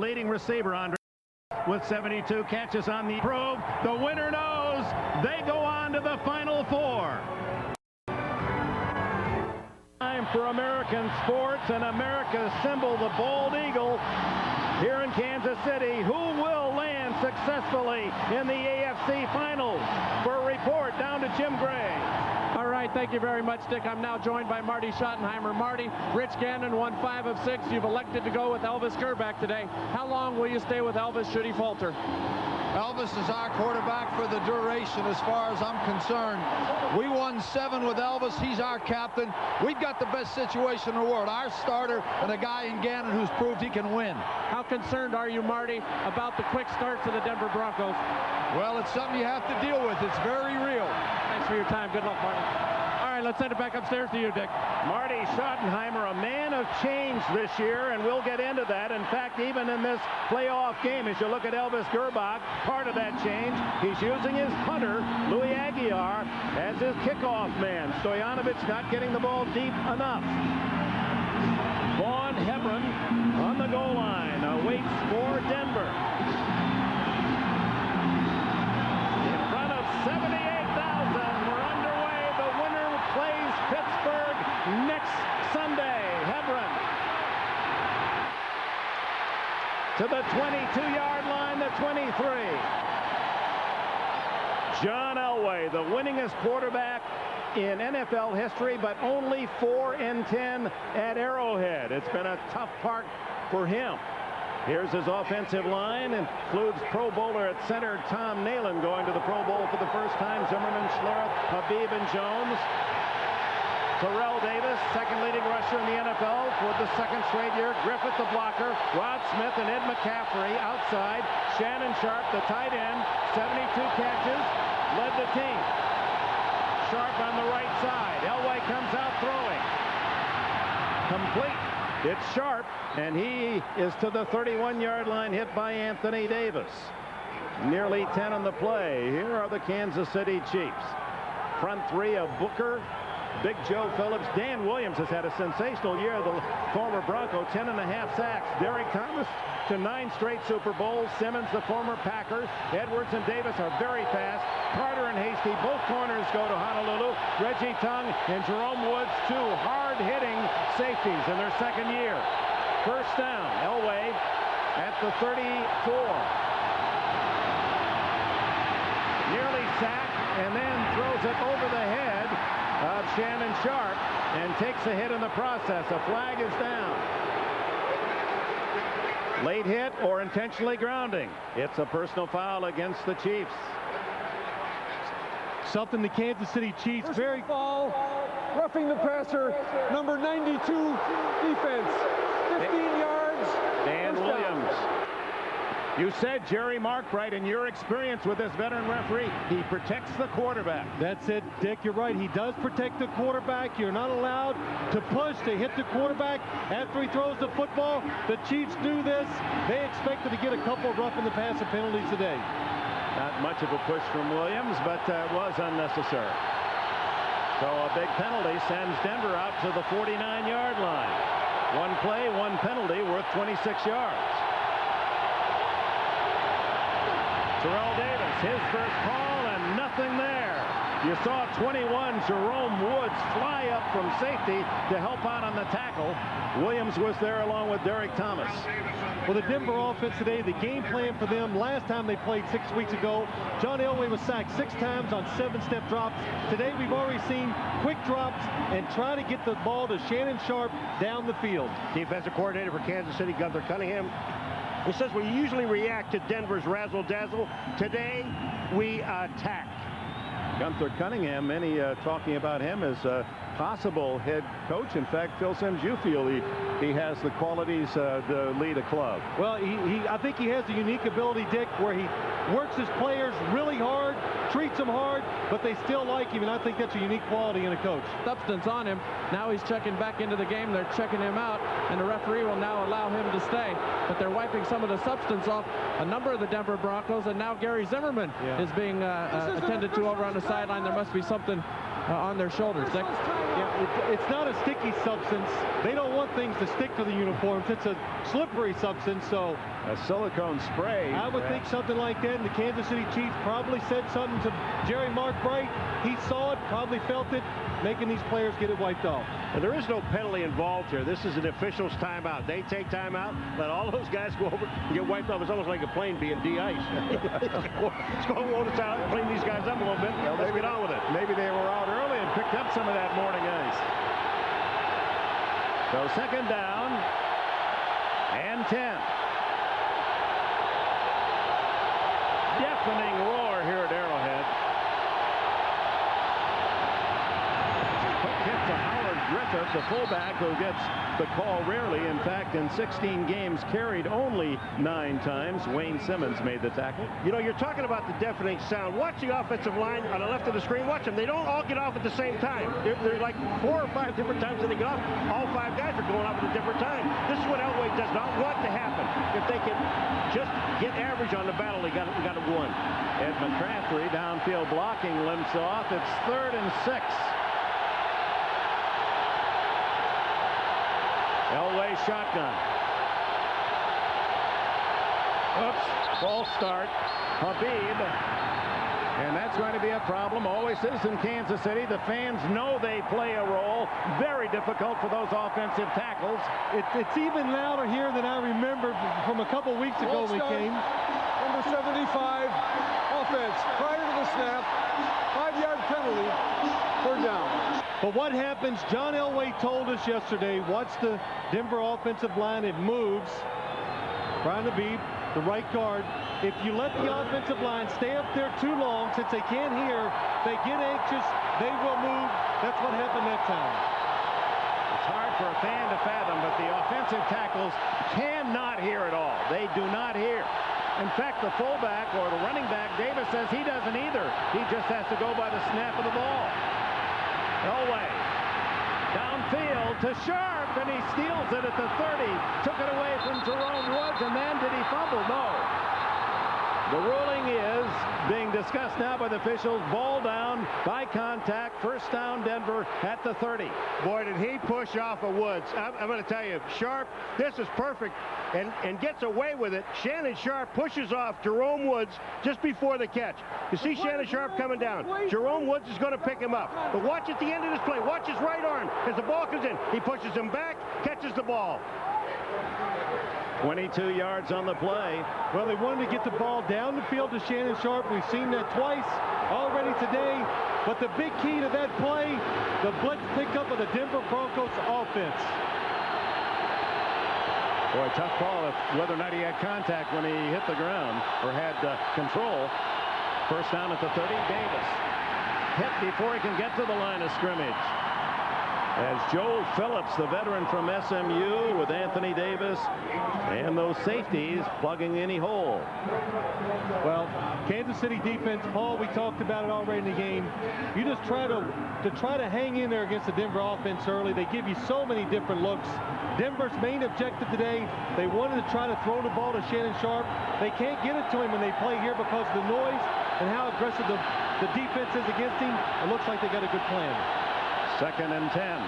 Leading receiver, Andre, with 72 catches on the probe. The winner knows. They go on to the Final Four. Time for American sports and America's symbol, the bald eagle, here in Kansas City. Who will land successfully in the AFC Finals? For a report, down to Jim Gray. All right, thank you very much, Dick. I'm now joined by Marty Schottenheimer. Marty, Rich Gannon won 5 of 6. You've elected to go with Elvis Grbac today. How long will you stay with Elvis should he falter? Elvis is our quarterback for the duration as far as I'm concerned. We won 7 with Elvis. He's our captain. We've got the best situation in the world. Our starter and a guy in Gannon who's proved he can win. How concerned are you, Marty, about the quick start to the Denver Broncos? Well, it's something you have to deal with. It's very real. Thanks for your time. Good luck, Marty. All right, let's send it back upstairs to you, Dick. Marty Schottenheimer, a man of change this year, and we'll get into that. In fact, even in this playoff game, as you look at Elvis Grbac, part of that change, he's using his punter, Louis Aguiar, as his kickoff man. Stoyanovich not getting the ball deep enough. Vaughn Hebron on the goal line, awaits for Denver. In front of 78,000, we're underway. The winner plays Pittsburgh next Sunday. Hebron to the 22-yard line, the 23. John Elway, the winningest quarterback in NFL history, but only 4 in 10 at Arrowhead. It's been a tough part for him. Here's his offensive line, includes Pro Bowler at center Tom Nalen going to the Pro Bowl for the first time. Zimmerman, Schlereth, Habib, and Jones. Terrell Davis, second leading rusher in the NFL for the second straight year. Griffith, the blocker. Rod Smith and Ed McCaffrey outside. Shannon Sharp, the tight end, 72 catches, led the team. Sharp on the right side. Elway comes out throwing. Complete. It's Sharp, and he is to the 31-yard line, hit by Anthony Davis. Nearly 10 on the play. Here are the Kansas City Chiefs. Front three of Booker, Big Joe Phillips. Dan Williams has had a sensational year, the former Bronco, 10.5 sacks. Derek Thomas to 9 straight Super Bowls. Simmons, the former Packer. Edwards and Davis are very fast. Carter and Hasty, both corners go to Honolulu. Reggie Tung and Jerome Woods, 2 hard-hitting safeties in their second year. First down, Elway at the 34. Nearly sacked, and then throws it over the head of Shannon Sharp and takes a hit in the process. A flag is down. Late hit or intentionally grounding. It's a personal foul against the Chiefs. Something the Kansas City Chiefs very foul, roughing the passer, number 92 defense, 15 yards. Dan Williams. You said, Jerry Markbright, in your experience with this veteran referee, he protects the quarterback. That's it, Dick. You're right. He does protect the quarterback. You're not allowed to push to hit the quarterback after he throws the football. The Chiefs do this. They expected to get a couple of roughing the passer penalties today. Not much of a push from Williams, but it was unnecessary. So a big penalty sends Denver out to the 49-yard line. 1 play, 1 penalty worth 26 yards. Terrell Davis, his first call, and nothing there. You saw 21, Jerome Woods, fly up from safety to help out on the tackle. Williams was there along with Derek Thomas. Well, the Denver offense today, the game plan for them last time they played 6 weeks ago, John Elway was sacked 6 times on 7-step drops. Today we've already seen quick drops and try to get the ball to Shannon Sharp down the field. Defensive coordinator for Kansas City, Gunther Cunningham. He says we usually react to Denver's razzle-dazzle. Today, we attack. Gunther Cunningham, many talking about him as a possible head coach. In fact, Phil Simms, you feel he has the qualities to lead a club. Well, I think he has a unique ability, Dick, where he works his players really hard, treats them hard, but they still like him, and I think that's a unique quality in a coach. Substance on him. Now he's checking back into the game. They're checking him out, and the referee will now allow him to stay. But they're wiping some of the substance off a number of the Denver Broncos, and now Gary Zimmerman is being attended to over on the sideline. There must be something on their shoulders. Yeah, it's not a sticky substance. They don't want things to stick to the uniforms. It's a slippery substance, so A silicone spray. I would think something like that, and the Kansas City Chiefs probably said something to Jerry Markbright. He saw it, probably felt it, making these players get it wiped off. And there is no penalty involved here. This is an official's timeout. They take timeout, let all those guys go over and get wiped off. It's almost like a plane being de-iced. Let's go on the out, clean these guys up a little bit. Well, let's get on with it. Maybe they were out early and picked up some of that morning ice. So second down and 10. Deafening roar here at Arrowhead. Quick hit to Howard Griffith, the fullback, who gets the call rarely. In fact, in 16 games carried only 9 times. Wayne Simmons made the tackle. You know, you're talking about the deafening sound. Watch the offensive line on the left of the screen. Watch them. They don't all get off at the same time. They're like 4 or 5 different times that they get off. All 5 guys are going off at a different time. This is what Elway does not want to happen. If they can just get average on the battle, they got it won. Ed McCraffery downfield blocking, limps off. It's 3rd and 6. Elway shotgun. Oops, false start. Habib. And that's going to be a problem. Always is in Kansas City. The fans know they play a role. Very difficult for those offensive tackles. It's even louder here than I remember from a couple weeks ago when we came. Number 75, offense. Prior to the snap, 5-yard penalty, 3rd down. But what happens, John Elway told us yesterday, watch the Denver offensive line, it moves. Brian Habib, the right guard. If you let the offensive line stay up there too long, since they can't hear, they get anxious, they will move. That's what happened that time. It's hard for a fan to fathom, but the offensive tackles cannot hear at all. They do not hear. In fact, the fullback or the running back, Davis, says he doesn't either. He just has to go by the snap of the ball. Elway downfield to Sharp, and he steals it at the 30. Took it away from Jerome Woods, and then did he fumble? No. The ruling is being discussed now by the officials. Ball down by contact. First down, Denver at the 30. Boy, did he push off of Woods. I'm going to tell you, Sharp, this is perfect, and gets away with it. Shannon Sharp pushes off Jerome Woods just before the catch. You see Shannon Sharp coming down. Jerome Woods is going to pick him up. But watch at the end of this play. Watch his right arm as the ball comes in. He pushes him back, catches the ball. 22 yards on the play. Well, they wanted to get the ball down the field to Shannon Sharp. We've seen that twice already today. But the big key to that play, the blitz pickup of the Denver Broncos offense. Boy, tough call whether or not he had contact when he hit the ground or had control. First down at the 30, Davis. Hit before he can get to the line of scrimmage. As Joe Phillips, the veteran from SMU, with Anthony Davis and those safeties plugging any hole. Well, Kansas City defense, Paul, we talked about it already in the game. You just try to hang in there against the Denver offense early. They give you so many different looks. Denver's main objective today, they wanted to try to throw the ball to Shannon Sharp. They can't get it to him when they play here because of the noise and how aggressive the defense is against him. It looks like they got a good plan. 2nd and 10.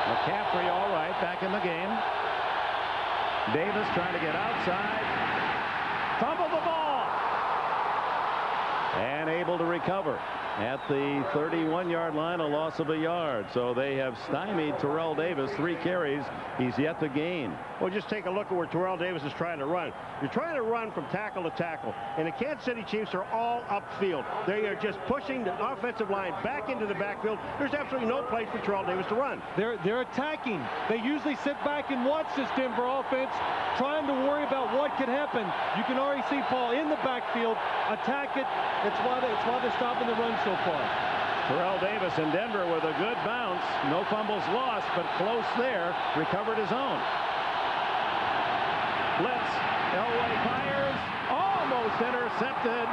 McCaffrey all right, back in the game. Davis trying to get outside. Fumble the ball. And able to recover at the 31-yard line, a loss of a yard. So they have stymied Terrell Davis. 3 carries. He's yet to gain. Well, just take a look at where Terrell Davis is trying to run. You're trying to run from tackle to tackle, and the Kansas City Chiefs are all upfield. They are just pushing the offensive line back into the backfield. There's absolutely no place for Terrell Davis to run. They're attacking. They usually sit back and watch this Denver offense, trying to worry about what could happen. You can already see Paul in the backfield, attack it. It's why they're stopping the run so far. Terrell Davis in Denver with a good bounce. No fumbles lost, but close there. Recovered his own. Blitz. Elway fires. Almost intercepted.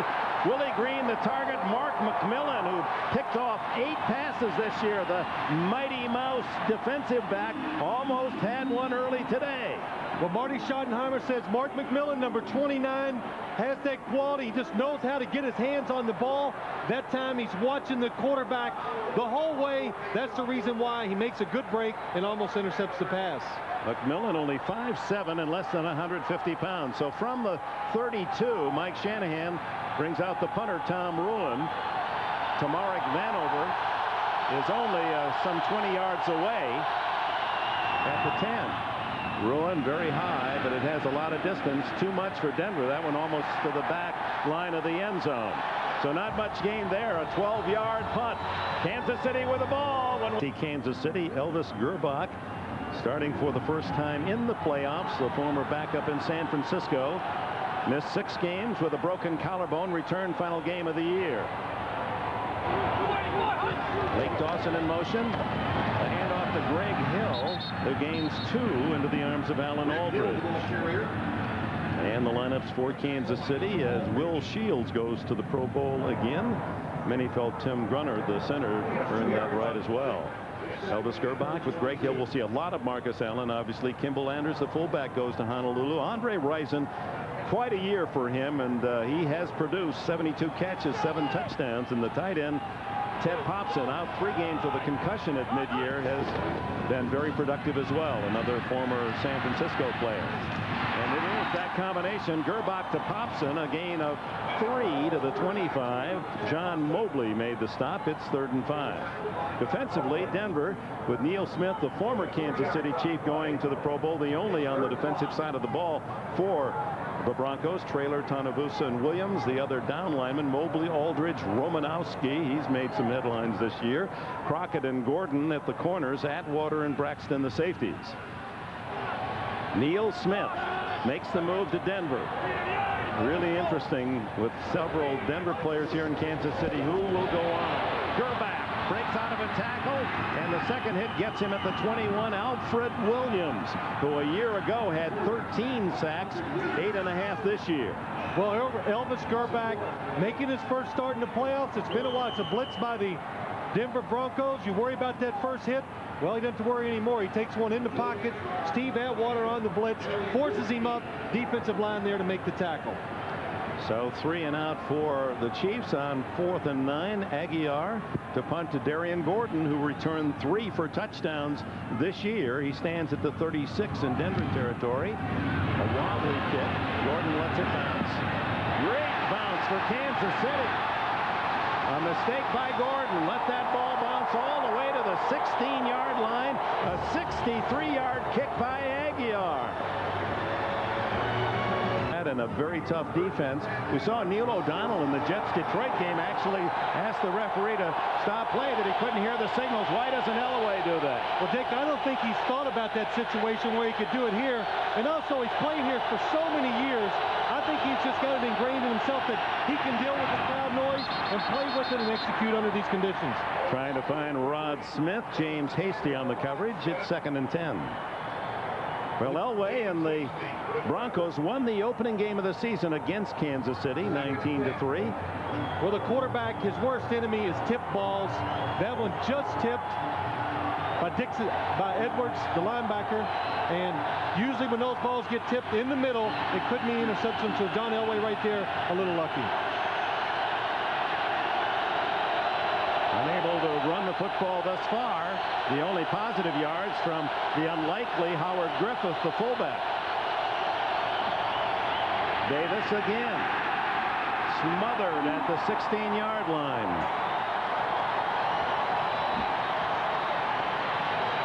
Willie Green, the target. Mark McMillan, who picked off 8 passes this year. The Mighty Mouse defensive back almost had one early today. Well, Marty Schottenheimer says Mark McMillan, number 29, has that quality. He just knows how to get his hands on the ball. That time he's watching the quarterback the whole way. That's the reason why he makes a good break and almost intercepts the pass. McMillan only 5'7" and less than 150 pounds. So from the 32, Mike Shanahan brings out the punter, Tom Ruin. Tamarick Vanover is only some 20 yards away at the 10. Ruin very high, but it has a lot of distance. Too much for Denver. That one almost to the back line of the end zone. So not much gain there. A 12-yard punt. Kansas City with the ball. Kansas City, Elvis Gerbach starting for the first time in the playoffs. The former backup in San Francisco. Missed 6 games with a broken collarbone. Returned final game of the year. Lake Dawson in motion. A handoff to Greg Hill, who gains 2 into the arms of Alan Aldridge. And the lineups for Kansas City as Will Shields goes to the Pro Bowl again. Many felt Tim Grunner, the center, earned that right as well. Elvis Gerbach with Greg Hill. We'll see a lot of Marcus Allen. Obviously, Kimball Anders, the fullback, goes to Honolulu. Andre Rison, quite a year for him, and he has produced 72 catches, 7 touchdowns, and the tight end Ted Popson, out 3 games with a concussion at mid-year, has been very productive as well. Another former San Francisco player. And it is that combination, Gerbach to Popson, a gain of 3 to the 25. John Mobley made the stop. It's 3rd and 5. Defensively, Denver with Neil Smith, the former Kansas City Chief, going to the Pro Bowl, the only on the defensive side of the ball for the Broncos. Traylor, Tonavusa, and Williams, the other down linemen. Mobley, Aldridge, Romanowski. He's made some headlines this year. Crockett and Gordon at the corners. Atwater and Braxton, the safeties. Neil Smith makes the move to Denver. Really interesting with several Denver players here in Kansas City. Who will go on? Gerbach breaks out of a tackle, and the second hit gets him at the 21. Alfred Williams, who a year ago had 13 sacks, 8.5 this year. Well, Elvis Gerbach making his first start in the playoffs. It's been a while. It's a blitz by the Denver Broncos. You worry about that first hit? Well, he doesn't have to worry anymore. He takes one in the pocket. Steve Atwater on the blitz, forces him up. Defensive line there to make the tackle. So 3 and out for the Chiefs on 4th and 9. Aguiar to punt to Darian Gordon, who returned 3 for touchdowns this year. He stands at the 36 in Denver territory. A wobbly kick. Gordon lets it bounce. Great bounce for Kansas City. A mistake by Gordon. Let that ball bounce all the way to the 16-yard line. A 63-yard kick by Aguiar. And a very tough defense. We saw Neil O'Donnell in the Jets-Detroit game actually ask the referee to stop play, that he couldn't hear the signals. Why doesn't Ellaway do that? Well, Dick, I don't think he's thought about that situation where he could do it here. And also, he's playing here for so many years. I think he's just got it ingrained in himself that he can deal with the crowd noise and play with it and execute under these conditions. Trying to find Rod Smith. James Hasty on the coverage. It's 2nd and 10. Well, Elway and the Broncos won the opening game of the season against Kansas City, 19-3. Well, the quarterback, his worst enemy is tip balls. That one just tipped by Edwards, the linebacker. And usually when those balls get tipped in the middle, it could mean interception. So John Elway right there, a little lucky. Unable to run the football thus far. The only positive yards from the unlikely Howard Griffith, the fullback. Davis again. Smothered at the 16-yard line.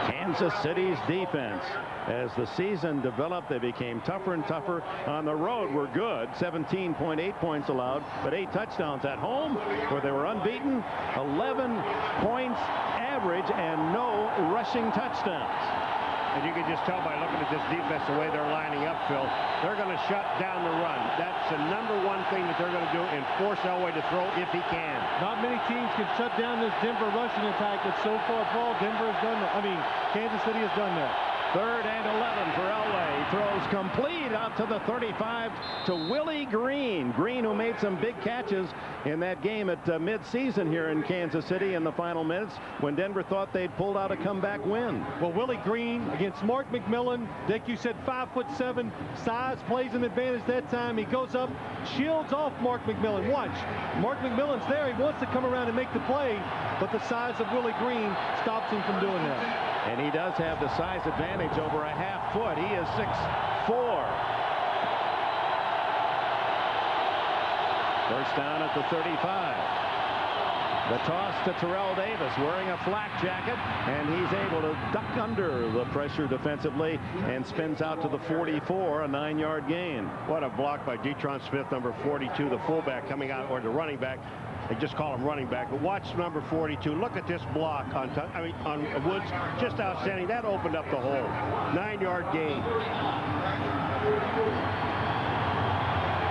Kansas City's defense, as the season developed, they became tougher and tougher. On the road were good, 17.8 points allowed, but 8 touchdowns. At home, where they were unbeaten, 11 points average and no rushing touchdowns. And you can just tell by looking at this defense, the way they're lining up, Phil, they're going to shut down the run. That's the #1 thing that they're going to do, and force Elway to throw if he can. Not many teams can shut down this Denver rushing attack, but so far, Paul, Denver has done that. Kansas City has done that. 3rd and 11 for Elway. He throws complete out to the 35 to Willie Green. Green, who made some big catches in that game at midseason here in Kansas City in the final minutes when Denver thought they'd pulled out a comeback win. Well, Willie Green against Mark McMillan. Dick, you said 5'7", size plays an advantage that time. He goes up, shields off Mark McMillan. Watch, Mark McMillan's there. He wants to come around and make the play, but the size of Willie Green stops him from doing that. And he does have the size advantage over a half foot. He is 6'4". First down at the 35. The toss to Terrell Davis, wearing a flak jacket, and he's able to duck under the pressure defensively and spins out to the 44, a 9-yard gain. What a block by Detron Smith, number 42, the fullback coming out, or the running back. They just call him running back, but watch number 42. Look at this block on Woods, just outstanding. That opened up the hole. 9-yard gain.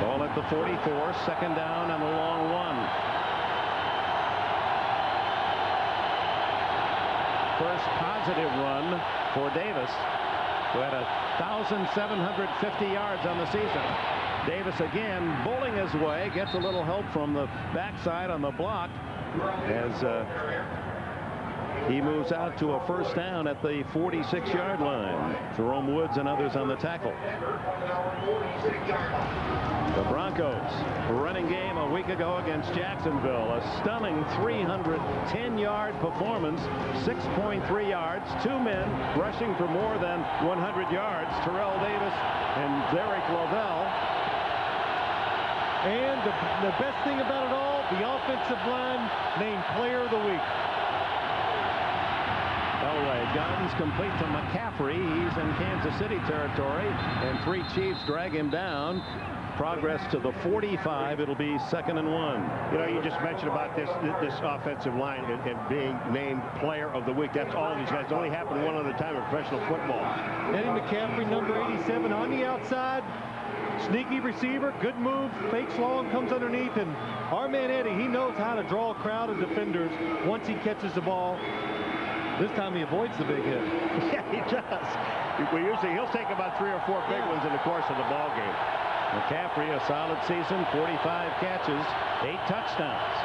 Ball at the 44, second down and a long one. First positive run for Davis, who had 1,750 yards on the season. Davis again bowling his way, gets a little help from the backside on the block as he moves out to a first down at the 46-yard line. Jerome Woods and others on the tackle. The Broncos running game a week ago against Jacksonville. A stunning 310-yard performance, 6.3 yards, 2 men rushing for more than 100 yards. Terrell Davis and Derek Lovell. And the best thing about it all, the offensive line named Player of the Week. Elway guns complete to McCaffrey. He's in Kansas City territory, and 3 Chiefs drag him down. Progress to the 45. It'll be 2nd and 1. You know, you just mentioned about this offensive line and being named Player of the Week. That's all these guys. It only happened one other time in professional football. Eddie McCaffrey, number 87, on the outside. Sneaky receiver, good move, fakes long, comes underneath, and our man Eddie, he knows how to draw a crowd of defenders once he catches the ball. This time he avoids the big hit. Yeah, he does. He'll take about 3 or 4 big ones in the course of the ball game. McCaffrey, a solid season, 45 catches, 8 touchdowns.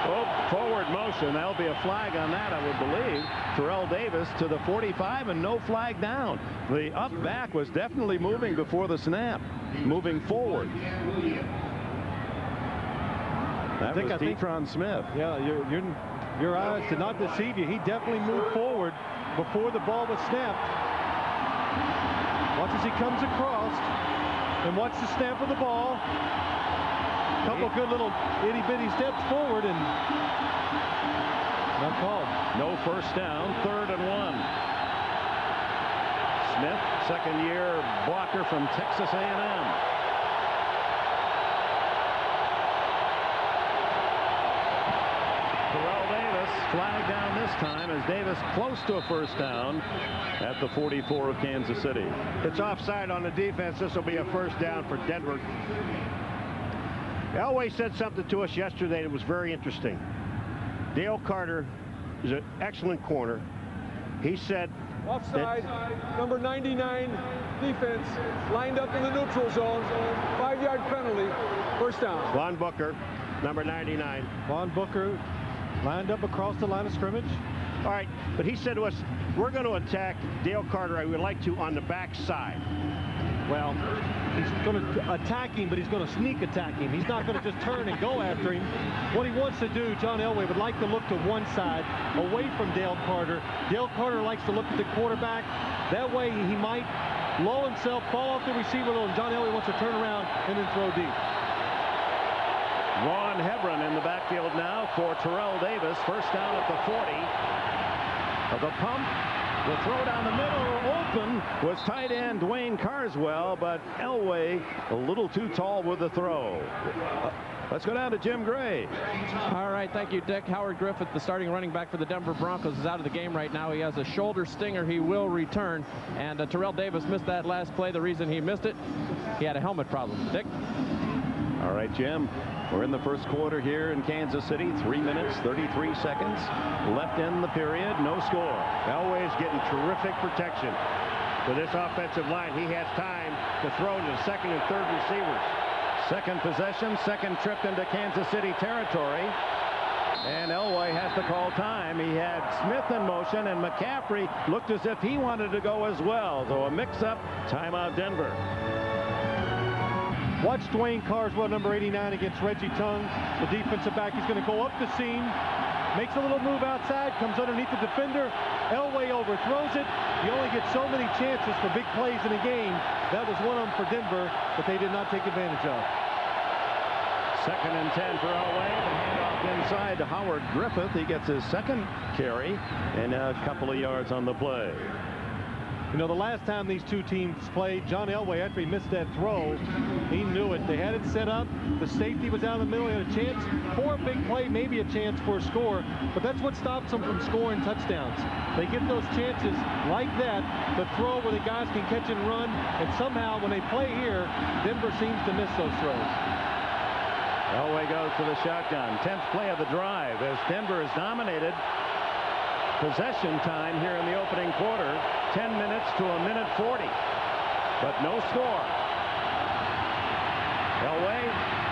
Oh, forward motion. There'll be a flag on that, I would believe. Terrell Davis to the 45 and no flag down. The up back was definitely moving before the snap, moving forward. That was Detron Smith. Yeah, your eyes did not deceive you. He definitely moved forward before the ball was snapped. Watch as he comes across, and watch the snap of the ball. Couple good little itty-bitty steps forward, and not called. No first down, 3rd and 1. Smith, second-year blocker from Texas A&M. Terrell Davis flagged down this time as Davis close to a first down at the 44 of Kansas City. It's offside on the defense. This will be a first down for Denver. Elway said something to us yesterday that was very interesting. Dale Carter is an excellent corner. He said offside, number 99 defense lined up in the neutral zone, 5-yard penalty, first down. Von Booker, number 99. Von Booker lined up across the line of scrimmage. All right, but he said to us, we're going to attack Dale Carter, I would like to, on the backside. Well, he's going to attack him, but he's going to sneak attack him. He's not going to just turn and go after him. What he wants to do, John Elway would like to look to one side, away from Dale Carter. Dale Carter likes to look at the quarterback. That way he might lull himself, fall off the receiver a little, and John Elway wants to turn around and then throw deep. Ron Hebron in the backfield now for Terrell Davis. First down at the 40. The pump. The throw down the middle, open, was tight end Dwayne Carswell, but Elway a little too tall with the throw. Let's go down to Jim Gray. All right, thank you, Dick. Howard Griffith, the starting running back for the Denver Broncos, is out of the game right now. He has a shoulder stinger. He will return. And Terrell Davis missed that last play. The reason he missed it, he had a helmet problem. Dick? All right, Jim. We're in the first quarter here in Kansas City. 3 minutes, 33 seconds left in the period. No score. Elway is getting terrific protection. With this offensive line, he has time to throw to the second and third receivers. Second possession, second trip into Kansas City territory. And Elway has to call time. He had Smith in motion, and McCaffrey looked as if he wanted to go as well. So a mix-up, timeout Denver. Watch Dwayne Carswell, number 89, against Reggie Tung. The defensive back is going to go up the seam, makes a little move outside, comes underneath the defender. Elway overthrows it. You only get so many chances for big plays in a game. That was one of them for Denver, but they did not take advantage of. Second and 10 for Elway. The handoff inside to Howard Griffith. He gets his second carry and a couple of yards on the play. You know, the last time these two teams played, John Elway, after he missed that throw, he knew it. They had it set up. The safety was out in the middle. He had a chance for a big play, maybe a chance for a score. But that's what stops them from scoring touchdowns. They get those chances like that, the throw where the guys can catch and run. And somehow, when they play here, Denver seems to miss those throws. Elway goes to the shotgun. 10th play of the drive as Denver is dominated. Possession time here in the opening quarter. 10 minutes to a minute 40. But no score. Elway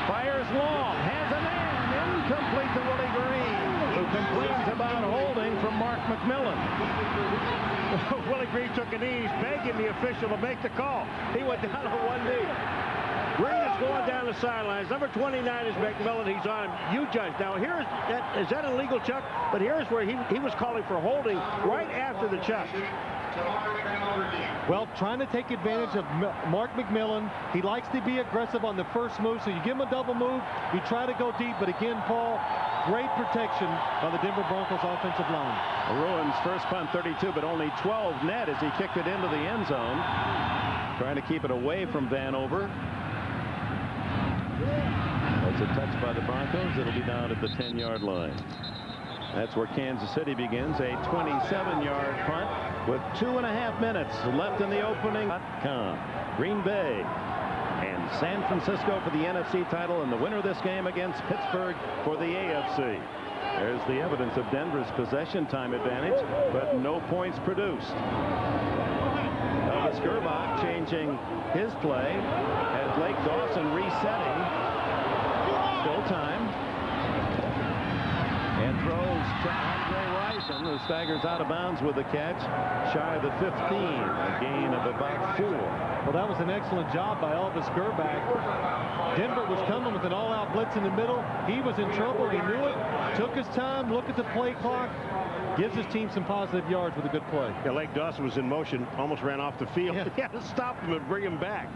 fires long. Has a man. Incomplete to Willie Green, who complains about holding from Mark McMillan. Willie Green took a knee. He's begging the official to make the call. He went down on one knee. Green is going down the sidelines. Number 29 is McMillan. He's on him. You judge. Now, is that illegal, Chuck? But here's where he was calling for holding right after the check. Well, trying to take advantage of Mark McMillan. He likes to be aggressive on the first move, so you give him a double move. You try to go deep, but again, Paul, great protection by the Denver Broncos offensive line. Ruin's first punt 32, but only 12 net as he kicked it into the end zone. Trying to keep it away from Vanover. That's a touch by the Broncos. It'll be down at the 10-yard line. That's where Kansas City begins. A 27-yard punt with 2.5 minutes left in the opening. Green Bay and San Francisco for the NFC title, and the winner of this game against Pittsburgh for the AFC. There's the evidence of Denver's possession time advantage, but no points produced. Elvis Gerbach changing his play as Lake Dawson resetting. Still time. And throws to Andre Rison, who staggers out of bounds with the catch, shy of the 15, a gain of about 4. Well, that was an excellent job by Elvis Gerbach. Denver was coming with an all-out blitz in the middle. He was in trouble. He knew it. Took his time. Look at the play clock. Gives his team some positive yards with a good play. Yeah, Lake Dawson was in motion. Almost ran off the field. Yeah. He had to stop him and bring him back.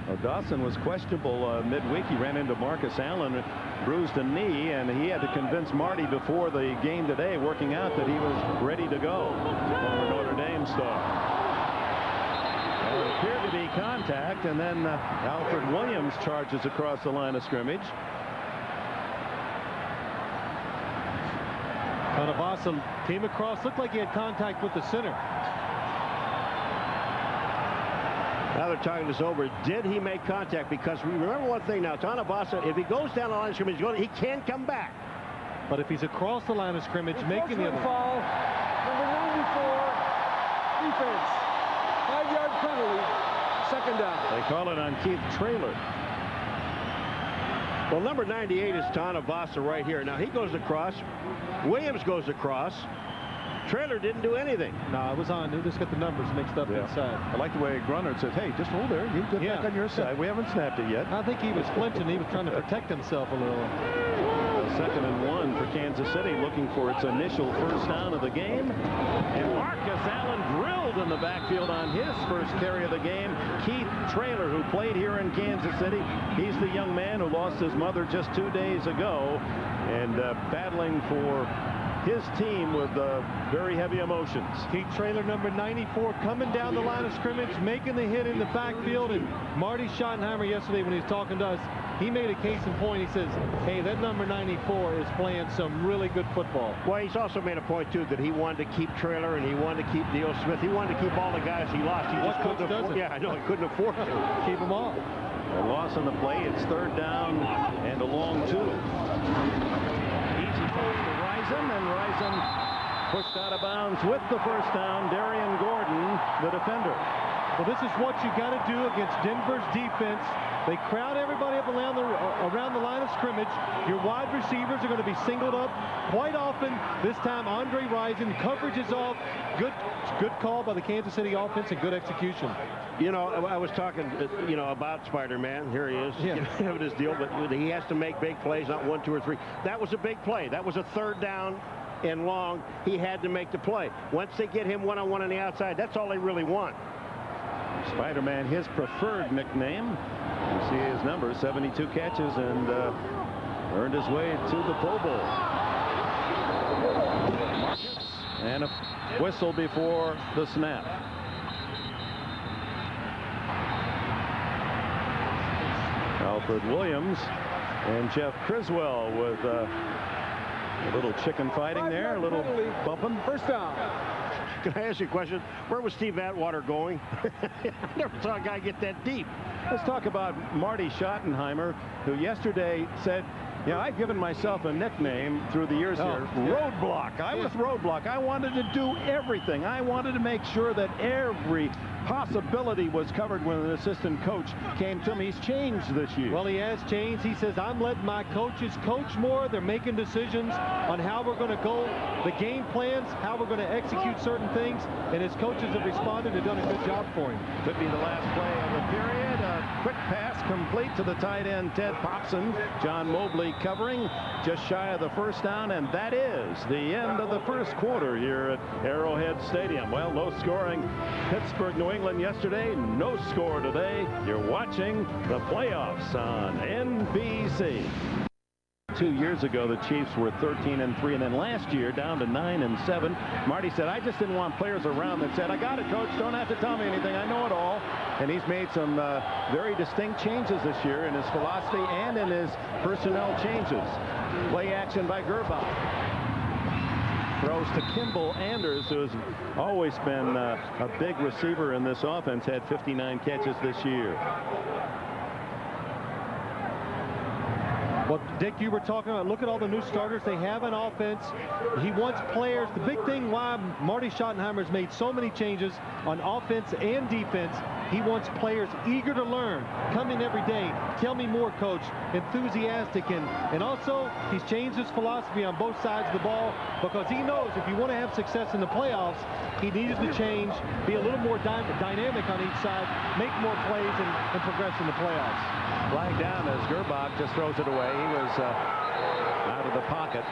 Well, Dawson was questionable midweek. He ran into Marcus Allen, bruised a knee, and he had to convince Marty before the game today, working out, that he was ready to go. Former Notre Dame star. Well, it appeared to be contact, and then Alfred Williams charges across the line of scrimmage. Kanabasa came across, looked like he had contact with the center. Now they're talking this over. Did he make contact? Because we remember one thing now. Tanabasa, if he goes down the line of scrimmage, he can come back. But if he's across the line of scrimmage, making the foul, number 94, defense, 5-yard penalty, second down. They call it on Keith Traylor. Well, number 98 is Tanabasa right here. Now he goes across. Williams goes across. Traylor didn't do anything. No, it was on. He just got the numbers mixed up inside. I like the way Grunner said, hey, just hold there. You get back on your side. We haven't snapped it yet. I think he was flinching. He was trying to protect himself a little. Second and 1 for Kansas City, looking for its initial first down of the game. And Marcus Allen drilled in the backfield on his first carry of the game. Keith Traylor, who played here in Kansas City. He's the young man who lost his mother just 2 days ago and battling for his team with very heavy emotions. Keith Traylor, number 94, coming down the line of scrimmage, making the hit in the backfield. And Marty Schottenheimer yesterday, when he was talking to us, he made a case in point. He says, hey, that number 94 is playing some really good football. Well, he's also made a point, too, that he wanted to keep Traylor and he wanted to keep Neil Smith. He wanted to keep all the guys he lost. He just couldn't afford. Yeah, I know. He couldn't afford to. Keep them all. A loss on the play. It's third down and a long 2. Easy pass to Rison, and Rison pushed out of bounds with the first down. Darian Gordon, the defender. Well, this is what you got to do against Denver's defense. They crowd everybody up around the line of scrimmage. Your wide receivers are going to be singled up quite often. This time, Andre Rison, coverage is off. Good call by the Kansas City offense and good execution. You know, I was talking, about Spider-Man. Here he is. Yeah. Having his deal, but he has to make big plays, not 1, 2, or 3. That was a big play. That was a 3rd down and long. He had to make the play. Once they get him one-on-one on the outside, that's all they really want. Spider-Man, his preferred nickname. You see his number, 72 catches, and earned his way to the Pro Bowl. And a whistle before the snap. Alfred Williams and Jeff Criswell with a little chicken fighting there, a little bumping. First down. Can I ask you a question? Where was Steve Atwater going? I never saw a guy get that deep. Let's talk about Marty Schottenheimer, who yesterday said, I've given myself a nickname through the years here. Roadblock. I was Roadblock. I wanted to do everything. I wanted to make sure that every possibility was covered when an assistant coach came to me. He's changed this year. Well, he has changed. He says, I'm letting my coaches coach more. They're making decisions on how we're going to go, the game plans, how we're going to execute certain things, and his coaches have responded and done a good job for him. Could be the last play of the period. A quick pass complete to the tight end, Ted Popson. John Mobley covering just shy of the first down, and that is the end of the first quarter here at Arrowhead Stadium. Well, low scoring. Pittsburgh, New England yesterday, no score today. You're watching the playoffs on NBC. 2 years ago, the Chiefs were 13-3, and then last year down to 9-7. Marty said, I just didn't want players around that said, I got it, coach, don't have to tell me anything, I know it all. And he's made some very distinct changes this year in his philosophy and in his personnel changes. Play action by Gerbach. Throws to Kimball Anders, who has always been a big receiver in this offense, had 59 catches this year. Well, Dick, you were talking about, look at all the new starters they have on offense. He wants players. The big thing why Marty Schottenheimer's made so many changes on offense and defense, he wants players eager to learn, come in every day, tell me more, coach, enthusiastic, and also he's changed his philosophy on both sides of the ball because he knows if you want to have success in the playoffs, he needed to change, be a little more dynamic on each side, make more plays, and progress in the playoffs. Flag down as Gerbach just throws it away. He was out of the pocket.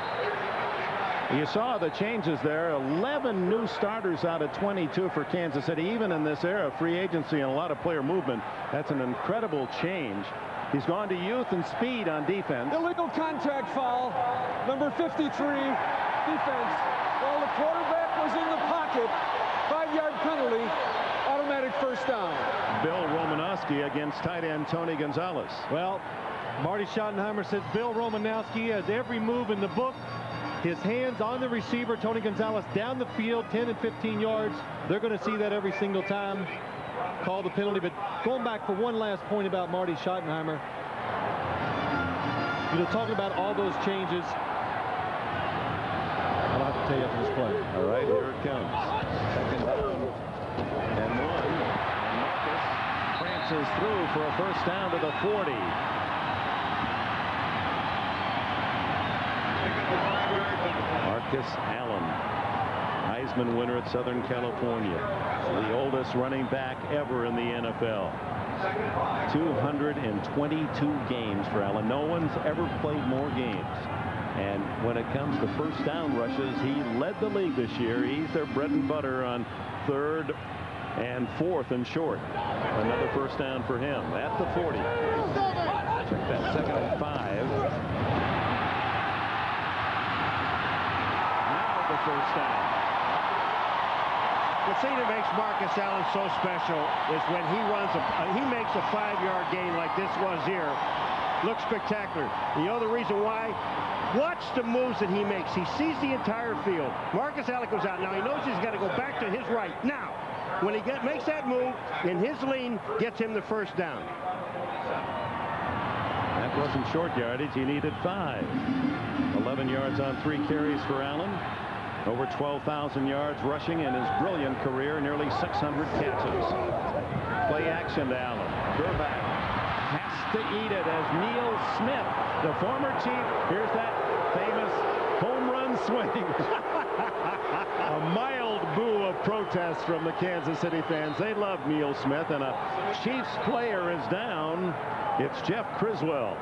You saw the changes there. 11 new starters out of 22 for Kansas City. Even in this era of free agency and a lot of player movement, that's an incredible change. He's gone to youth and speed on defense. Illegal contact foul, number 53, defense. While the quarterback was in the pocket, 5-yard penalty, automatic first down. Bill Romanowski against tight end Tony Gonzalez. Well, Marty Schottenheimer says Bill Romanowski has every move in the book. His hands on the receiver, Tony Gonzalez, down the field, 10 and 15 yards. They're going to see that every single time. Call the penalty. But going back for one last point about Marty Schottenheimer, talking about all those changes, I'll have to tell you after this play. All right, here it comes. Second down and 1. And Marcus prances through for a first down to the 40. Marcus Allen, Heisman winner at Southern California, the oldest running back ever in the NFL. 222 games for Allen. No one's ever played more games. And when it comes to first down rushes, he led the league this year. He's their bread and butter on 3rd and 4th and short. Another first down for him at the 40. Check that, 2nd and 5. First down. The thing that makes Marcus Allen so special is when he runs he makes a 5-yard gain like this was here. Looks spectacular. You know the reason why? Watch the moves that he makes. He sees the entire field. Marcus Allen goes out. Now he knows he's got to go back to his right. Now, when he makes that move, in his lean, gets him the first down. That wasn't short yardage. He needed 5. 11 yards on 3 carries for Allen. Over 12,000 yards rushing in his brilliant career, nearly 600 catches. Play action to Allen. Gerback has to eat it as Neil Smith, the former Chief. Here's that famous home run swing. A mild boo of protest from the Kansas City fans. They love Neil Smith, and a Chiefs player is down. It's Jeff Criswell.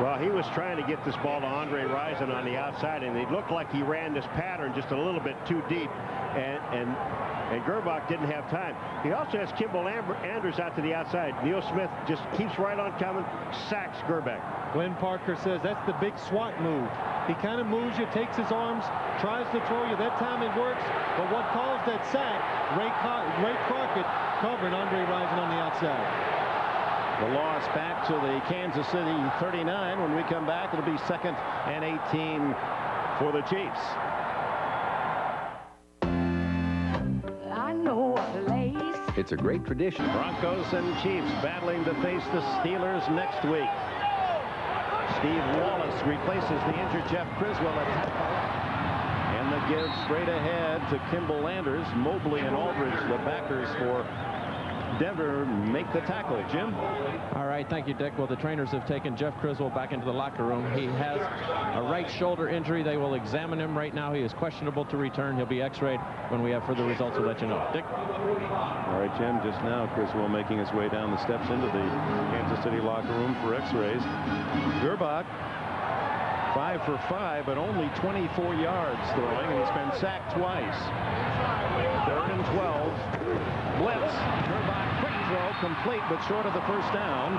Well, he was trying to get this ball to Andre Rison on the outside, and it looked like he ran this pattern just a little bit too deep, and Gerbach didn't have time. He also has Kimball Anders out to the outside. Neil Smith just keeps right on coming, sacks Gerbach. Glenn Parker says that's the big SWAT move. He kind of moves you, takes his arms, tries to throw you. That time it works, but what caused that sack, Ray Crockett covering Andre Rison on the outside. The loss back to the Kansas City 39. When we come back, it'll be 2nd and 18 for the Chiefs. I know a place. It's a great tradition. Broncos and Chiefs battling to face the Steelers next week. Steve Wallace replaces the injured Jeff Criswell at tackle. And the give straight ahead to Kimball Anders. Mobley and Aldridge, the backers for Denver, make the tackle. Jim? All right, thank you, Dick. Well, the trainers have taken Jeff Criswell back into the locker room. He has a right shoulder injury. They will examine him right now. He is questionable to return. He'll be x-rayed. When we have further results, we'll let you know. Dick? All right, Jim, just now Criswell making his way down the steps into the Kansas City locker room for x-rays. Gerbach, 5 for 5, but only 24 yards throwing, and he's been sacked twice. 3rd and 12. Blitz. Gerbach, quick throw, complete, but short of the first down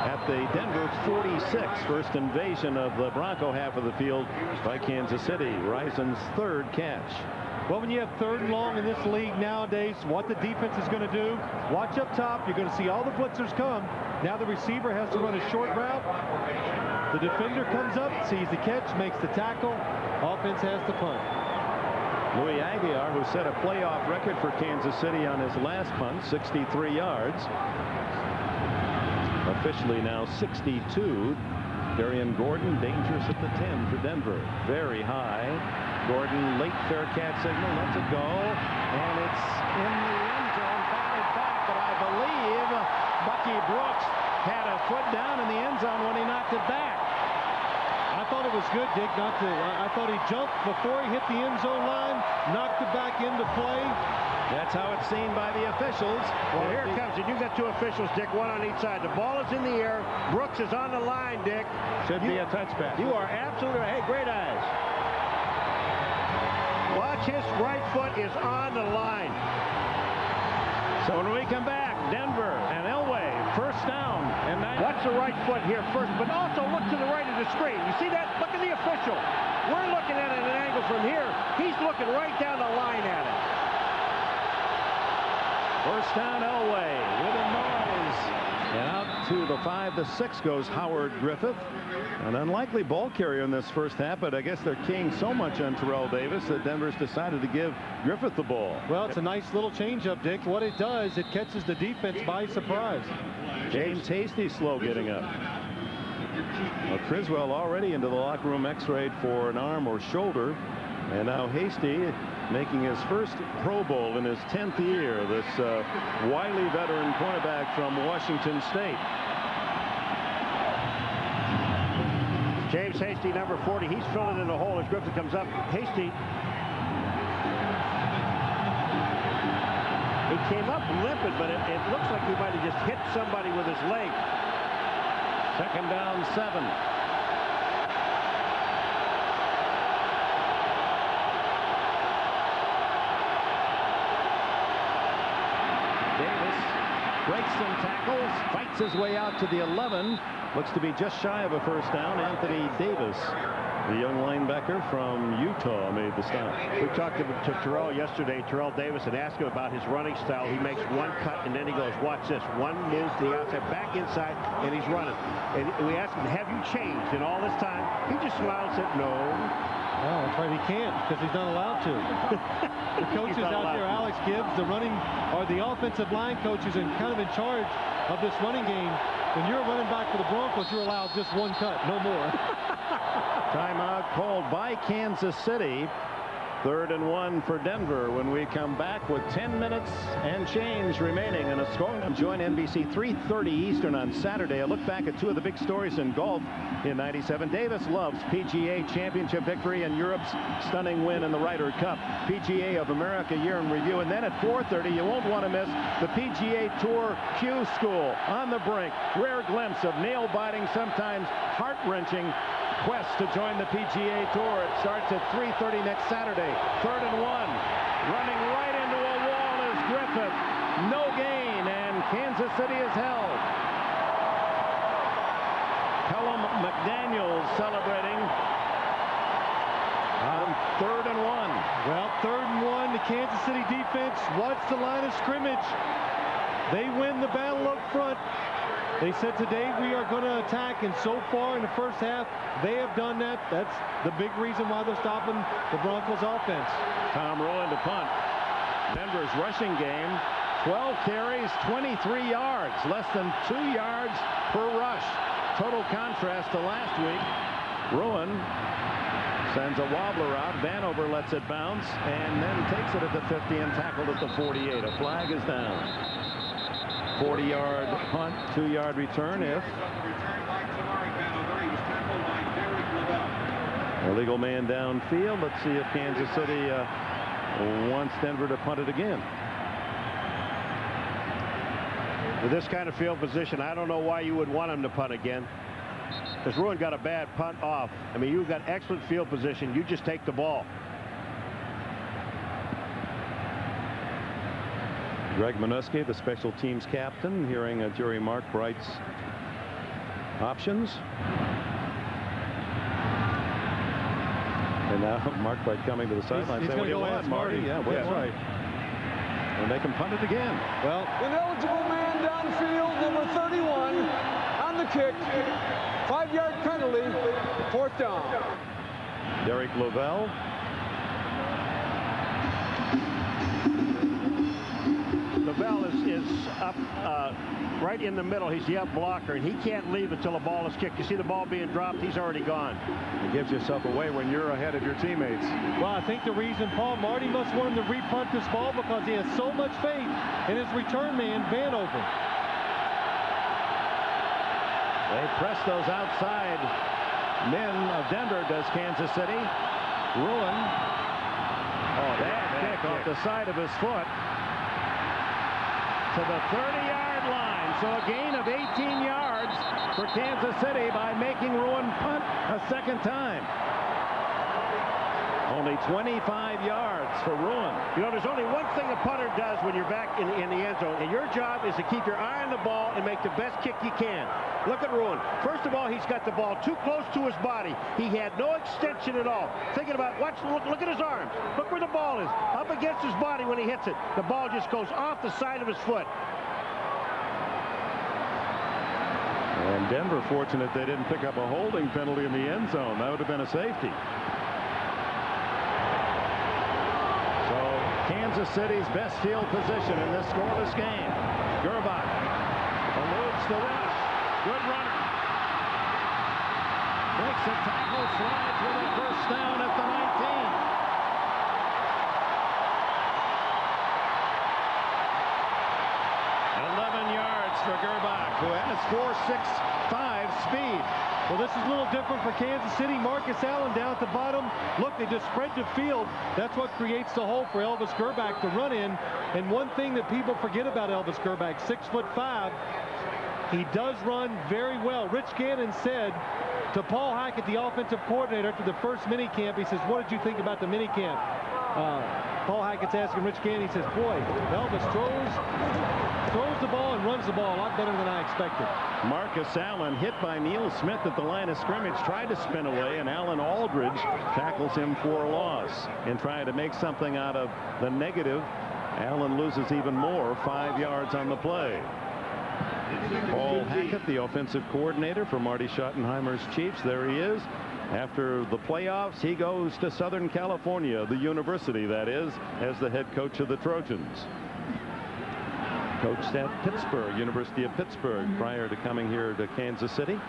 at the Denver 46. First invasion of the Bronco half of the field by Kansas City. Rison's 3rd catch. Well, when you have 3rd and long in this league nowadays, what the defense is going to do, watch up top. You're going to see all the blitzers come. Now the receiver has to run a short route. The defender comes up, sees the catch, makes the tackle. Offense has to punt. Louis Aguiar, who set a playoff record for Kansas City on his last punt, 63 yards. Officially now 62. Darian Gordon, dangerous at the 10 for Denver. Very high. Gordon, late fair catch signal, lets it go. And it's in the end zone, batted back, but I believe Bucky Brooks had a foot down in the end zone when he knocked it back. I thought it was good, Dick, not to. I thought he jumped before he hit the end zone line, knocked it back into play. That's how it's seen by the officials. Well, here it comes, and you've got 2 officials, Dick, one on each side. The ball is in the air. Brooks is on the line, Dick. Should be a touchback. You are absolutely right. Hey, great eyes. Watch, his right foot is on the line. So when we come back, Denver and Elway, first down. And watch the right foot here first, but also look to the right of the screen. You see that? Look at the official. We're looking at it at an angle from here. He's looking right down the line at it. First down, Elway with a noise. And out to the 5-6 goes Howard Griffith. An unlikely ball carrier in this first half, but I guess they're keying so much on Terrell Davis that Denver's decided to give Griffith the ball. Well, it's a nice little changeup, Dick. What it does, it catches the defense by surprise. James Hasty slow getting up. Well, Criswell already into the locker room, x-rayed for an arm or shoulder. And now Hasty making his first Pro Bowl in his 10th year. This wily veteran cornerback from Washington State. James Hasty, number 40. He's filling in the hole as Griffith comes up. Hasty. He came up limping, but it looks like he might have just hit somebody with his leg. 2nd down, 7. Davis breaks some tackles, fights his way out to the 11. Looks to be just shy of a first down. Anthony Davis, the young linebacker from Utah, made the stop. We talked to Terrell yesterday, Terrell Davis, and asked him about his running style. He makes one cut, and then he goes, watch this. One move to the outside, back inside, and he's running. And we asked him, have you changed in all this time? He just smiled and said, no. Oh, that's right, he can't, because he's not allowed to. The coaches out there, Alex Gibbs, the running, or the offensive line coaches, and kind of in charge of this running game. When you're running back for the Broncos, you're allowed just one cut, no more. Timeout called by Kansas City. 3rd and 1 for Denver when we come back with 10 minutes and change remaining in a scoring. Join NBC 3:30 Eastern on Saturday. A look back at 2 of the big stories in golf in '97. Davis Love's PGA Championship victory and Europe's stunning win in the Ryder Cup. PGA of America year in review. And then at 4:30 you won't want to miss the PGA Tour Q School on the brink. Rare glimpse of nail-biting, sometimes heart-wrenching quest to join the PGA Tour. It starts at 3:30 next Saturday. 3rd and 1. Running right into a wall is Griffith. No gain, and Kansas City is held. Cullum McDaniels celebrating on 3rd and 1. Well, 3rd and 1. The Kansas City defense watched the line of scrimmage. They win the battle up front. They said today we are going to attack, and so far in the first half, they have done that. That's the big reason why they're stopping the Broncos offense. Tom Rowan to punt. Denver's rushing game, 12 carries, 23 yards, less than 2 yards per rush. Total contrast to last week. Rowan sends a wobbler out. Vanover lets it bounce and then takes it at the 50 and tackled at the 48. A flag is down. 40-yard punt, 2-yard return if illegal man downfield. Let's see if Kansas City wants Denver to punt it again. With this kind of field position, I don't know why you would want him to punt again. Because Rowan got a bad punt off. I mean, you've got excellent field position. You just take the ball. Greg Minuski, the special teams captain, hearing Jerry Markwright's options. And now Markwright coming to the sideline. He's going to go ask Marty. Yeah, that's right. And they can punt it again. Well, an eligible man downfield, number 31, on the kick. 5-yard penalty, 4th down. Derek Lavelle. Lavelle is up right in the middle. He's the up blocker, and he can't leave until the ball is kicked. You see the ball being dropped, he's already gone. It gives yourself away when you're ahead of your teammates. Well, I think the reason Marty must want him to repunt this ball because he has so much faith in his return man, Vanover. They press those outside men of Denver, does Kansas City. Ruin. Oh, bad kick off the side of his foot to the 30-yard line. So a gain of 18 yards for Kansas City by making Ruin punt a second time. Only 25 yards for Ruin. You know, there's only one thing a punter does when you're back in the end zone, and your job is to keep your eye on the ball and make the best kick you can. Look at Ruin. First of all, he's got the ball too close to his body. He had no extension at all. Thinking about, look at his arms. Look where the ball is. Up against his body when he hits it. The ball just goes off the side of his foot. And Denver fortunate they didn't pick up a holding penalty in the end zone. That would have been a safety. So Kansas City's best field position in this scoreless game. Gerbach eludes the rush. Good runner. Breaks a tackle, slides with a first down at the 19. For Gerbach, who has 4.65 speed. Well, this is a little different for Kansas City. Marcus Allen down at the bottom. Look, they just spread the field. That's what creates the hole for Elvis Gerbach to run in. And one thing that people forget about Elvis Gerbach, 6'5", he does run very well. Rich Gannon said to Paul Hackett, the offensive coordinator, after the first minicamp, he says, "What did you think about the minicamp?" Paul Hackett's asking Rich Gannon, he says, "Boy, Elvis throws the ball and runs the ball a lot better than I expected." Marcus Allen hit by Neil Smith at the line of scrimmage, tried to spin away, and Alan Aldridge tackles him for a loss. In trying to make something out of the negative, Allen loses even more, 5 yards on the play. Paul Hackett, the offensive coordinator for Marty Schottenheimer's Chiefs, there he is. After the playoffs, he goes to Southern California, the university that is, as the head coach of the Trojans. Coached at Pittsburgh, University of Pittsburgh, prior to coming here to Kansas City.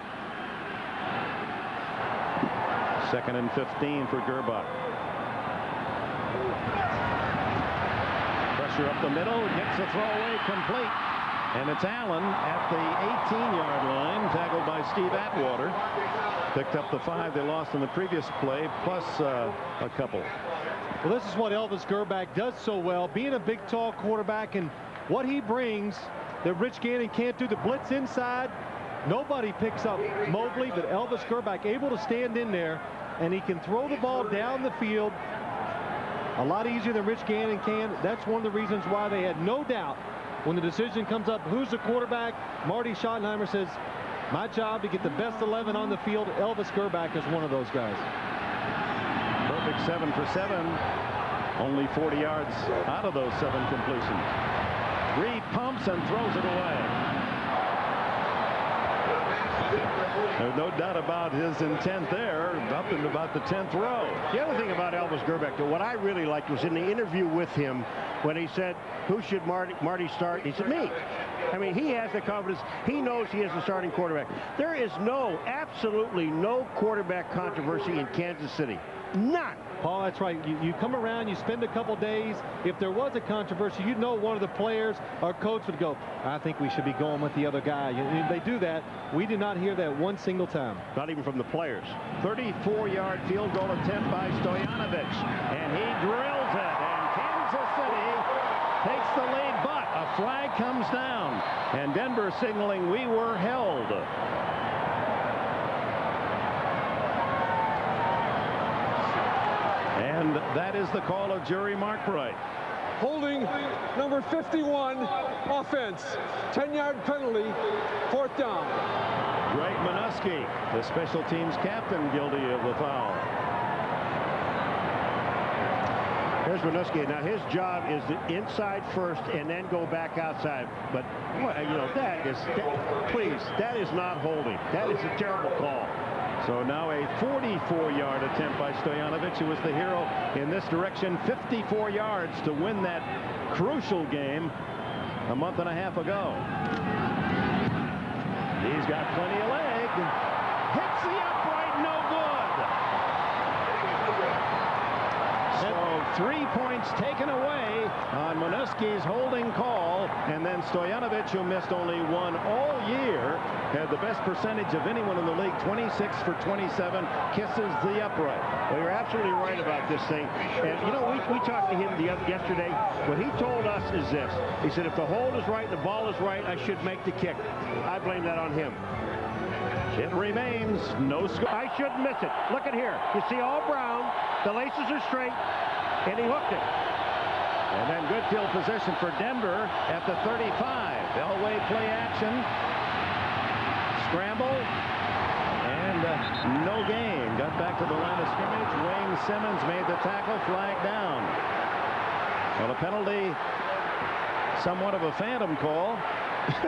2nd and 15 for Gerbach. Pressure up the middle, gets the throw away complete. And it's Allen at the 18-yard line, tackled by Steve Atwater. Picked up the 5 they lost in the previous play, plus a couple. Well, this is what Elvis Gerbach does so well, being a big, tall quarterback, and what he brings that Rich Gannon can't do. The blitz inside, nobody picks up Mobley, but Elvis Gerbach able to stand in there, and he can throw the ball down the field a lot easier than Rich Gannon can. That's one of the reasons why they had no doubt when the decision comes up, who's the quarterback? Marty Schottenheimer says, my job to get the best 11 on the field. Elvis Gerbach is one of those guys. Perfect 7 for 7. Only 40 yards out of those 7 completions. Reed pumps and throws it away. There's no doubt about his intent there, up in about the 10th row. The other thing about Elvis Gerbach, though, what I really liked was in the interview with him when he said, who should Marty start? He said, me. I mean, he has the confidence. He knows he is the starting quarterback. There is absolutely no quarterback controversy in Kansas City. None. Paul, that's right. You come around, you spend a couple days. If there was a controversy, you'd know one of the players or coach would go, I think we should be going with the other guy. And they do that. We did not hear that one single time. Not even from the players. 34-yard field goal attempt by Stoyanovich. And he drills it. And Kansas City takes the lead, but a flag comes down. And Denver signaling we were held. And that is the call of Jerry Markwright. Holding number 51, offense. 10-yard penalty, 4th down. Greg Minuski, the special teams captain, guilty of the foul. Here's Minuski. Now his job is to inside first and then go back outside. But you know, please, that is not holding. That is a terrible call. So now a 44-yard attempt by Stoyanovich, who was the hero in this direction. 54 yards to win that crucial game a month and a half ago. He's got plenty of leg. Hits the upright, no good. So 3 points taken away on Minuski's holding call. And then Stoyanovich, who missed only one all year, had the best percentage of anyone in the league, 26 for 27, kisses the upright. Well, you're absolutely right about this thing. And, you know, we talked to him yesterday. What he told us is this. He said, if the hold is right, the ball is right, I should make the kick. I blame that on him. It remains no score. I shouldn't miss it. Look at here. You see all brown. The laces are straight. And he hooked it. And then good field position for Denver at the 35. Elway play action. Scramble. And no gain. Got back to the line of scrimmage. Wayne Simmons made the tackle. Flag down. Well, a penalty, somewhat of a phantom call,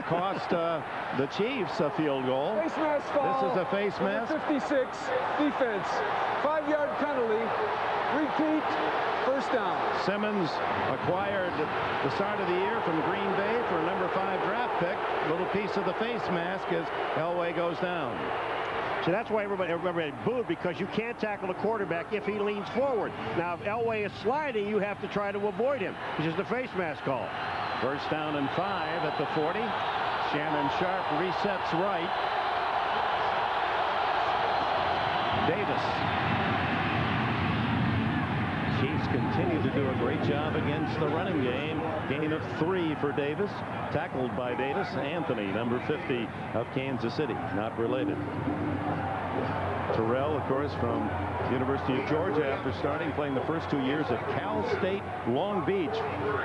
cost the Chiefs a field goal. Face mask foul. This is a face mask. 56, defense. 5-yard penalty. Repeat. 1st down. Simmons acquired the start of the year from Green Bay for a number 5 draft pick. Little piece of the face mask as Elway goes down. So that's why everybody booed, because you can't tackle the quarterback if he leans forward. Now, if Elway is sliding, you have to try to avoid him, which is the face mask call. 1st down and 5 at the 40. Shannon Sharp resets right. Davis. Chiefs continue to do a great job against the running game. Gain of 3 for Davis. Tackled by Davis. Anthony, number 50 of Kansas City, not related. Terrell, of course, from University of Georgia, after playing the first 2 years at Cal State Long Beach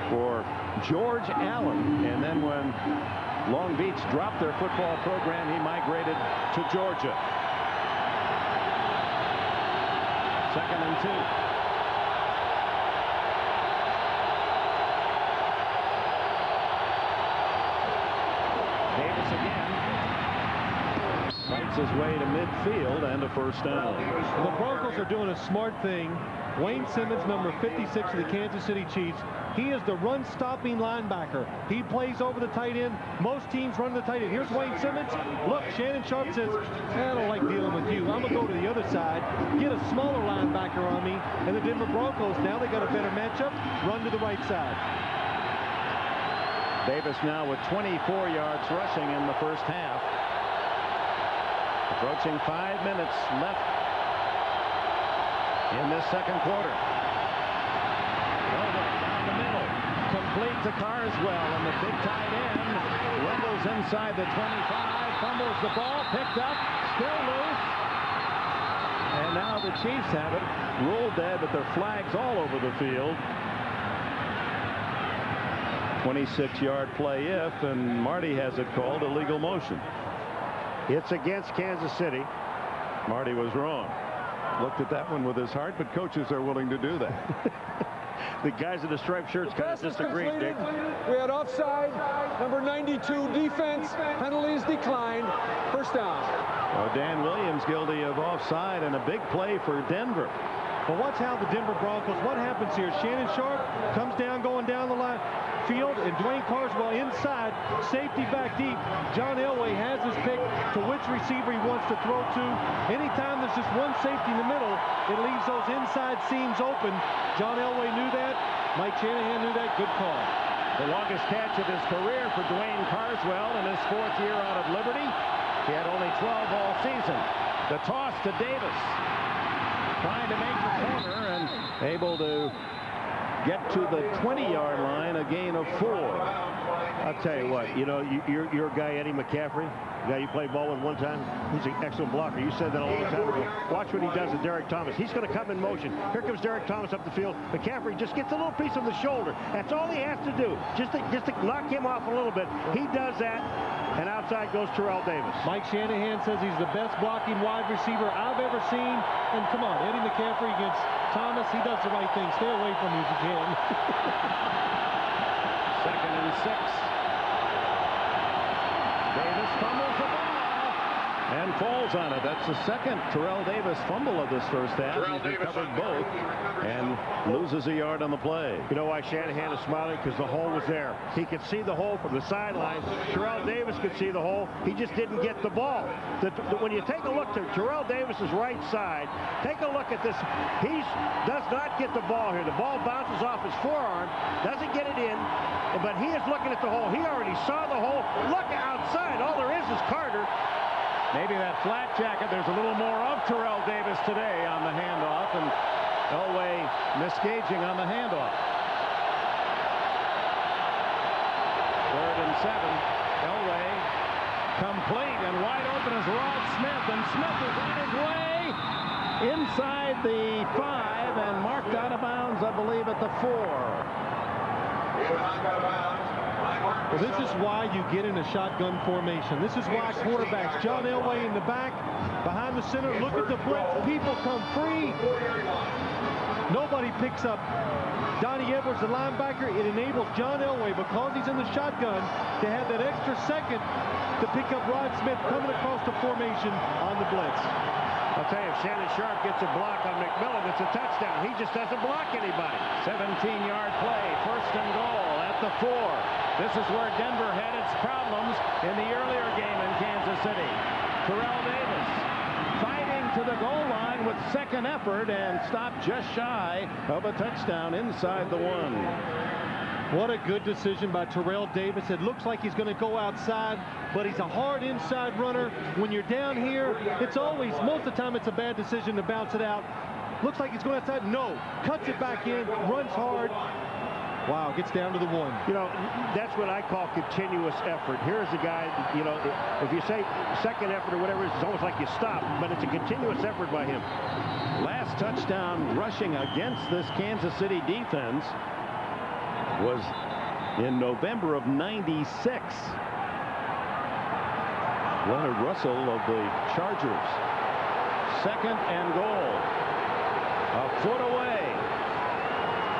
for George Allen. And then when Long Beach dropped their football program, he migrated to Georgia. 2nd and 2. Davis again fights his way to midfield and a 1st down. And the Broncos are doing a smart thing. Wayne Simmons, number 56 of the Kansas City Chiefs, He is the run-stopping linebacker. He plays over the tight end. Most teams run the tight end. Here's Wayne Simmons. Look, Shannon Sharp says, I don't like dealing with you. I'm going to go to the other side, get a smaller linebacker on me, and the Denver Broncos, now they got a better matchup, run to the right side. Davis now with 24 yards rushing in the first half. Approaching 5 minutes left in this second quarter. Over down the middle. Complete to Carswell, and the big tight end wiggles inside the 25, fumbles the ball, picked up, still loose. And now the Chiefs have it. Ruled dead, but there are flags all over the field. 26-yard play if, and Marty has it called illegal motion. It's against Kansas City. Marty was wrong. Looked at that one with his heart, but coaches are willing to do that. The guys in the striped shirts kind of disagreed, Dick. We had offside, number 92 defense, penalties declined, first down. Well, Dan Williams guilty of offside and a big play for Denver. Well, watch how the Denver Broncos, what happens here? Shannon Sharp comes down, going down the line field, and Dwayne Carswell inside, safety back deep. John Elway has his pick to which receiver he wants to throw to. Anytime there's just one safety in the middle, it leaves those inside seams open. John Elway knew that. Mike Shanahan knew that. Good call. The longest catch of his career for Dwayne Carswell in his 4th year out of Liberty. He had only 12 all season. The toss to Davis. Trying to make the corner and able to get to the 20-yard line, a gain of 4. I'll tell you what, you know, your guy Eddie McCaffrey, the guy you played ball with one time, he's an excellent blocker. You said that a long time ago. Watch what he does with Derek Thomas. He's going to come in motion. Here comes Derek Thomas up the field. McCaffrey just gets a little piece of the shoulder. That's all he has to do, just to knock him off a little bit. He does that, and outside goes Terrell Davis. Mike Shanahan says he's the best blocking wide receiver I've ever seen. And come on, Eddie McCaffrey against Thomas, he does the right thing. Stay away from him if you can. 2nd and 6. Davis fumbles the ball and falls on it. That's the second Terrell Davis fumble of this first half. He's recovered both and loses a yard on the play. You know why Shanahan is smiling? Because the hole was there. He could see the hole from the sideline. Terrell Davis could see the hole. He just didn't get the ball. When you take a look to Terrell Davis's right side, take a look at this. He does not get the ball here. The ball bounces off his forearm, doesn't get it in, but he is looking at the hole. He already saw the hole. Look outside. All there is Carter. Maybe that flat jacket, there's a little more of Terrell Davis today on the handoff, and Elway misgauging on the handoff. 3rd and 7. Elway complete, and wide open is Rod Smith, and Smith is on his way inside the 5 and marked out of bounds, I believe, at the 4. Well, this is why you get in a shotgun formation. This is why quarterbacks, John Elway in the back, behind the center, look at the blitz. People come free. Nobody picks up Donnie Edwards, the linebacker. It enables John Elway, because he's in the shotgun, to have that extra second to pick up Rod Smith coming across the formation on the blitz. I'll tell you, if Shannon Sharp gets a block on McMillan, it's a touchdown. He just doesn't block anybody. 17-yard play, 1st and goal at the 4. This is where Denver had its problems in the earlier game in Kansas City. Terrell Davis fighting to the goal line with second effort and stopped just shy of a touchdown inside the 1. What a good decision by Terrell Davis. It looks like he's going to go outside, but he's a hard inside runner. When you're down here, it's always, most of the time, it's a bad decision to bounce it out. Looks like he's going outside. No. Cuts it back in, runs hard. Wow, gets down to the 1. You know, that's what I call continuous effort. Here's the guy, you know, if you say second effort or whatever, it's almost like you stop, but it's a continuous effort by him. Last touchdown rushing against this Kansas City defense was in November of '96. Leonard Russell of the Chargers. 2nd and goal. A foot away.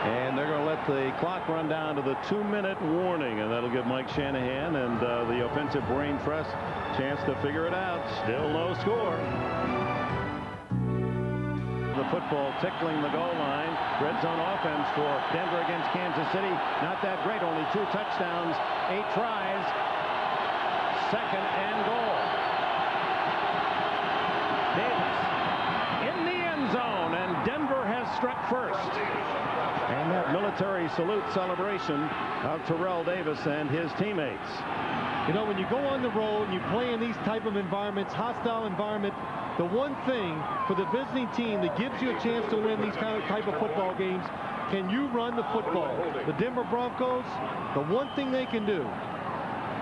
And they're going to let the clock run down to the 2-minute warning, and that'll give Mike Shanahan and the offensive brain trust a chance to figure it out. Still no score. The football tickling the goal line. Red zone offense for Denver against Kansas City. Not that great. Only 2 touchdowns, 8 tries. 2nd and goal. Davis in the end zone, and Denver has struck first. And that military salute celebration of Terrell Davis and his teammates. You know, when you go on the road and you play in these type of environments, hostile environment, the one thing for the visiting team that gives you a chance to win these type of football games, can you run the football? The Denver Broncos, the one thing they can do,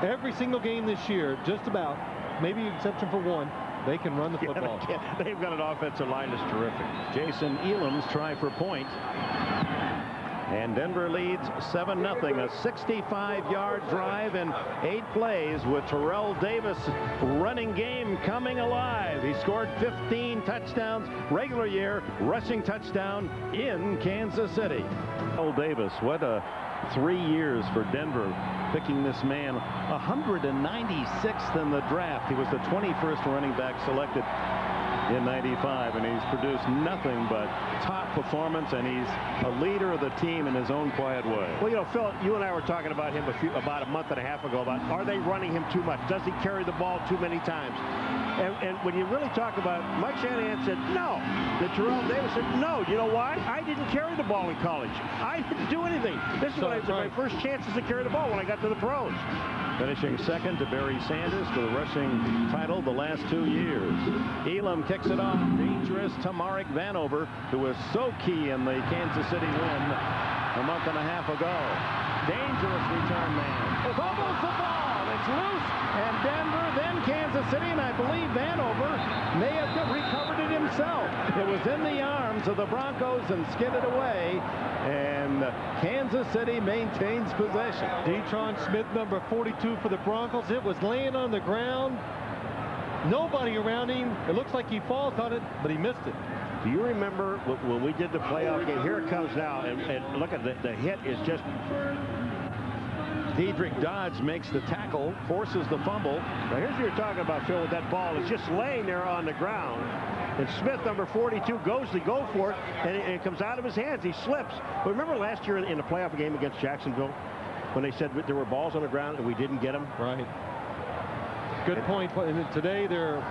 every single game this year, just about, maybe exception for one, they can run the football. They've got an offensive line that's terrific. Jason Elam's try for point. And Denver leads 7-0. A 65-yard drive in 8 plays with Terrell Davis running game coming alive. He scored 15 touchdowns regular year, rushing touchdown in Kansas City. Terrell Davis, what a 3 years for Denver, picking this man 196th in the draft. He was the 21st running back selected in '95, and he's produced nothing but top performance, and he's a leader of the team in his own quiet way. Well, you know, Phil, you and I were talking about him about a month and a half ago about, are they running him too much? Does he carry the ball too many times? And when you really talk about, Mike Shanahan said no. That Terrell Davis said no. You know why? I didn't carry the ball in college. I didn't do anything. This is when I took my first chances to carry the ball when I got to the pros. Finishing second to Barry Sanders for the rushing title the last 2 years. Elam kicks it off. Dangerous to Marek Vanover, who was so key in the Kansas City win a month and a half ago. Dangerous return man. Fumbles the ball. It's loose. And Denver, then Kansas City, and I believe Vanover may have recovered it himself. It was in the arms of the Broncos and skidded away. And Kansas City maintains possession. Detron Smith, number 42 for the Broncos. It was laying on the ground. Nobody around him. It looks like he falls on it, but he missed it. Do you remember when we did the playoff game? Here it comes now, and look at the hit is just... Diedrich Dodge makes the tackle, forces the fumble. Now here's what you're talking about, Phil, with that ball. It's just laying there on the ground. And Smith, number 42, goes to go for it, and it comes out of his hands. He slips. But remember last year in the playoff game against Jacksonville when they said there were balls on the ground and we didn't get them? Right. Good point. And today there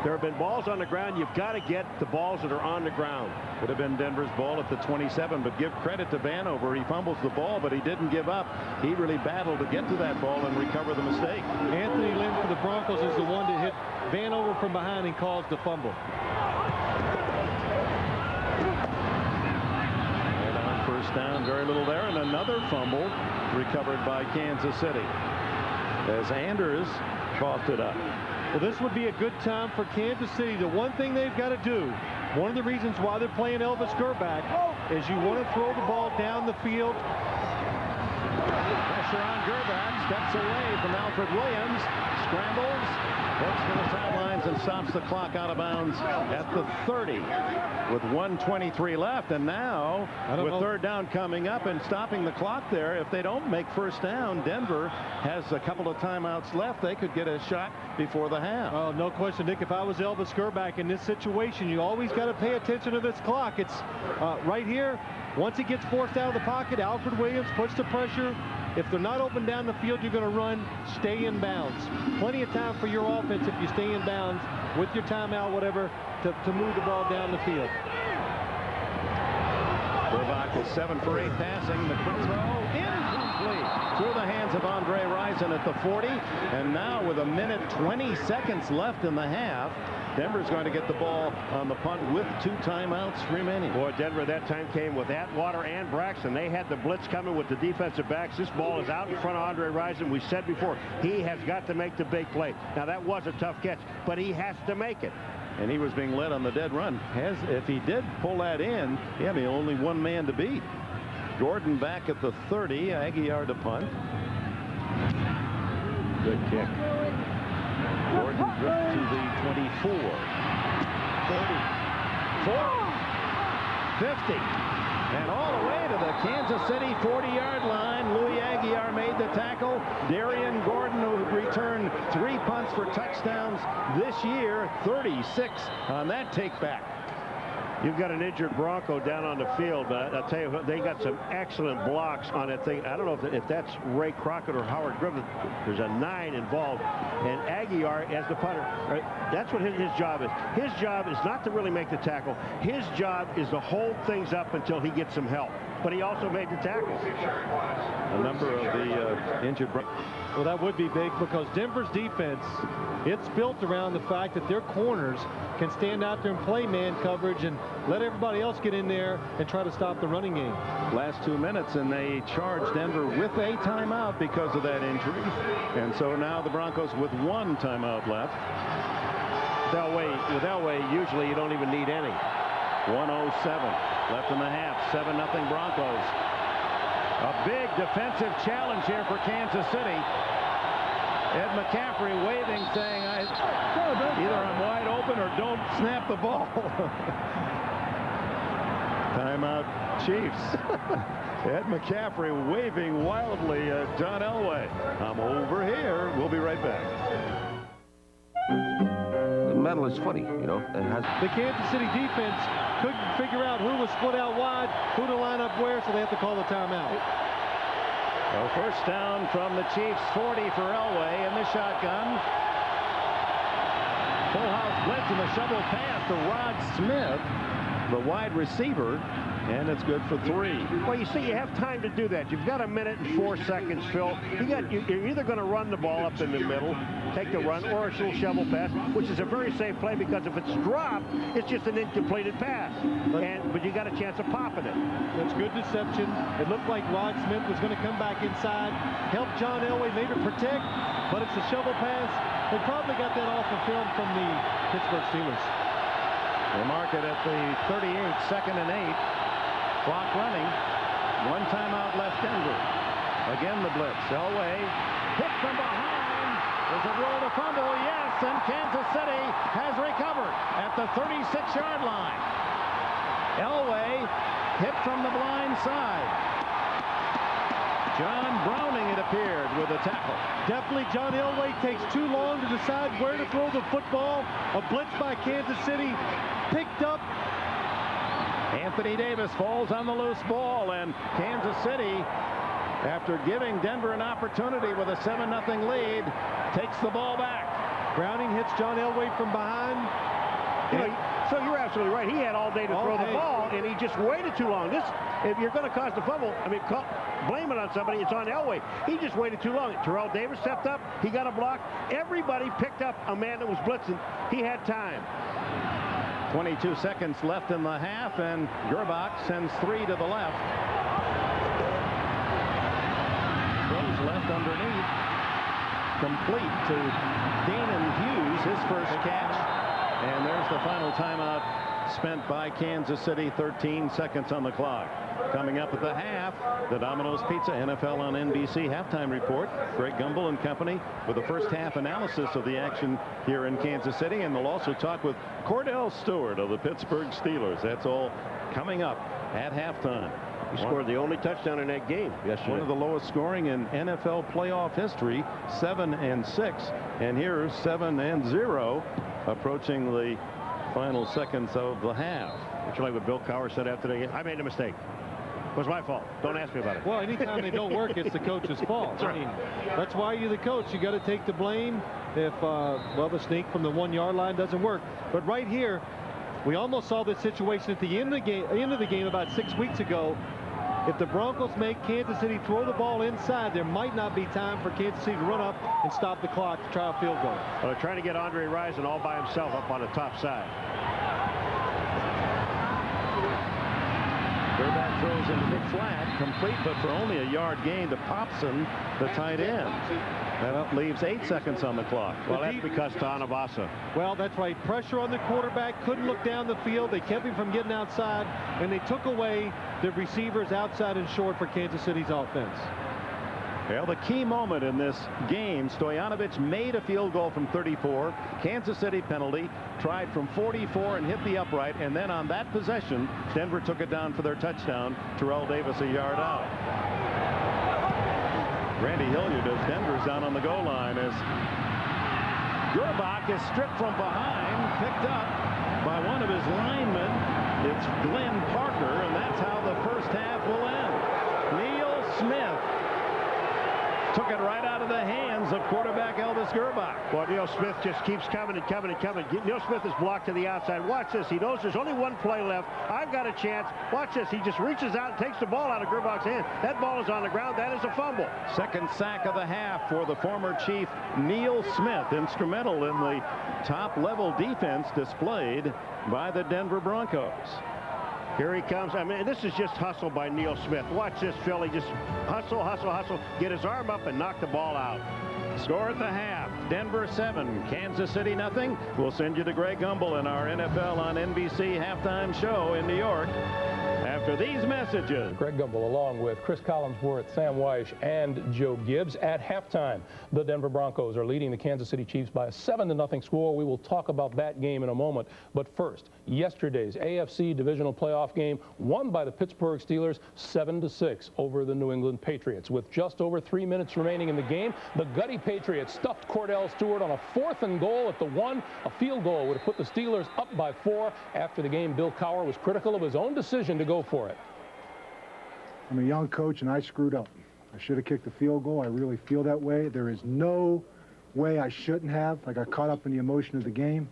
have been balls on the ground. You've got to get the balls that are on the ground. Would have been Denver's ball at the 27, but give credit to Vanover. He fumbles the ball, but he didn't give up. He really battled to get to that ball and recover the mistake. Anthony Lynn for the Broncos is the one that hit Vanover from behind and caused the fumble. And on first down, very little there, and another fumble recovered by Kansas City as Anders coughed it up. Well, this would be a good time for Kansas City. The one thing they've got to do, one of the reasons why they're playing Elvis Gerback, is you want to throw the ball down the field. Pressure on Gerback, steps away from Alfred Williams, scrambles, looks to the sidelines and stops the clock out of bounds at the 30 with 1:23 left. And now, with third down coming up and stopping the clock there, if they don't make first down, Denver has a couple of timeouts left. They could get a shot before the half. Oh, no question, Nick. If I was Elvis Gerback in this situation, you always got to pay attention to this clock. It's right here. Once it gets forced out of the pocket, Alfred Williams puts the pressure. If they're not open down the field, you're going to run, stay in bounds. Plenty of time for your offense if you stay in bounds with your timeout, whatever, to move the ball down the field. Gerback is 7 for 8 passing. The quick throw incomplete through the hands of Andre Rison at the 40. And now with 1:20 left in the half, Denver's going to get the ball on the punt with 2 timeouts remaining. Boy, Denver that time came with Atwater and Braxton. They had the blitz coming with the defensive backs. This ball is out in front of Andre Rison. We said before, he has got to make the big play. Now, that was a tough catch, but he has to make it. And he was being led on the dead run. If he did pull that in, he had only one man to beat. Gordon back at the 30, Aguiar to punt. Good kick. Gordon drifts to the 24, 30, 40, 50, and all the way to the Kansas City 40-yard line. Louis Aguiar made the tackle. Darian Gordon, who returned 3 punts for touchdowns this year, 36 on that take back. You've got an injured Bronco down on the field, but I'll tell you what, they got some excellent blocks on that thing. I don't know if that's Ray Crockett or Howard Griffith. There's a 9 involved, and Aguiar as the punter. That's what his job is. His job is not to really make the tackle. His job is to hold things up until he gets some help. But he also made the tackle. A number of the injured. Well, that would be big because Denver's defense, it's built around the fact that their corners can stand out there and play man coverage and let everybody else get in there and try to stop the running game. Last 2 minutes, and they charge Denver with a timeout because of that injury. And so now the Broncos with 1 timeout left. With Elway, usually you don't even need any. 1:07 left in the half. 7-0 Broncos. A big defensive challenge here for Kansas City. Ed McCaffrey waving, saying, either I'm wide open or don't snap the ball. Timeout Chiefs. Ed McCaffrey waving wildly at John Elway. I'm over here. We'll be right back. The medal is funny, you know. It has. The Kansas City defense couldn't figure out who was split out wide, who to line up where, so they have to call the timeout. Well, first down from the Chiefs, 40 for Elway in the shotgun. Full house blitz and the shovel pass to Rod Smith, The wide receiver, and it's good for 3. Well, you see, you have time to do that. You've got 1 minute and 4 seconds, Phil. You're either going to run the ball up in the middle, take the run, or a little shovel pass, which is a very safe play because if it's dropped, it's just an incompleted pass. But you got a chance of popping it. That's good deception. It looked like Rod Smith was going to come back inside, help John Elway, maybe protect, but it's a shovel pass. They probably got that off the film from the Pittsburgh Steelers. They mark it at the 38, 2nd and 8. Clock running. 1 timeout left Denver. Again the blitz. Elway hit from behind. Does it roll the fumble? Yes, and Kansas City has recovered at the 36-yard line. Elway hit from the blind side. John Browning, it appeared, with a tackle. Definitely John Elway takes too long to decide where to throw the football. A blitz by Kansas City picked up. Anthony Davis falls on the loose ball, and Kansas City, after giving Denver an opportunity with a 7-0 lead, takes the ball back. Browning hits John Elway from behind. So you're absolutely right. He had all day to throw the ball, and he just waited too long. If you're going to cause the fumble, blame it on somebody. It's on Elway. He just waited too long. Terrell Davis stepped up. He got a block. Everybody picked up a man that was blitzing. He had time. 22 seconds left in the half, and Gerbach sends 3 to the left. Goes left underneath. Complete to Danon Hughes, his first catch. And there's the final timeout spent by Kansas City. 13 seconds on the clock. Coming up at the half, the Domino's Pizza NFL on NBC halftime report. Greg Gumbel and company with the first half analysis of the action here in Kansas City. And they'll also talk with Cordell Stewart of the Pittsburgh Steelers. That's all coming up at halftime. He scored the only touchdown in that game yesterday. One of the lowest scoring in NFL playoff history, 7-6. And here's 7-0, approaching the final seconds of the half. Which like what Bill Cowher said after the game. I made a mistake. It was my fault. Don't ask me about it. Well, anytime they don't work, it's the coach's fault. I mean, that's why you're the coach. You got to take the blame if, the sneak from the 1-yard line doesn't work. But right here, we almost saw this situation at the end of the game about 6 weeks ago. If the Broncos make Kansas City throw the ball inside, there might not be time for Kansas City to run up and stop the clock to try a field goal. Well, they're trying to get Andre Rison all by himself up on the top side. Gerbach throws into the flat, complete, but for only a yard gain to Popson, the tight end. That leaves 8 seconds on the clock. Well, that's because Tanavasa. Well, that's right. Pressure on the quarterback. Couldn't look down the field. They kept him from getting outside, and they took away the receivers outside and short for Kansas City's offense. Well, the key moment in this game, Stoyanovich made a field goal from 34. Kansas City penalty, tried from 44 and hit the upright, and then on that possession, Denver took it down for their touchdown. Terrell Davis a yard out. Randy Hilliard as Denver's down on the goal line as Gerbach is stripped from behind, picked up by one of his linemen, It's Glenn Parker, and that's how the first half will end. Neil Smith took it right out of the hands of quarterback Elvis Gerbach. Well, Neil Smith just keeps coming and coming and coming. Neil Smith is blocked to the outside. Watch this. He knows there's only one play left. I've got a chance. Watch this. He just reaches out and takes the ball out of Gerbach's hand. That ball is on the ground. That is a fumble. Second sack of the half for the former Chief Neil Smith, instrumental in the top-level defense displayed by the Denver Broncos. Here he comes. I mean, this is just hustle by Neil Smith. Watch this, Philly. Just hustle, hustle, hustle. Get his arm up and knock the ball out. Score at the half. Denver 7, Kansas City nothing. We'll send you to Greg Gumbel in our NFL on NBC halftime show in New York after these messages. Greg Gumbel along with Chris Collinsworth, Sam Weish, and Joe Gibbs. At halftime, the Denver Broncos are leading the Kansas City Chiefs by a 7-0 score. We will talk about that game in a moment. But first, yesterday's AFC Divisional playoff game won by the Pittsburgh Steelers 7-6 over the New England Patriots. With just over 3 minutes remaining in the game, the gutty Patriots stuffed Cordell Stewart on a 4th and goal at the 1. A field goal would have put the Steelers up by 4. After the game, Bill Cowher was critical of his own decision to go for it. I'm a young coach, and I screwed up. I should have kicked the field goal. I really feel that way. There is no way I shouldn't have. I got caught up in the emotion of the game.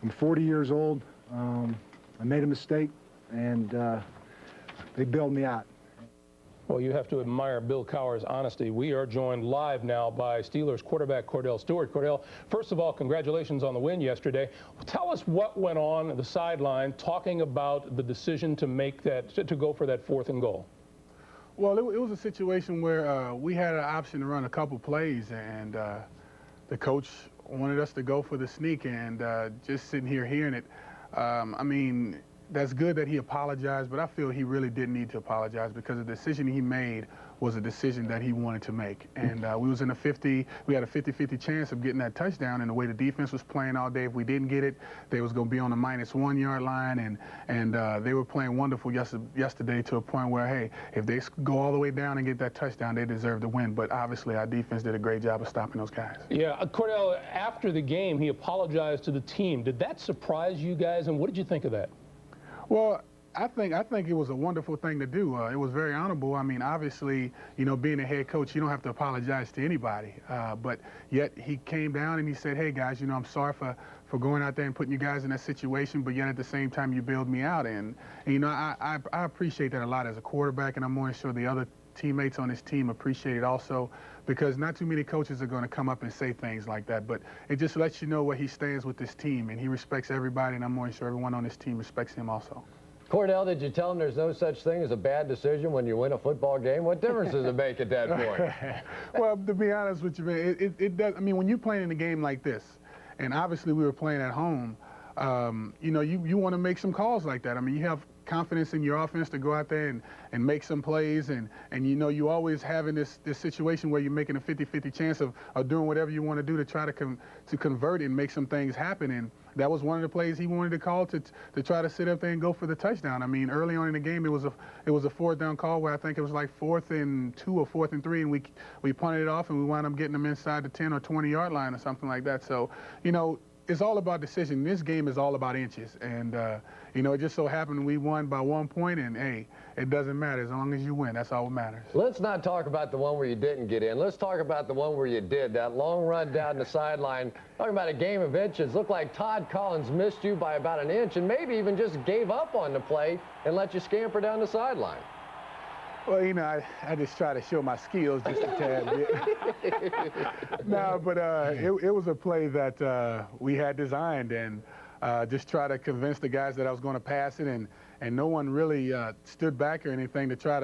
I'm 40 years old. I made a mistake, and they bailed me out. Well, you have to admire Bill Cowher's honesty. We are joined live now by Steelers quarterback Cordell Stewart. Cordell, first of all, congratulations on the win yesterday. Tell us what went on the sideline talking about the decision to make that, to go for that 4th and goal. Well, it was a situation where we had an option to run a couple plays, and the coach wanted us to go for the sneak, and just sitting here hearing it, I mean, that's good that he apologized, but I feel he really didn't need to apologize because the decision he made was a decision that he wanted to make. And we was in we had a 50-50 chance of getting that touchdown, and the way the defense was playing all day, if we didn't get it, they was going to be on the -1 yard line, and they were playing wonderful yesterday to a point where, hey, if they go all the way down and get that touchdown, they deserve to win. But obviously our defense did a great job of stopping those guys. Yeah, Cordell, after the game, he apologized to the team. Did that surprise you guys, and what did you think of that? Well, I think it was a wonderful thing to do. It was very honorable. I mean, obviously, you know, being a head coach, you don't have to apologize to anybody. But yet he came down and he said, hey, guys, you know, I'm sorry for going out there and putting you guys in that situation, but yet at the same time you bailed me out. And you know, I appreciate that a lot as a quarterback, and I'm more sure the other teammates on this team appreciate it also, because not too many coaches are going to come up and say things like that. But it just lets you know where he stands with this team, and he respects everybody, and I'm more sure everyone on this team respects him also. Cordell, did you tell him there's no such thing as a bad decision when you win a football game? What difference does it make at that point? Well, to be honest with you, man, it does. I mean, when you're playing in a game like this, and obviously we were playing at home, you know, you want to make some calls like that. I mean, you have confidence in your offense to go out there and make some plays, and you know, you always having this situation where you're making a 50-50 chance of doing whatever you want to do to try to convert and make some things happen. And that was one of the plays he wanted to call to try to sit up there and go for the touchdown. I mean, early on in the game, it was a 4th down call where I think it was like 4th and 2 or 4th and 3, and we punted it off, and we wound up getting them inside the 10 or 20 yard line or something like that. So, you know, it's all about decision. This game is all about inches, and you know, it just so happened we won by 1 point, and hey, it doesn't matter as long as you win. That's all that matters. Let's not talk about the one where you didn't get in. Let's talk about the one where you did. That long run down the sideline. Talking about a game of inches. Looked like Todd Collins missed you by about an inch, and maybe even just gave up on the play and let you scamper down the sideline. Well, you know, I just try to show my skills just a tad bit. No, but it was a play that we had designed, and just try to convince the guys that I was going to pass it, and no one really stood back or anything to try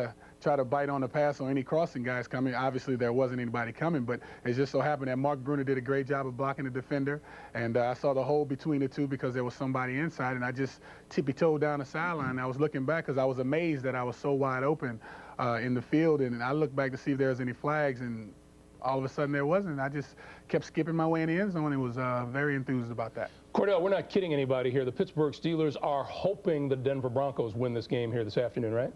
to bite on the pass or any crossing guys coming. Obviously, there wasn't anybody coming, but it just so happened that Mark Bruner did a great job of blocking the defender, and I saw the hole between the two because there was somebody inside, and I just tippy-toed down the sideline. I was looking back because I was amazed that I was so wide open in the field, and I looked back to see if there was any flags, and all of a sudden there wasn't. I just kept skipping my way in the end zone and was very enthused about that. Cordell, we're not kidding anybody here. The Pittsburgh Steelers are hoping the Denver Broncos win this game here this afternoon, right?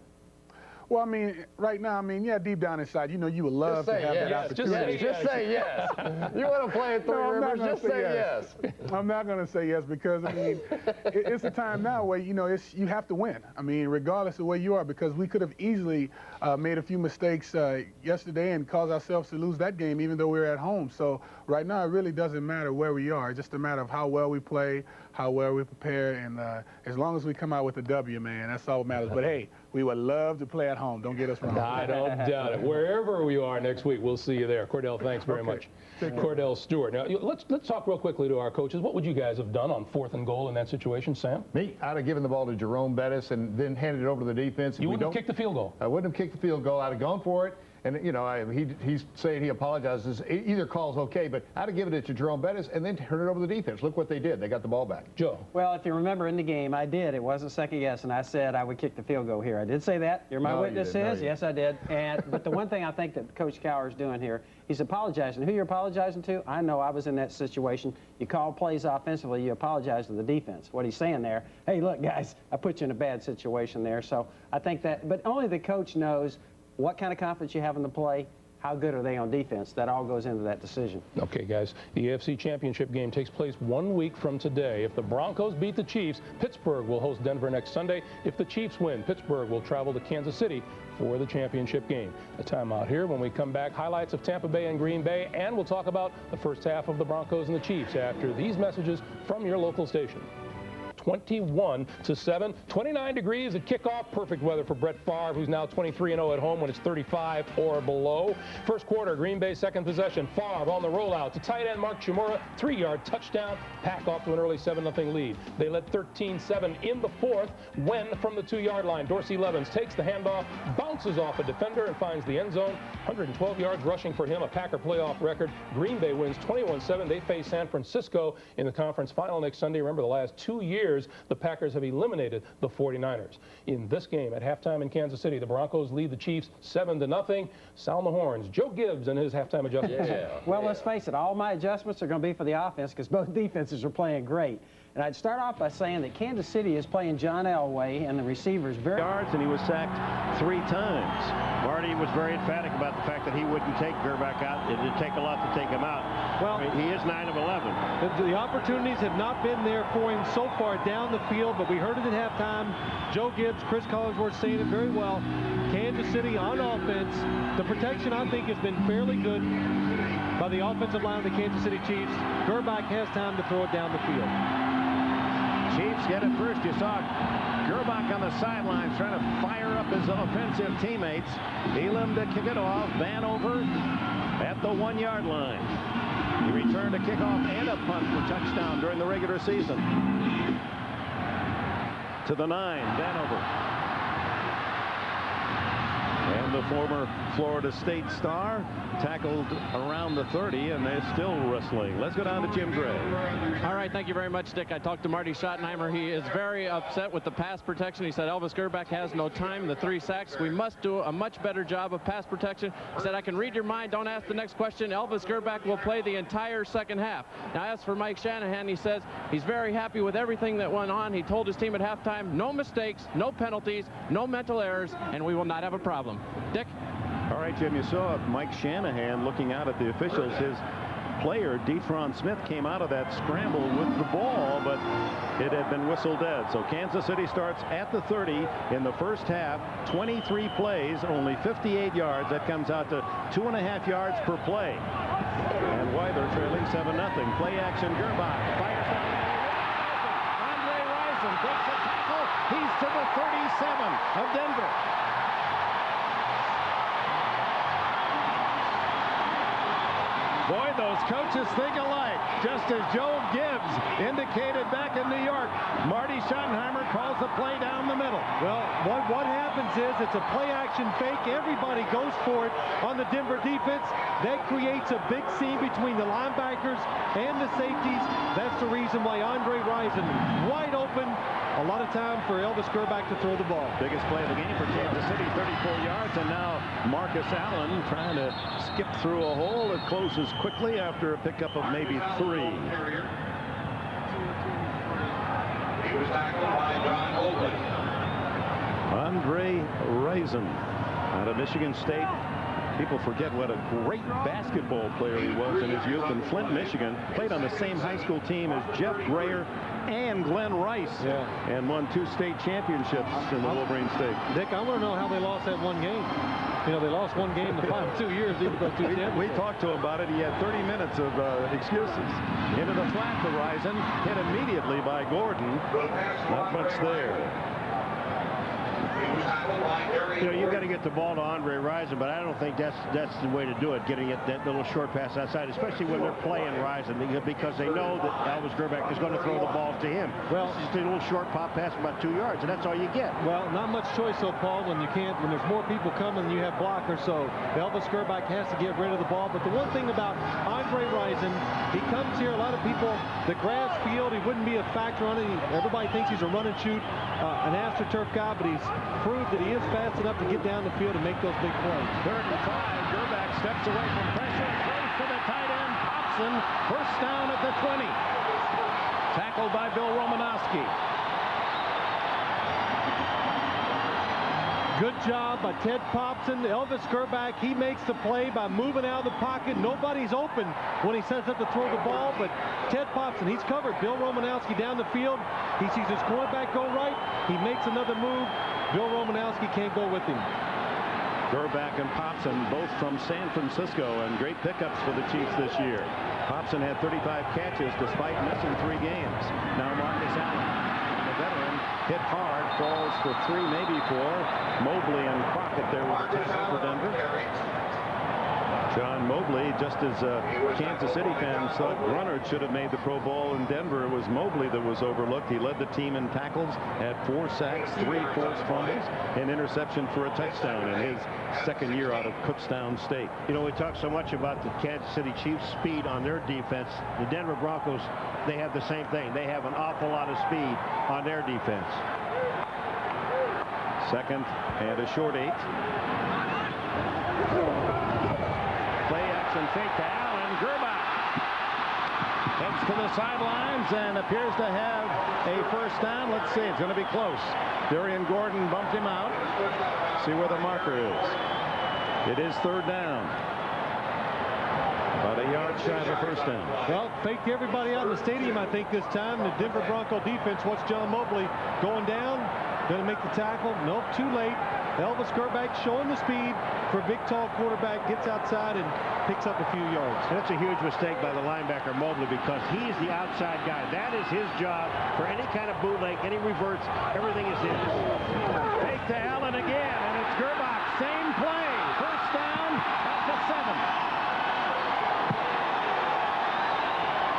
Well, I mean, right now, I mean, yeah, deep down inside, you know, you would love to have that opportunity. Just say yes. You want to play at Three Rivers? Just say yes. I'm not going to say yes because, I mean, it's a time now where, you know, you have to win. I mean, regardless of where you are, because we could have easily made a few mistakes yesterday and caused ourselves to lose that game, even though we were at home. So right now, it really doesn't matter where we are. It's just a matter of how well we play, how well we prepare, and as long as we come out with a W, man, that's all that matters. But hey, we would love to play at home. Don't get us wrong. I don't doubt it. Wherever we are next week, we'll see you there. Cordell, thanks very much. Cordell Stewart. Now, let's talk real quickly to our coaches. What would you guys have done on 4th and goal in that situation, Sam? Me, I'd have given the ball to Jerome Bettis and then handed it over to the defense. You wouldn't have kicked the field goal? I wouldn't have kicked the field goal. I'd have gone for it. And, you know, he's saying he apologizes. Either call's okay, but I'd have given it to Jerome Bettis and then turn it over to the defense. Look what they did. They got the ball back. Joe. Well, if you remember in the game, I did. It wasn't second guess, and I said I would kick the field goal here. I did say that. You're my witness. Yes, I did. But the one thing I think that Coach Cowher is doing here, he's apologizing. Who you're apologizing to? I know I was in that situation. You call plays offensively, you apologize to the defense. What he's saying there, hey, look, guys, I put you in a bad situation there. So I think that, but only the coach knows what kind of confidence you have in the play. How good are they on defense? That all goes into that decision. Okay, guys, the AFC Championship game takes place 1 week from today. If the Broncos beat the Chiefs, Pittsburgh will host Denver next Sunday. If the Chiefs win, Pittsburgh will travel to Kansas City for the championship game. A timeout here. When we come back, highlights of Tampa Bay and Green Bay, and we'll talk about the first half of the Broncos and the Chiefs after these messages from your local station. 21-7, 29 degrees at kickoff. Perfect weather for Brett Favre, who's now 23-0 at home when it's 35 or below. First quarter, Green Bay second possession. Favre on the rollout to tight end Mark Chmura, 3-yard touchdown. Pack off to an early 7-0 lead. They led 13-7 in the fourth when from the 2-yard line, Dorsey Levens takes the handoff, bounces off a defender and finds the end zone. 112 yards rushing for him, a Packer playoff record. Green Bay wins 21-7. They face San Francisco in the conference final next Sunday. Remember, the last 2 years, the Packers have eliminated the 49ers. In this game at halftime in Kansas City, the Broncos lead the Chiefs 7-0. Sound the horns. Joe Gibbs and his halftime adjustments. Well, let's face it, all my adjustments are going to be for the offense because both defenses are playing great. And I'd start off by saying that Kansas City is playing John Elway and the receivers very yards, and he was sacked 3 times. Marty was very emphatic about the fact that he wouldn't take Gerbach out. It would take a lot to take him out. Well, I mean, he is 9 of 11. The opportunities have not been there for him so far down the field, but we heard it at halftime. Joe Gibbs, Chris Collinsworth saying it very well. Kansas City on offense. The protection, I think, has been fairly good by the offensive line of the Kansas City Chiefs. Gerbach has time to throw it down the field. Chiefs get it first. You saw Gerbach on the sidelines trying to fire up his offensive teammates. Elam to kick it off. Van over at the 1-yard line. He returned a kickoff and a punt for touchdown during the regular season. To the 9, Vanover. And the former Florida State star tackled around the 30, and they're still wrestling. Let's go down to Jim Gray. All right, thank you very much, Dick. I talked to Marty Schottenheimer. He is very upset with the pass protection. He said Elvis Gerbach has no time. The 3 sacks. We must do a much better job of pass protection. He said, I can read your mind. Don't ask the next question. Elvis Gerbach will play the entire second half. Now, as for Mike Shanahan, he says he's very happy with everything that went on. He told his team at halftime, no mistakes, no penalties, no mental errors, and we will not have a problem. Dick? All right, Jim, you saw Mike Shanahan looking out at the officials. His player, Detron Smith, came out of that scramble with the ball, but it had been whistled dead. So Kansas City starts at the 30 in the first half. 23 plays, only 58 yards. That comes out to 2.5 yards per play. And why they're trailing 7-0. Play action, Gerbach fires down. Andre Rison breaks a tackle. He's to the 37 of Denver. Boy, those coaches think alike, just as Joe Gibbs indicated back in New York. Marty Schottenheimer calls the play down the middle. Well, what happens is it's a play-action fake. Everybody goes for it on the Denver defense. That creates a big seam between the linebackers and the safeties. That's the reason why Andre Rison, wide open. A lot of time for Elvis Gerbach to throw the ball. Biggest play of the game for Kansas City, 34 yards, and now Marcus Allen trying to skip through a hole that closes quickly after a pickup of maybe 3. Andre Rison Out of Michigan State. People forget what a great basketball player he was in his youth in Flint, Michigan. Played on the same high school team as Jeff Grayer and Glenn Rice. Yeah. And won 2 state championships in the Wolverine State. Dick, I want to know how they lost that one game. You know, they lost one game in the final 2 years, even though 2 championships. We talked to him about it. He had 30 minutes of excuses. Into the flat to Risen. Hit immediately by Gordon. Not much there. You know, you've got to get the ball to Andre Rison, but I don't think that's the way to do it, getting it that little short pass outside, especially when they're playing Rison, because they know that Elvis Gerback is going to throw the ball to him. Well, it's just a little short pop pass about 2 yards, and that's all you get. Well, not much choice, though, Paul, when there's more people coming than you have blockers, so Elvis Gerback has to get rid of the ball. But the one thing about Andre Rison, he comes here, a lot of people, the grass field, he wouldn't be a factor on it. Everybody thinks he's a run and shoot, an AstroTurf guy, but he's proved that he is fast enough to get down the field and make those big plays. 3rd and 5. Gerback steps away from pressure, throws to the tight end, Hobson. First down at the 20. Tackled by Bill Romanowski. Good job by Ted Popson. Elvis Gerback, he makes the play by moving out of the pocket. Nobody's open when he sets up to throw the ball, but Ted Popson, he's covered. Bill Romanowski down the field. He sees his quarterback go right. He makes another move. Bill Romanowski can't go with him. Gerback and Popson, both from San Francisco, and great pickups for the Chiefs this year. Popson had 35 catches despite missing 3 games. Now Marcus Allen, the veteran, hit hard, falls for 3, maybe 4. Mobley and Crockett there with the tackle for Denver. John Mobley, just as Kansas City fans thought Grunnard should have made the Pro Bowl in Denver, it was Mobley that was overlooked. He led the team in tackles, had 4 sacks, 3 forced fumbles, an interception for a touchdown in his 2nd year out of Kutztown State. You know, we talk so much about the Kansas City Chiefs' speed on their defense. The Denver Broncos, they have the same thing. They have an awful lot of speed on their defense. 2nd and a short 8. And fake to Allen. Gerback heads to the sidelines and appears to have a first down. Let's see, it's going to be close. Darian Gordon bumped him out. See where the marker is. It is 3rd down. About a yard shy of a first down. Well, faked everybody out in the stadium, I think, this time. The Denver Bronco defense, watch John Mobley going down. Going to make the tackle. Nope, too late. Elvis Gerback showing the speed for a big, tall quarterback, gets outside and picks up a few yards. That's a huge mistake by the linebacker Mobley, because he's the outside guy. That is his job for any kind of bootleg, any reverts, everything is his. Fake to Allen again, and it's Gerback. Same play. First down at the 7.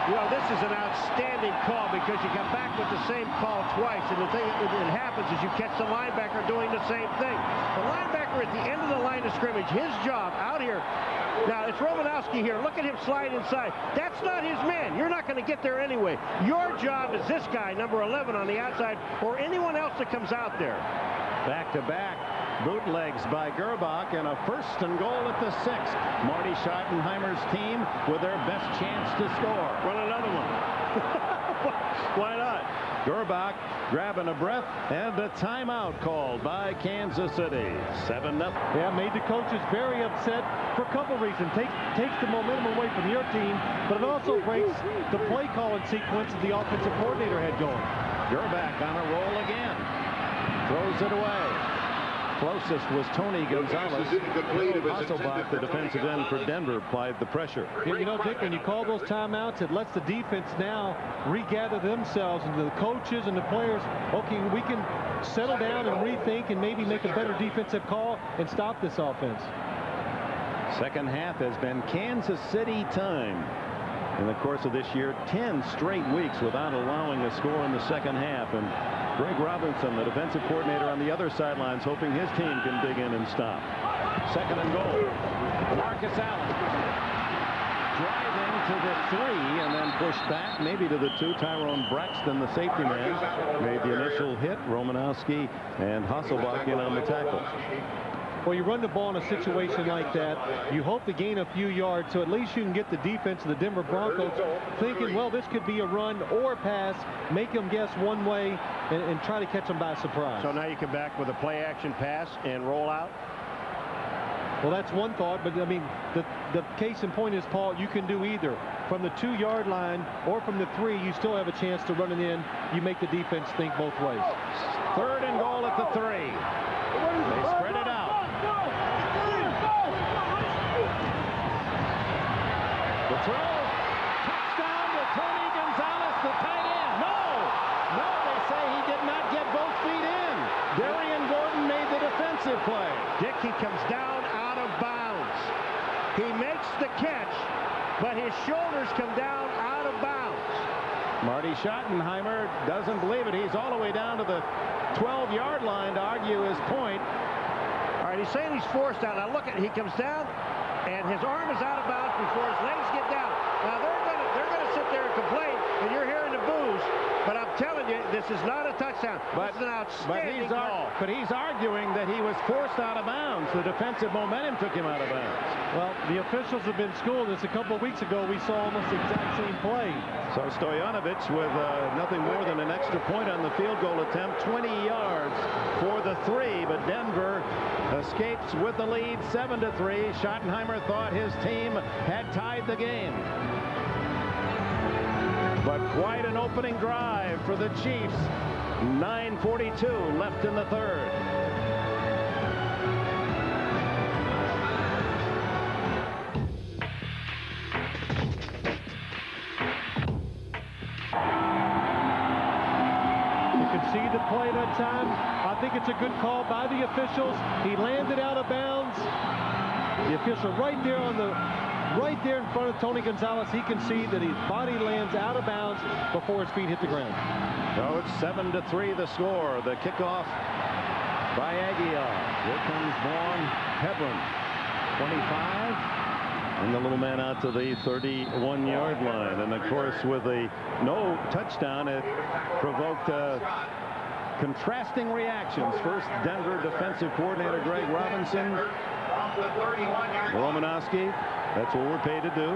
You know, this is an outstanding call, because you come back with the same call twice, and the thing that happens is you catch the linebacker doing the same thing. The linebacker at the end of the line of scrimmage, his job out here. Now, it's Romanowski here. Look at him slide inside. That's not his man. You're not going to get there anyway. Your job is this guy, number 11 on the outside, or anyone else that comes out there. Back-to-back bootlegs by Gerback, and a 1st and goal at the 6th. Marty Schottenheimer's team with their best chance to score. Run another one. Why not? Gerback grabbing a breath, and a timeout called by Kansas City. 7-0. Yeah, made the coaches very upset for a couple reasons. Takes the momentum away from your team, but it also breaks the play calling sequence that the offensive coordinator had going. Gerback on a roll again. Throws it away. Closest was Tony Gonzalez. Hasselbach, the defensive end for Denver, applied the pressure. You know, Dick, when you call those timeouts, it lets the defense now regather themselves, and the coaches and the players, okay, we can settle down and rethink and maybe make a better defensive call and stop this offense. 2nd half has been Kansas City time. In the course of this year, 10 straight weeks without allowing a score in the 2nd half. And Greg Robinson, the defensive coordinator on the other sidelines, hoping his team can dig in and stop. 2nd and goal. Marcus Allen driving to the 3 and then pushed back, maybe to the 2. Tyrone Braxton, the safety man, made the initial hit. Romanowski and Hasselbach in on the tackle. Well, you run the ball in a situation like that, you hope to gain a few yards, so at least you can get the defense of the Denver Broncos thinking, well, this could be a run or a pass, make them guess one way, and try to catch them by surprise. So now you come back with a play-action pass and roll out? Well, that's one thought, but I mean, the case in point is, Paul, you can do either. From the 2-yard line or from the 3, you still have a chance to run it in. You make the defense think both ways. 3rd and goal at the 3. They spread it out. The throw, touchdown to Tony Gonzalez, the tight end. No, they say he did not get both feet in. Darian Gordon made the defensive play. Dickey comes down out of bounds. He makes the catch, but his shoulders come down out of bounds. Marty Schottenheimer doesn't believe it. He's all the way down to the 12-yard line to argue his point. All right, he's saying he's forced out. Now look at it. He comes down, and his arm is out of bounds before his legs get down. Now they're gonna sit there and complain, and you're hearing the boos. But I'm telling you, this is not a touchdown. This is an outstanding call. But he's arguing that he was forced out of bounds. The defensive momentum took him out of bounds. Well, the officials have been schooled. This a couple of weeks ago. We saw almost the exact same play. So Stoyanovich with nothing more than an extra point on the field goal attempt. 20 yards for the 3, but Denver escapes with the lead 7-3. Schottenheimer thought his team had tied the game. But quite an opening drive for the Chiefs. 9:42 left in the 3rd. You can see the play that time. I think it's a good call by the officials. He landed out of bounds. The official right there in front of Tony Gonzalez, he can see that his body lands out of bounds before his feet hit the ground. So it's 7-3 the score. The kickoff by Aguilar. Here comes Vaughn Hebron. 25. And the little man out to the 31-yard line. And of course, with a no touchdown, it provoked contrasting reactions. First, Denver defensive coordinator Greg Robinson. Romanowski. That's what we're paid to do.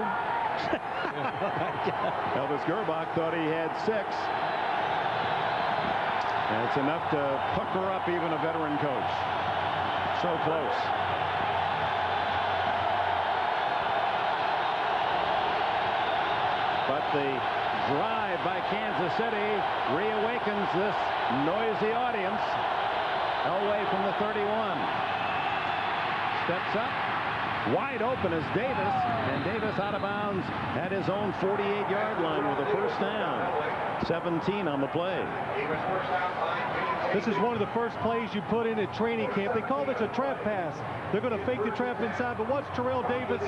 Elvis Gerbach thought he had 6. And it's enough to pucker up even a veteran coach. So close. But the drive by Kansas City reawakens this noisy audience. Elway from the 31. Steps up. Wide open is Davis, and Davis out of bounds at his own 48-yard line with a first down. 17 on the play. This is one of the first plays you put in at training camp. They call this a trap pass. They're going to fake the trap inside, but watch Terrell Davis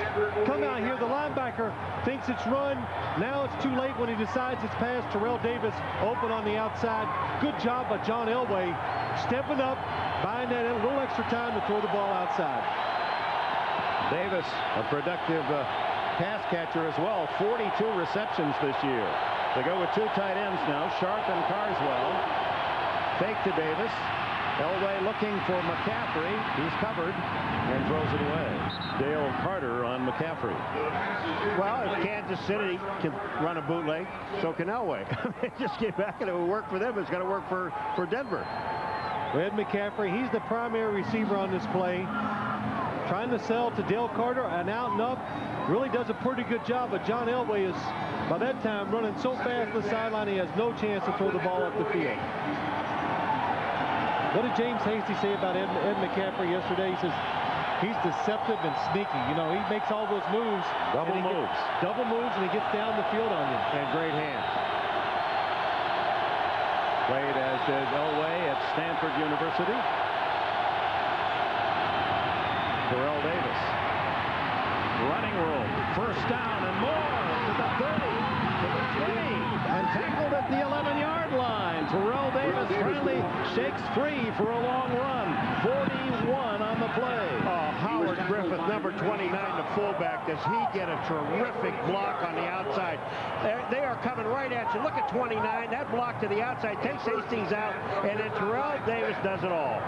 come out here. The linebacker thinks it's run. Now it's too late when he decides it's pass. Terrell Davis open on the outside. Good job by John Elway stepping up, buying that a little extra time to throw the ball outside. Davis, a productive pass catcher as well. 42 receptions this year. They go with 2 tight ends now, Sharp and Carswell. Fake to Davis. Elway looking for McCaffrey. He's covered and throws it away. Dale Carter on McCaffrey. Well, if Kansas City can run a bootleg, so can Elway. Just get back and it will work for them. It's going to work for Denver. Ed McCaffrey, he's the primary receiver on this play. Trying to sell to Dale Carter, an out and up. Really does a pretty good job, but John Elway is, by that time, running so fast to the sideline, he has no chance to throw the ball up the field. What did James Hasty say about Ed McCaffrey yesterday? He says he's deceptive and sneaky. You know, he makes all those moves. Double moves, and he gets down the field on you. And great hands. Played as did Elway at Stanford University. Terrell Davis. Running room. First down and more to the 30, to the 3, and tackled at the 11-yard line. Terrell Davis finally shakes free for a long run. 41 on the play. Oh, Howard Griffith, number 29, the fullback. Does he get a terrific block on the outside? They are coming right at you. Look at 29. That block to the outside takes Hastings out, and then Terrell Davis does it all.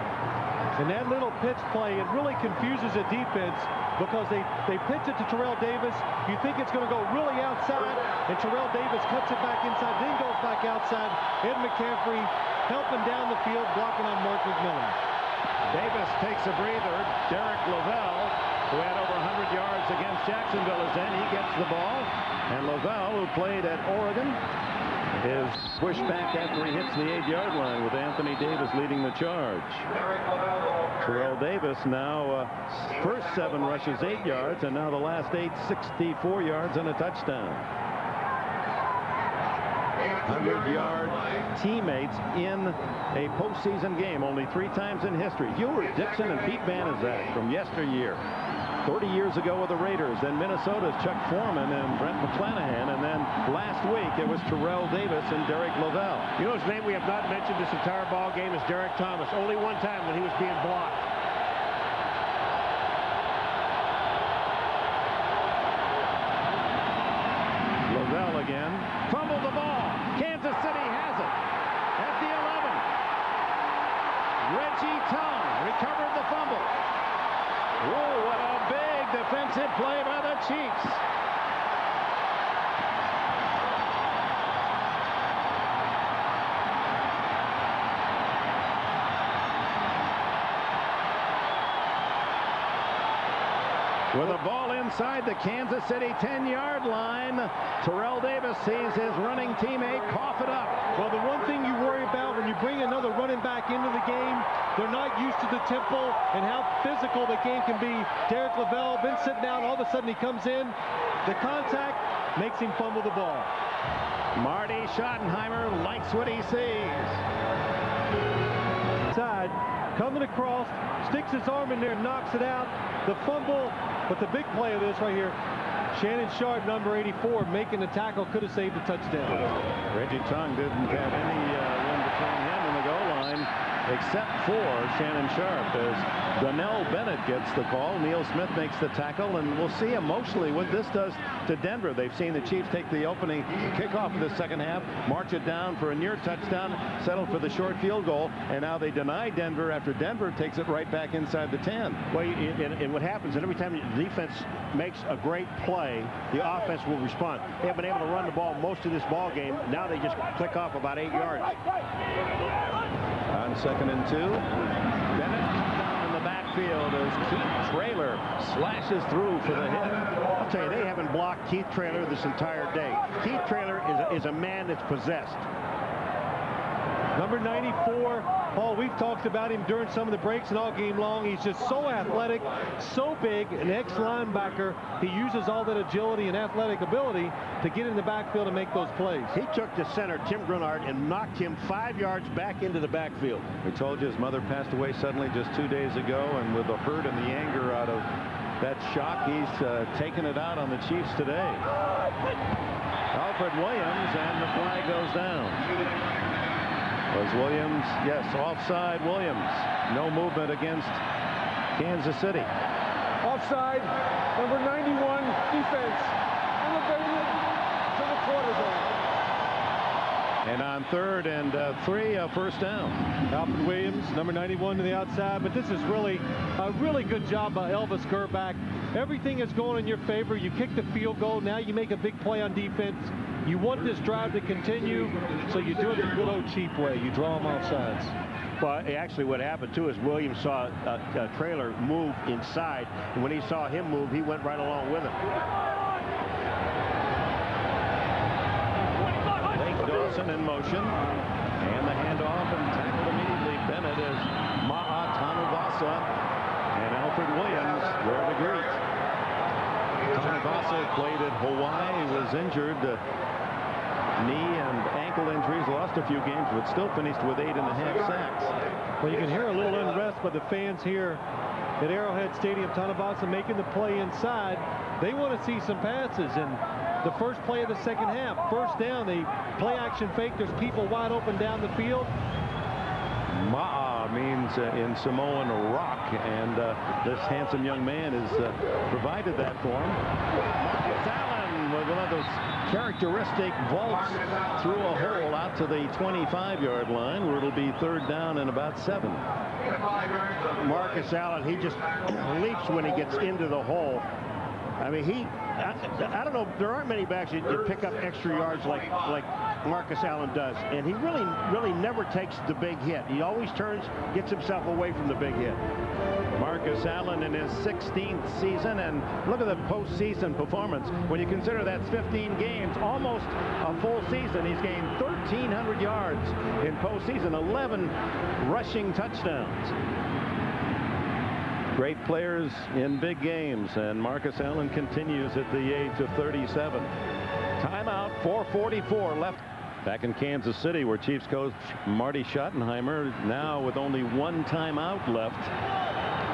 And that little pitch play, it really confuses the defense because they pitch it to Terrell Davis. You think it's going to go really outside, and Terrell Davis cuts it back inside, then goes back outside. Ed McCaffrey helping down the field, blocking on Mark McMillan. Davis takes a breather. Derek Lavelle who had over 100 yards against Jacksonville, is in. He gets the ball. And Lavelle, who played at Oregon, is pushed back after he hits the 8-yard line with Anthony Davis leading the charge. Terrell Davis now first 7 rushes 8 yards, and now the last 8, 64 yards and a touchdown. 100-yard teammates in a postseason game, only 3 times in history. Hewart Dixon and Pete Banaszak from yesteryear. 30 years ago with the Raiders, then Minnesota's Chuck Foreman and Brent McClanahan, and then last week it was Terrell Davis and Derek Lavelle. You know his name we have not mentioned this entire ball game is Derek Thomas. Only one time when he was being blocked. Lavelle again. Fumbled the ball. Kansas City has it at the 11. Reggie Tong recovered the fumble. Whoa, what a big defensive play by the Chiefs. With the ball inside the Kansas City 10-yard line, Terrell Davis sees his running teammate cough it up. Well, the one thing you worry about when you bring another running back into the game, they're not used to the tempo and how physical the game can be. Derek Lavelle been sitting down, all of a sudden he comes in. The contact makes him fumble the ball. Marty Schottenheimer likes what he sees. Side, coming across, sticks his arm in there, knocks it out. The fumble, but the big play of this right here, Shannon Sharp, number 84, making the tackle, could have saved a touchdown. Reggie Tong didn't have any room between him and the goal line, except for Shannon Sharp, as Donnell Bennett gets the call. Neil Smith makes the tackle, and we'll see emotionally what this does to Denver. They've seen the Chiefs take the opening kickoff of the second half, march it down for a near touchdown, settle for the short field goal, and now they deny Denver after Denver takes it right back inside the 10. Well, and what happens is every time the defense makes a great play, the offense will respond. They have been able to run the ball most of this ball game. Now they just click off about 8 yards. On 2nd and 2, Bennett down in the backfield as Keith Traylor slashes through for the hit. I'll tell you, they haven't blocked Keith Traylor this entire day. Keith Traylor is a man that's possessed. Number 94, Paul, we've talked about him during some of the breaks and all game long. He's just so athletic, so big, an ex-linebacker. He uses all that agility and athletic ability to get in the backfield and make those plays. He took the center, Tim Grunard, and knocked him 5 yards back into the backfield. We told you his mother passed away suddenly just 2 days ago, and with the hurt and the anger out of that shock, he's taken it out on the Chiefs today. Alfred Williams, and the flag goes down. Was Williams? Yes, offside Williams. No movement against Kansas City. Offside, number 91, defense. Elevated to the quarterback. And on 3rd and 3, first down. Alfred Williams, number 91 to the outside, but this is really a really good job by Elvis Gerback. Everything is going in your favor. You kick the field goal. Now you make a big play on defense. You want this drive to continue, so you do it the good old cheap way. You draw them off sides. Well, actually what happened too is Williams saw a Traylor move inside, and when he saw him move, he went right along with him. Lake Dawson in motion, and the handoff, and tackled immediately. Bennett is Ma'a Tanuvasa, and Alfred Williams there to greet. Tanuvasa played at Hawaii, was injured. Knee and ankle injuries, lost a few games, but still finished with 8.5 sacks. Well, you can hear a little unrest by the fans here at Arrowhead Stadium. Tanuvasa making the play inside. They want to see some passes, and the first play of the second half, first down, they play action fake. There's people wide open down the field. Ma'a means in Samoan rock, and this handsome young man has provided that for him. Marcus Allen with one of those characteristic vaults through a hole out to the 25-yard line, where it'll be 3rd down and about 7. Marcus Allen, he just leaps when he gets into the hole. I mean, I don't know, there aren't many backs that pick up extra yards like Marcus Allen does, and he really never takes the big hit. He always turns, gets himself away from the big hit. Marcus Marcus Allen in his 16th season, and look at the postseason performance. When you consider that's 15 games, almost a full season, he's gained 1,300 yards in postseason, 11 rushing touchdowns. Great players in big games, and Marcus Allen continues at the age of 37. Timeout, 4:44 left. Back in Kansas City, where Chiefs coach Marty Schottenheimer now with only one timeout left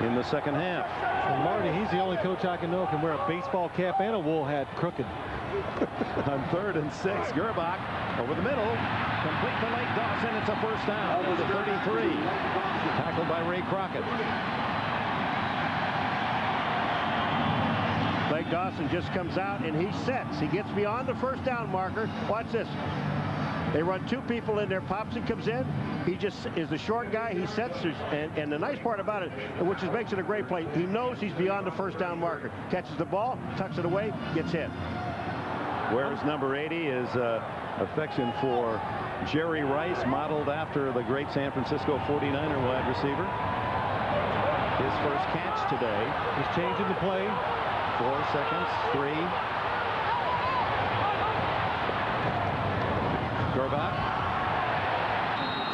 in the second half. And Marty, he's the only coach I can know can wear a baseball cap and a wool hat crooked. On 3rd and 6, Gerbach over the middle, complete to Lake Dawson. It's a first down to the 33. Tackled by Ray Crockett. Lake Dawson just comes out and he sets. He gets beyond the first down marker. Watch this. They run two people in there. Popsy comes in. He just is the short guy. He sets, and the nice part about it, which makes it a great play, he knows he's beyond the first down marker. Catches the ball, tucks it away, gets hit. Where's number 80 is affection for Jerry Rice, modeled after the great San Francisco 49er wide receiver. His first catch today. He's changing the play. 4 seconds, 3. Gerbach.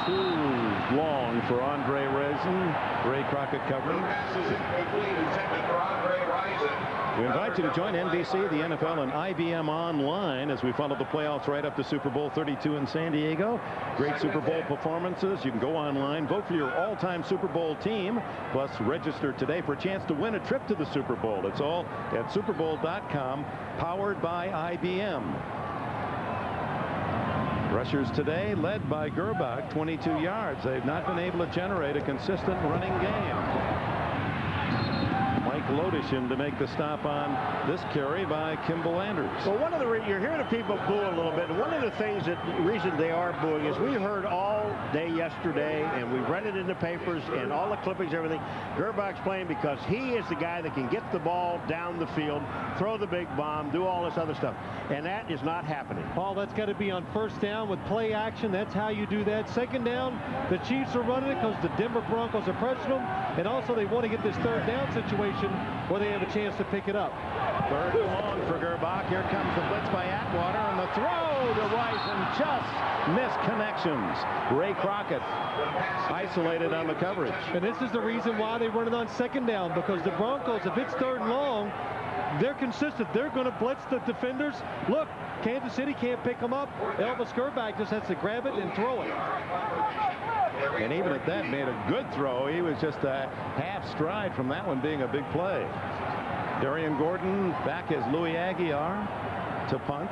Too long for Andre Rison. Ray Crockett covering. We invite you to join NBC, the NFL, and IBM online as we follow the playoffs right up to Super Bowl 32 in San Diego. Great Super Bowl performances. You can go online, vote for your all-time Super Bowl team, plus register today for a chance to win a trip to the Super Bowl. It's all at superbowl.com, powered by IBM. Rushers today led by Gerbach, 22 yards. They've not been able to generate a consistent running game. Mike Lodishin to make the stop on this carry by Kimball Anders. Well, one of the you're hearing the people boo a little bit, and one of the things that the reason they are booing is we heard all day yesterday, and we read it in the papers and all the clippings, everything. Gerbach's playing because he is the guy that can get the ball down the field, throw the big bomb, do all this other stuff, and that is not happening. Paul, that's got to be on first down with play action. That's how you do that. Second down, the Chiefs are running it because the Denver Broncos are pressing them, and also they want to get this third down situation where they have a chance to pick it up. Third and long for Gerbach. Here comes the blitz by Atwater, and the throw to Rice, and just missed connections. Ray Crockett isolated on the coverage. And this is the reason why they run it on second down, because the Broncos, if it's third and long, they're consistent. They're going to blitz the defenders. Look, Kansas City can't pick them up. Elvis Gerbach just has to grab it and throw it. And even at that, made a good throw. He was just a half stride from that one being a big play. Darian Gordon back as Louis Aguiar to punt.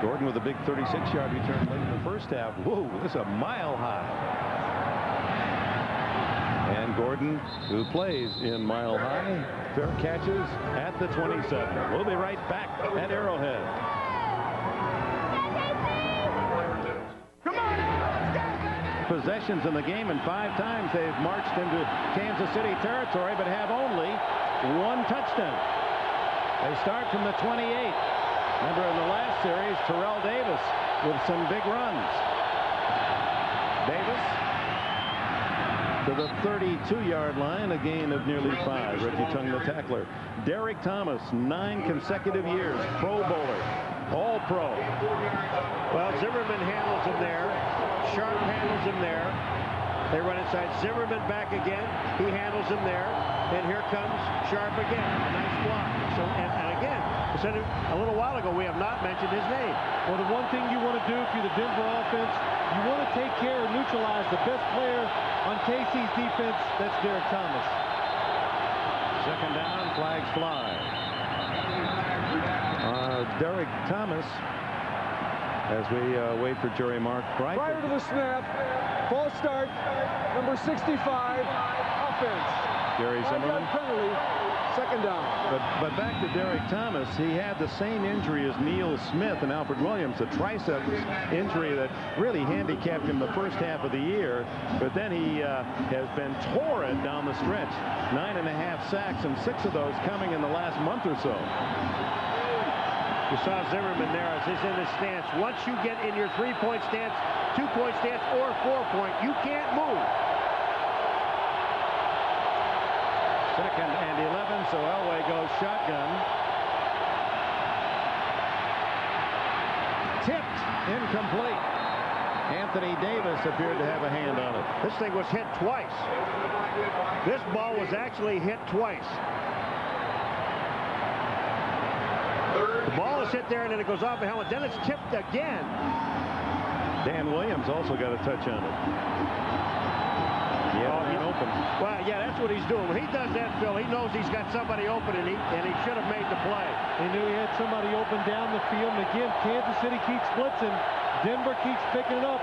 Gordon with a big 36-yard return late in the first half. Whoa, this is a mile high. And Gordon, who plays in Mile High, fair catches at the 27. We'll be right back at Arrowhead. Possessions in the game, and 5 times they've marched into Kansas City territory, but have only 1 touchdown. They start from the 28. Remember in the last series, Terrell Davis with some big runs. Davis to the 32-yard line, a gain of nearly 5. Reggie Tung, the tackler. Derek Thomas, 9 consecutive years, Pro Bowler, All-Pro. Well, Zimmerman handles him there. Sharp handles him there. They run inside. Zimmerman back again. He handles him there. And here comes Sharp again. A nice block. So, and again, I said it a little while ago, we have not mentioned his name. Well, the one thing you want to do if you're the Denver offense, you want to take care and neutralize the best player on KC's defense. That's Derek Thomas. Second down, flags fly. Derek Thomas, as we wait for Jerry Mark Bright. Prior to the snap, false start, number 65, offense. Gary Zimmerman. Penalty, second down. But back to Derek Thomas, he had the same injury as Neil Smith and Alfred Williams, a tricep injury that really handicapped him the first half of the year. But then he has been torrid down the stretch. 9.5 sacks, and 6 of those coming in the last month or so. You saw Zimmerman there as he's in his stance. Once you get in your 3-point stance, 2-point stance, or 4-point, you can't move. 6 so Elway goes shotgun. Tipped, incomplete. Anthony Davis appeared to have a hand on it. This thing was hit twice. This ball was actually hit twice. The ball is hit there, and then it goes off the helmet. Then it's tipped again. Dan Williams also got a touch on it. Yeah, open. Well, yeah, that's what he's doing. When he does that, Phil, he knows he's got somebody open, and he should have made the play. He knew he had somebody open down the field, and again, Kansas City keeps blitzing. Denver keeps picking it up.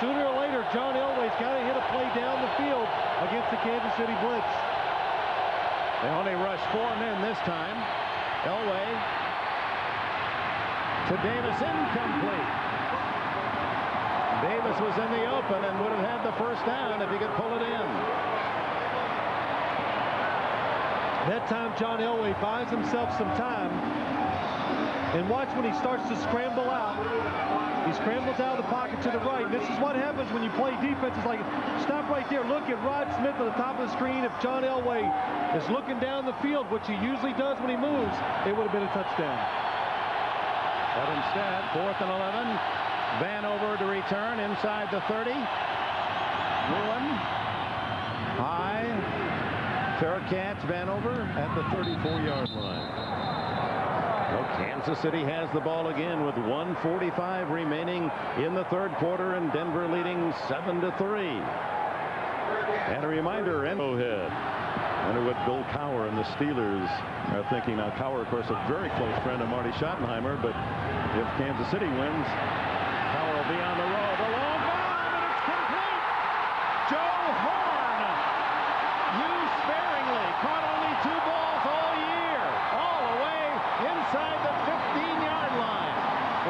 Sooner or later, John Elway's got to hit a play down the field against the Kansas City blitz. They only rushed 4 men this time. Elway to Davis, incomplete. Davis was in the open and would have had the first down if he could pull it in. That time, John Elway buys himself some time. And watch when he starts to scramble out. He scrambles out of the pocket to the right. This is what happens when you play defense. It's like, stop right there. Look at Rod Smith at the top of the screen. If John Elway is looking down the field, which he usually does when he moves, it would have been a touchdown. But instead, 4th and 11. Vanover to return inside the 30. Ruin. High. Fair catch. Vanover at the 34-yard line. Well, Kansas City has the ball again with 1:45 remaining in the third quarter, and Denver leading 7-3. And a reminder, Arrowhead. I wonder what Bill Cowher and the Steelers are thinking. Now, Cowher, of course, a very close friend of Marty Schottenheimer, but if Kansas City wins, Cowher will be on the road. A long bomb, and it's complete. Joe Horn, used sparingly, caught only 2 balls all year, all the way inside the 15-yard line.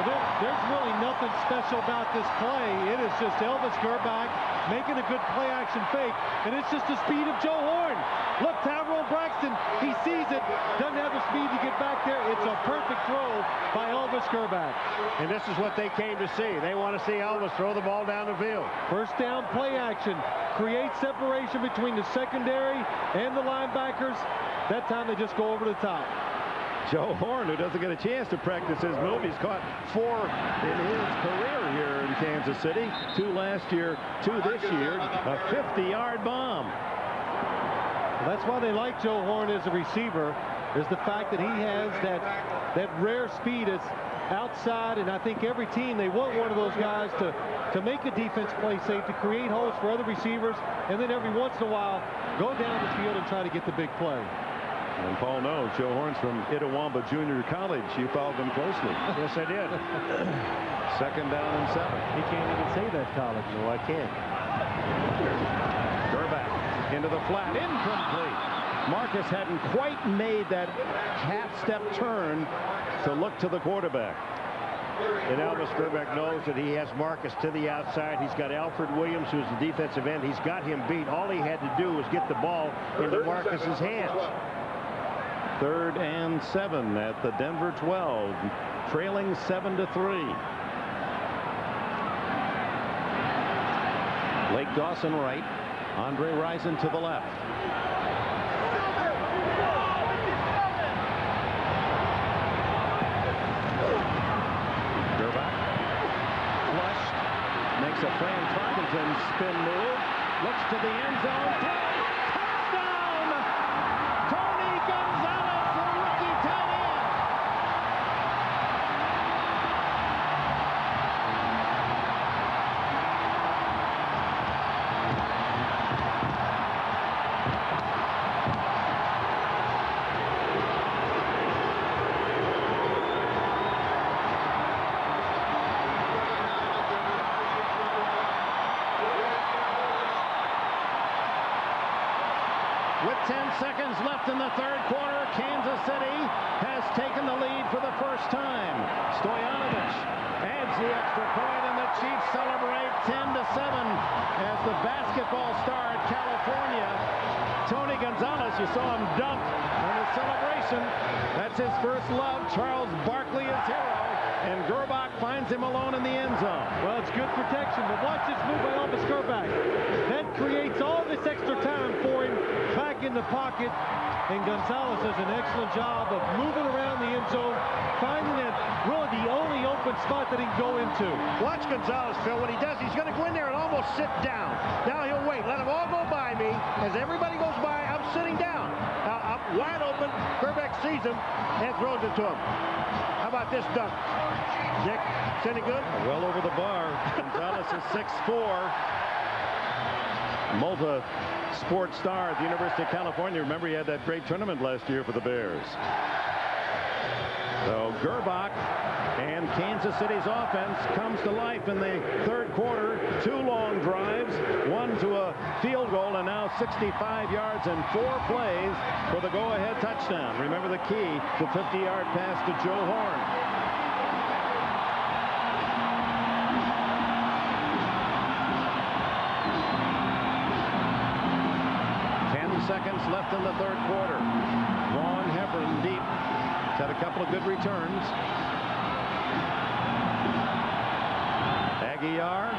Well, there's really nothing special about this play. It is just Elvis Grbac making a good play-action fake, and it's just the speed of Joe Horn. Look, Tyrone Braxton, he sees it, doesn't have the speed to get back there. It's a perfect throw by Elvis Grbac. And this is what they came to see. They want to see Elvis throw the ball down the field. First down play action. Create separation between the secondary and the linebackers. That time they just go over the top. Joe Horn, who doesn't get a chance to practice his move. He's caught 4 in his career here in Kansas City. 2 last year, 2 this year. A 50-yard bomb. Well, that's why they like Joe Horn as a receiver, is the fact that he has that rare speed. It's outside, and I think every team, they want one of those guys to make a defense play safe, to create holes for other receivers, and then every once in a while go down the field and try to get the big play. And Paul knows Joe Horn's from Itawamba Junior College. You followed them closely. Yes, I did. 2nd down and 7. He can't even say that college. No, I can't. Grbac into the flat, incomplete. Marcus hadn't quite made that half-step turn to look to the quarterback. And Elvis Grbac knows that he has Marcus to the outside. He's got Alfred Williams, who's the defensive end. He's got him beat. All he had to do was get the ball into Marcus's hands. 3rd and 7 at the Denver 12, trailing 7-3. Blake Dawson right, Andre Rison to the left. Grbac flushed, makes a Fran Tarkenton spin move, looks to the end zone. Touchdown! Tony Gonzalez, the rookie tight end. With 10 seconds left in the third quarter, Kansas City has taken the lead for the first time. Stoyanovich adds the extra point, and the Chiefs celebrate 10-7 as the basketball star at California, Tony Gonzalez, you saw him dunk on his celebration. That's his first love. Charles Barkley is hero, and Grbac finds him alone in the end zone. Well, it's good protection, but watch this move by Elvis Grbac. That creates all this extra time for him back in the pocket, and Gonzalez does an excellent job of moving around the end zone, finding that really the only open spot that he can go into. Watch Gonzalez, Phil. What he does, he's going to go in there and almost sit down. Now he'll wait. Let them all go by me. As everybody goes by, I'm sitting down. Now, I'm wide open. Kerbeck sees him and throws it to him. How about this dunk? Dick, is any good? Well over the bar. Gonzalez is 6'4". Multi-sport star at the University of California. Remember, he had that great tournament last year for the Bears. So Gerbach and Kansas City's offense comes to life in the third quarter. 2 long drives, one to a field goal, and now 65 yards and 4 plays for the go-ahead touchdown. Remember the key, the 50-yard pass to Joe Horn. 10 seconds left in the third quarter. Vaughn Hebron deep. He's had a couple of good returns. Aguiar.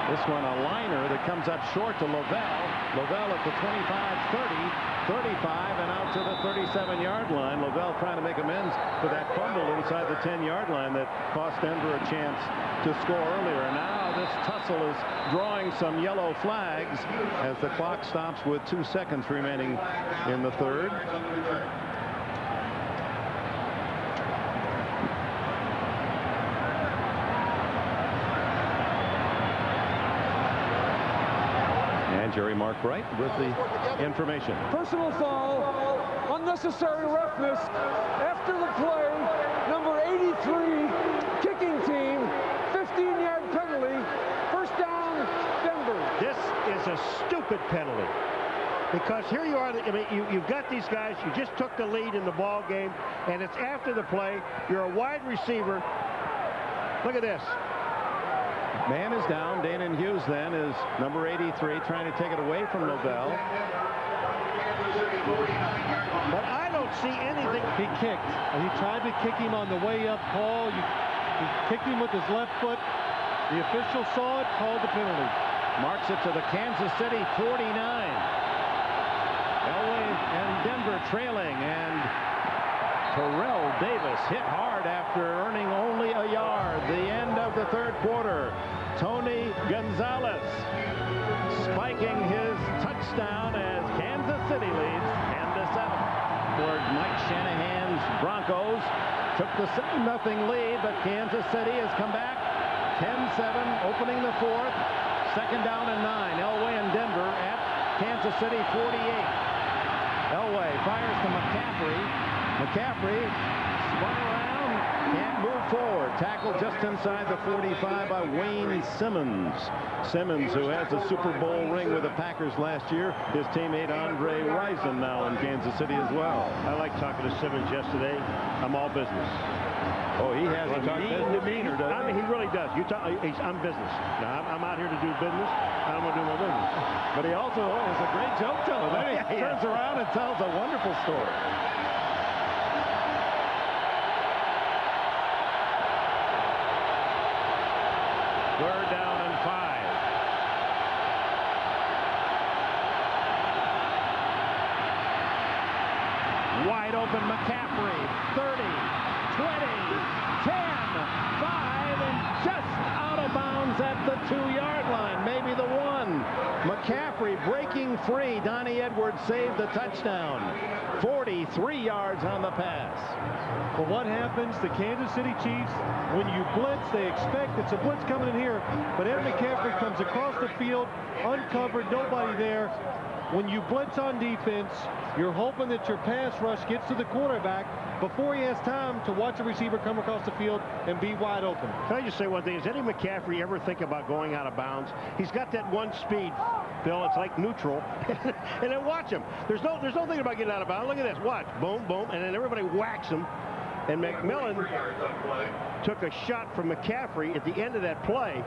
This one a liner that comes up short to Lavelle. Lavelle at the 25, 30, 35, and out to the 37-yard line. Lavelle trying to make amends for that fumble inside the 10-yard line that cost Denver a chance to score earlier. And now this tussle is drawing some yellow flags as the clock stops with 2 seconds remaining in the third. And Jerry Mark Wright with the information. Personal foul, unnecessary roughness after the play, number 83, kicking team, 15-yard penalty, first down, Denver. This is a stupid penalty. Because here you are, I mean, you've got these guys, you just took the lead in the ball game, and it's after the play. You're a wide receiver. Look at this. Man is down. Danon Hughes then is number 83, trying to take it away from Lavelle. But I don't see anything. He kicked. He tried to kick him on the way up, Paul. He kicked him with his left foot. The official saw it, called the penalty. Marks it to the Kansas City 49. Elway and Denver trailing, and Terrell Davis hit hard after earning only a yard. The end of the third quarter. Tony Gonzalez spiking his touchdown as Kansas City leads 10-7. For Mike Shanahan's Broncos took the 7-0 lead, but Kansas City has come back 10-7, opening the fourth. Second down and 9. Elway and Denver at Kansas City 48. Elway fires to McCaffrey. McCaffrey spun around, can't move forward. Tackled just inside the 45 by Wayne Simmons. Simmons, who has a Super Bowl ring with the Packers last year. His teammate Andre Rison now in Kansas City as well. I like talking to Simmons yesterday. I'm all business. Oh, he has a mean demeanor, doesn't he? I mean, he really does. I'm business. Now, I'm out here to do business. I'm going to do my business. But he also is a great joke teller. Then he turns around and tells a wonderful story. Third down and 5. Wide open McCaffrey. 30, 20, 10, 5, and just out of bounds at the 2-yard line. Maybe the 1. McCaffrey breaking free. Donnie Edwards saved the touchdown. 43 yards on the pass. Well, what happens to Kansas City Chiefs when you blitz? They expect it's a blitz coming in here, but Ed McCaffrey comes across the field, uncovered, nobody there. When you blitz on defense, you're hoping that your pass rush gets to the quarterback before he has time to watch a receiver come across the field and be wide open. Can I just say one thing? Does Eddie McCaffrey ever think about going out of bounds? He's got that one speed, Bill. It's like neutral. And then watch him. There's no thing about getting out of bounds. Look at this. Watch. Boom, boom. And then everybody whacks him. And McMillan took a shot from McCaffrey at the end of that play.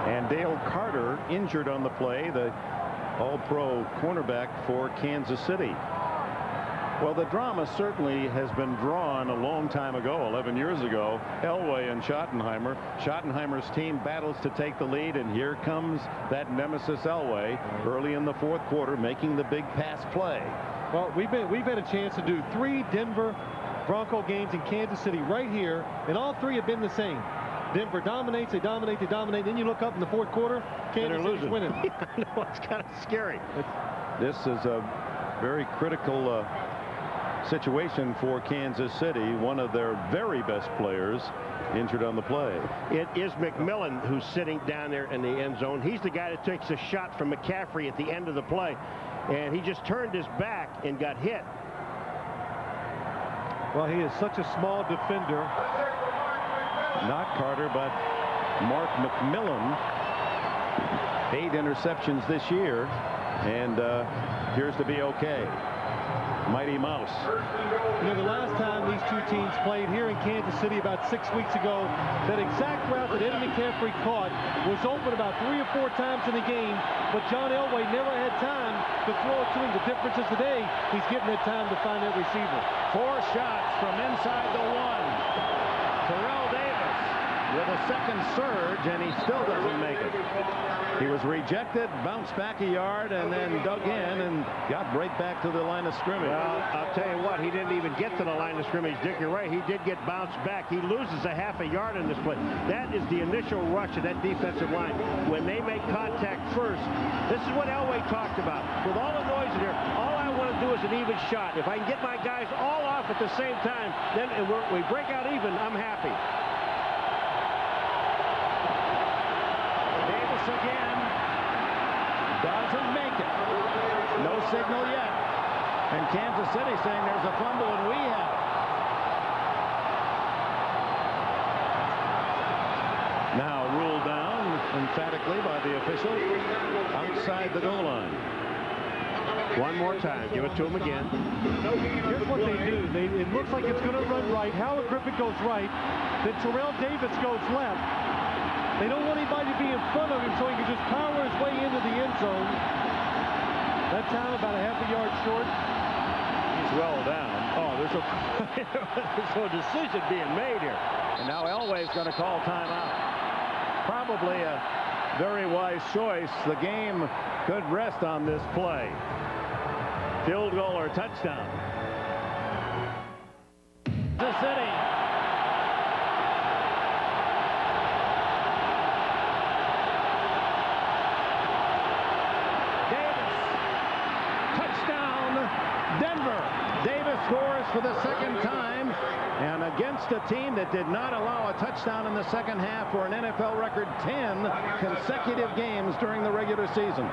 And Dale Carter injured on the play, the all-pro cornerback for Kansas City. Well, the drama certainly has been drawn a long time ago, 11 years ago. Elway and Schottenheimer. Schottenheimer's team battles to take the lead, and here comes that nemesis Elway early in the fourth quarter, making the big pass play. Well, we've had a chance to do 3 Denver Bronco games in Kansas City right here, and all 3 have been the same. Denver dominates, they dominate, then you look up in the fourth quarter, Kansas City's winning. No, it's kind of scary. This is a very critical situation for Kansas City. One of their very best players injured on the play. It is McMillan who's sitting down there in the end zone. He's the guy that takes a shot from McCaffrey at the end of the play, and he just turned his back and got hit. Well, he is such a small defender. Not Carter, but Mark McMillan. 8 interceptions this year, and appears to be okay. Mighty Mouse. You know, the last time these 2 teams played here in Kansas City about 6 weeks ago, that exact route that Eddie McCaffrey caught was open about 3 or 4 times in the game, but John Elway never had time to throw it to him. The difference is today, he's getting that time to find that receiver. 4 shots from inside the 1. Terrell Davis with a second surge, and he still doesn't make it. He was rejected, bounced back a yard, and then dug in and got right back to the line of scrimmage. Well, I'll tell you what, he didn't even get to the line of scrimmage, Dick. You're right, he did get bounced back. He loses a half a yard in this play. That is the initial rush of that defensive line. When they make contact first, this is what Elway talked about. With all the noise in here, all I want to do is an even shot. If I can get my guys all off at the same time, then we break out even, I'm happy. Davis again. Doesn't make it. No signal yet. And Kansas City saying there's a fumble, and we have it. Now ruled down emphatically by the official outside the goal line. One more time. Give it to him again. Here's what they do. It looks like it's going to run right. Howard Griffith goes right. Then Terrell Davis goes left. They don't want anybody to be in front of him so he can just power his way into the end zone. That time about a half a yard short. He's well down. Oh, there's a decision being made here. And now Elway's going to call timeout. Probably a very wise choice. The game could rest on this play. Field goal or touchdown. Kansas City. Scores for the second time, and against a team that did not allow a touchdown in the second half for an NFL record 10 consecutive games during the regular season.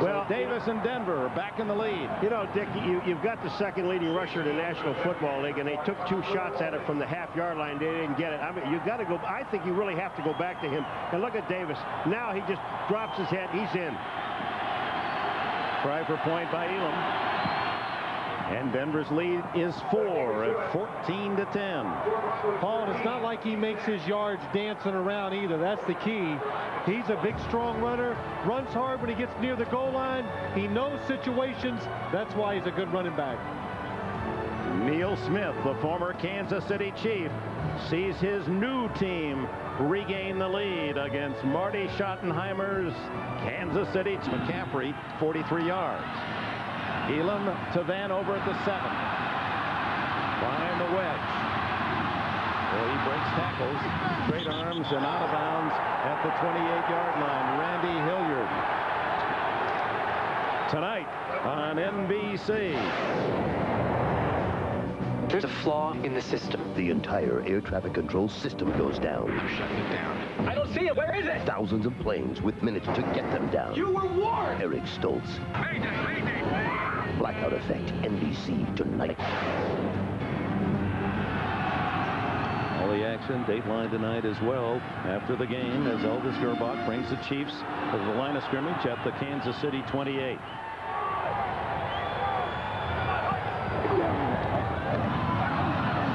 Well, so Davis and Denver are back in the lead. You know, Dick, you've got the second leading rusher in the National Football League, and they took 2 shots at it from the half-yard line. They didn't get it. I mean, you've got to go. I think you really have to go back to him. And look at Davis. Now he just drops his head. He's in. Try for point by Elam. And Denver's lead is 4 at 14-10. Paul, it's not like he makes his yards dancing around either. That's the key. He's a big, strong runner, runs hard when he gets near the goal line. He knows situations. That's why he's a good running back. Neil Smith, the former Kansas City Chief, sees his new team regain the lead against Marty Schottenheimer's Kansas City. McCaffrey, 43 yards. Elam to Van over at the 7. Behind the wedge. Well, he breaks tackles, straight arms, and out of bounds at the 28-yard line. Randy Hilliard. Tonight on NBC. There's a flaw in the system. The entire air traffic control system goes down. I'm shutting it down. I don't see it. Where is it? Thousands of planes with minutes to get them down. You were warned. Eric Stoltz. Mayday. Blackout Effect, NBC tonight. All the action, Dateline tonight as well. After the game, as Elvis Gerbach brings the Chiefs to the line of scrimmage at the Kansas City 28.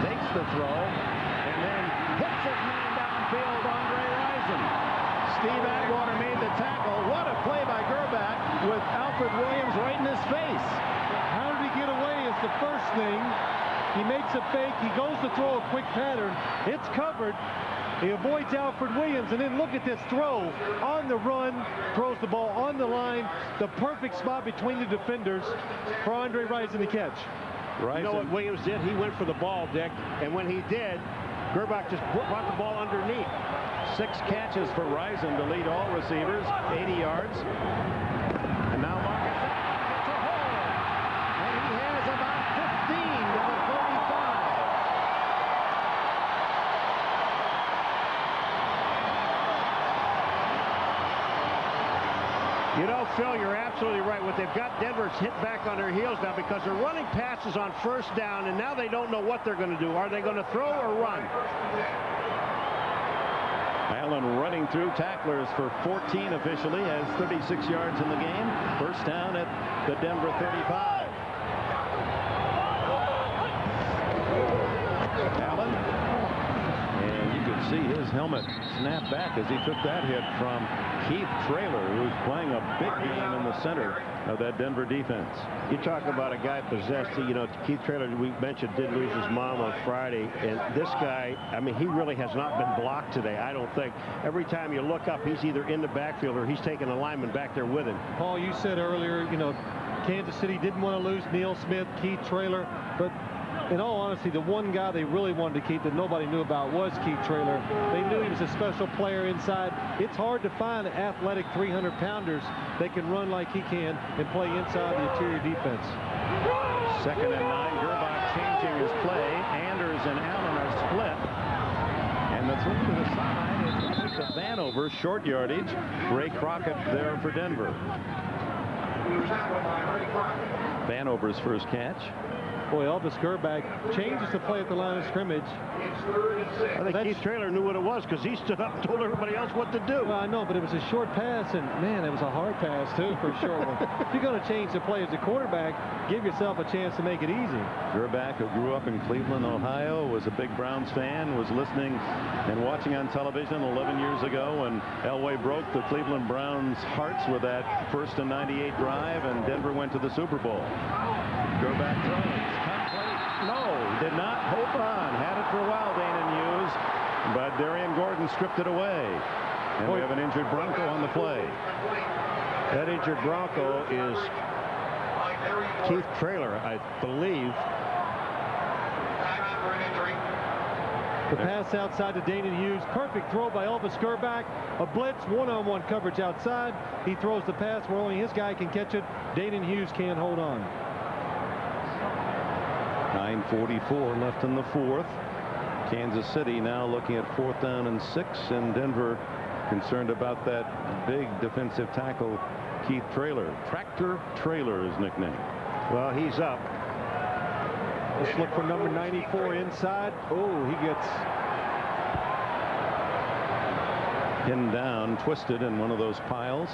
Takes the throw, and then hits his man downfield, Andre Rison. Steve Atwater made the tackle. What a play by Gerbach with Alfred Williams right in his face. How did he get away is the first thing. He makes a fake. He goes to throw a quick pattern. It's covered. He avoids Alfred Williams, and then look at this throw. On the run, throws the ball on the line. The perfect spot between the defenders for Andre Rison to catch. You know what Williams did? He went for the ball, Dick, and when he did, Gerbach just brought the ball underneath. 6 catches for Rison to lead all receivers, 80 yards. And now Marcus gets a hole. And he has about 15 to the 35. You know, Phil, you're absolutely right. What they've got Denver's hit back on their heels now because they're running passes on first down, and now they don't know what they're going to do. Are they going to throw or run? Allen running through tacklers for 14 officially, has 36 yards in the game. First down at the Denver 35. Allen, and you could see his helmet snap back as he took that hit from Keith Traylor, who's playing a big game in the center of that Denver defense. You talk about a guy possessed. You know, Keith Traylor, we mentioned, did lose his mom on Friday. And this guy, I mean, he really has not been blocked today, I don't think. Every time you look up, he's either in the backfield or he's taking a lineman back there with him. Paul, you said earlier, you know, Kansas City didn't want to lose Neil Smith, Keith Traylor, but in all honesty, the one guy they really wanted to keep that nobody knew about was Keith Traylor. They knew he was a special player inside. It's hard to find athletic 300-pounders that can run like he can and play inside the interior defense. 2nd and 9. Gerbach changing his play. Anders and Allen are split. And the throw to the side is to Vanover, short yardage. Ray Crockett there for Denver. Vanover's first catch. Boy, Elvis Gerbach changes the play at the line of scrimmage. I think Keith Traylor knew what it was because he stood up and told everybody else what to do. Well, I know, but it was a short pass, and man, it was a hard pass, too, for sure. If you're going to change the play as a quarterback, give yourself a chance to make it easy. Gerbach, who grew up in Cleveland, Ohio, was a big Browns fan, was listening and watching on television 11 years ago when Elway broke the Cleveland Browns' hearts with that 1st and 98 drive, and Denver went to the Super Bowl. Gerbach throws. No, did not. Hope on. Had it for a while, Dana Hughes, but Darian Gordon stripped it away. And we have an injured Bronco on the play. That injured Bronco is Keith Traylor, I believe. The pass outside to Dana Hughes. Perfect throw by Elvis Gerbach. A blitz, one-on-one coverage outside. He throws the pass where only his guy can catch it. Dana Hughes can't hold on. 9:44 left in the 4th. Kansas City now looking at 4th down and 6, and Denver concerned about that big defensive tackle, Keith Traylor. Tractor Traylor is nicknamed. Well, he's up. Let's look for number 94 inside. Oh, he gets pinned down, twisted in one of those piles.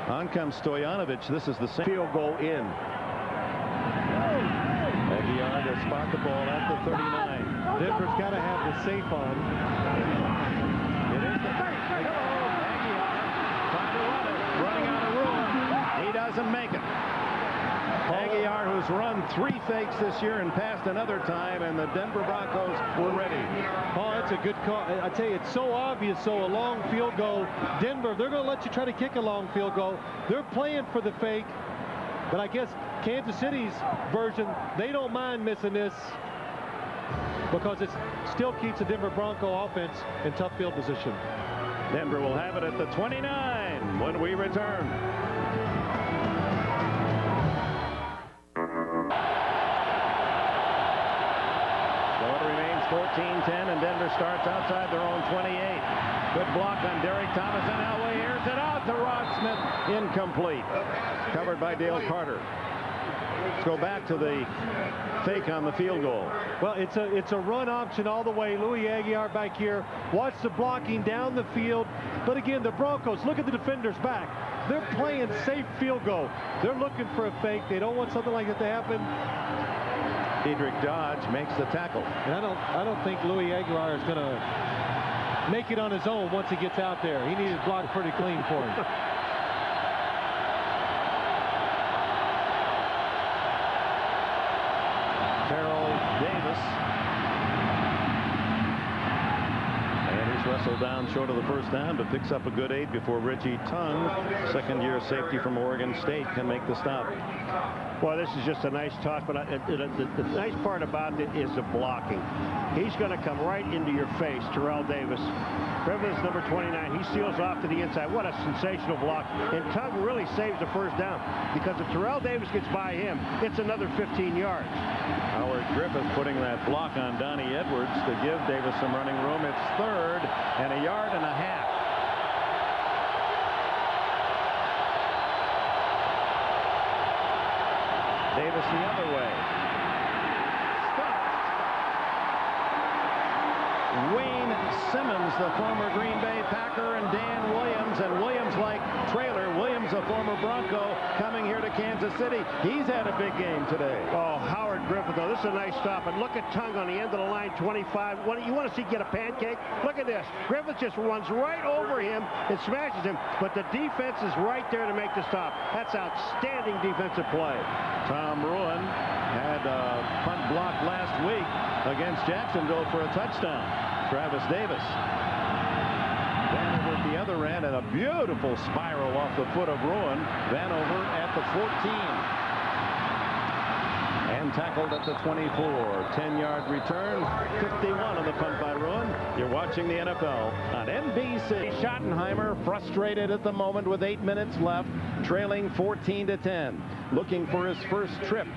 On comes Stojanovic. This is the field goal in. Aguiar to spot the ball at the 39. Denver's got to have the safe on. It is the Aguiar trying to run it, running out of room. He doesn't make it. Aguiar, who's run 3 fakes this year and passed another time, and the Denver Broncos were ready. Oh, that's a good call. I tell you, it's so obvious. So a long field goal. Denver, they're going to let you try to kick a long field goal. They're playing for the fake. But I guess Kansas City's version, they don't mind missing this because it still keeps the Denver Bronco offense in tough field position. Denver will have it at the 29 when we return. So it remains 14-10, and Denver starts outside their own 28. Good block on Derek Thomas, and Elway airs it out to Rod Smith. Incomplete. Covered by Dale Carter. Let's go back to the fake on the field goal. Well, it's a run option all the way. Louis Aguiar back here. Watch the blocking down the field. But again, the Broncos, look at the defenders back. They're playing safe field goal. They're looking for a fake. They don't want something like that to happen. Diedrich Dodge makes the tackle. And I don't think Louis Aguiar is going to make it on his own once he gets out there. He needed blocked pretty clean for him. Wrestled down short of the first down, but picks up a good 8 before Reggie Tung, second-year safety from Oregon State, can make the stop. Well, this is just a nice toss, but the nice part about it is the blocking. He's going to come right into your face, Terrell Davis. Griffith's number 29. He seals off to the inside. What a sensational block. And Tung really saves the first down, because if Terrell Davis gets by him, it's another 15 yards. Howard Griffith putting that block on Donnie Edwards to give Davis some running room. It's third and a yard and a half. Davis the other way. Wayne Simmons, the former Green Bay Packer, and Dan Williams, and Williams, like Traylor, Williams, a former Bronco, coming here to Kansas City. He's had a big game today. Oh, Howard Griffith, though, this is a nice stop. And look at Tung on the end of the line, 25. You want to see get a pancake? Look at this. Griffith just runs right over him and smashes him, but the defense is right there to make the stop. That's outstanding defensive play. Tom Ruin had a punt block last week against Jacksonville for a touchdown. Travis Davis. Vanover at the other end, and a beautiful spiral off the foot of Ruin. Vanover at the 14. And tackled at the 24. 10-yard return. 51 on the punt by Ruin. You're watching the NFL on NBC. Schottenheimer frustrated at the moment with 8 minutes left, trailing 14-10. Looking for his first trip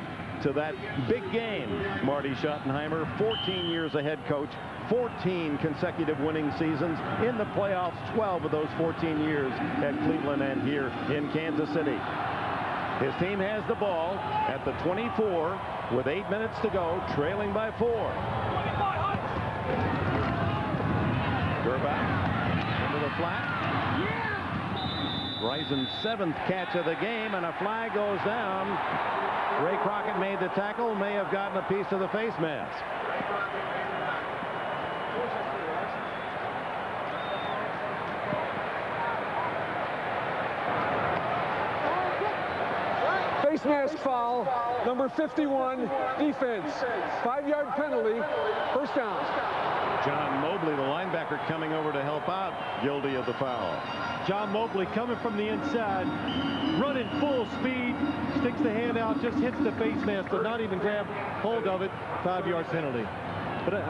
to that big game. Marty Schottenheimer, 14 years a head coach, 14 consecutive winning seasons in the playoffs, 12 of those 14 years at Cleveland and here in Kansas City. His team has the ball at the 24 with 8 minutes to go, trailing by 4. Gerbach into the flat. Rison's 7th catch of the game, and a flag goes down. Ray Crockett made the tackle, may have gotten a piece of the face mask. Face mask foul, number 51, defense. 5-yard penalty, first down. John Mobley, the linebacker, coming over to help out, guilty of the foul. John Mobley coming from the inside, running full speed, sticks the hand out, just hits the face mask, but not even grab hold of it. 5-yard penalty. But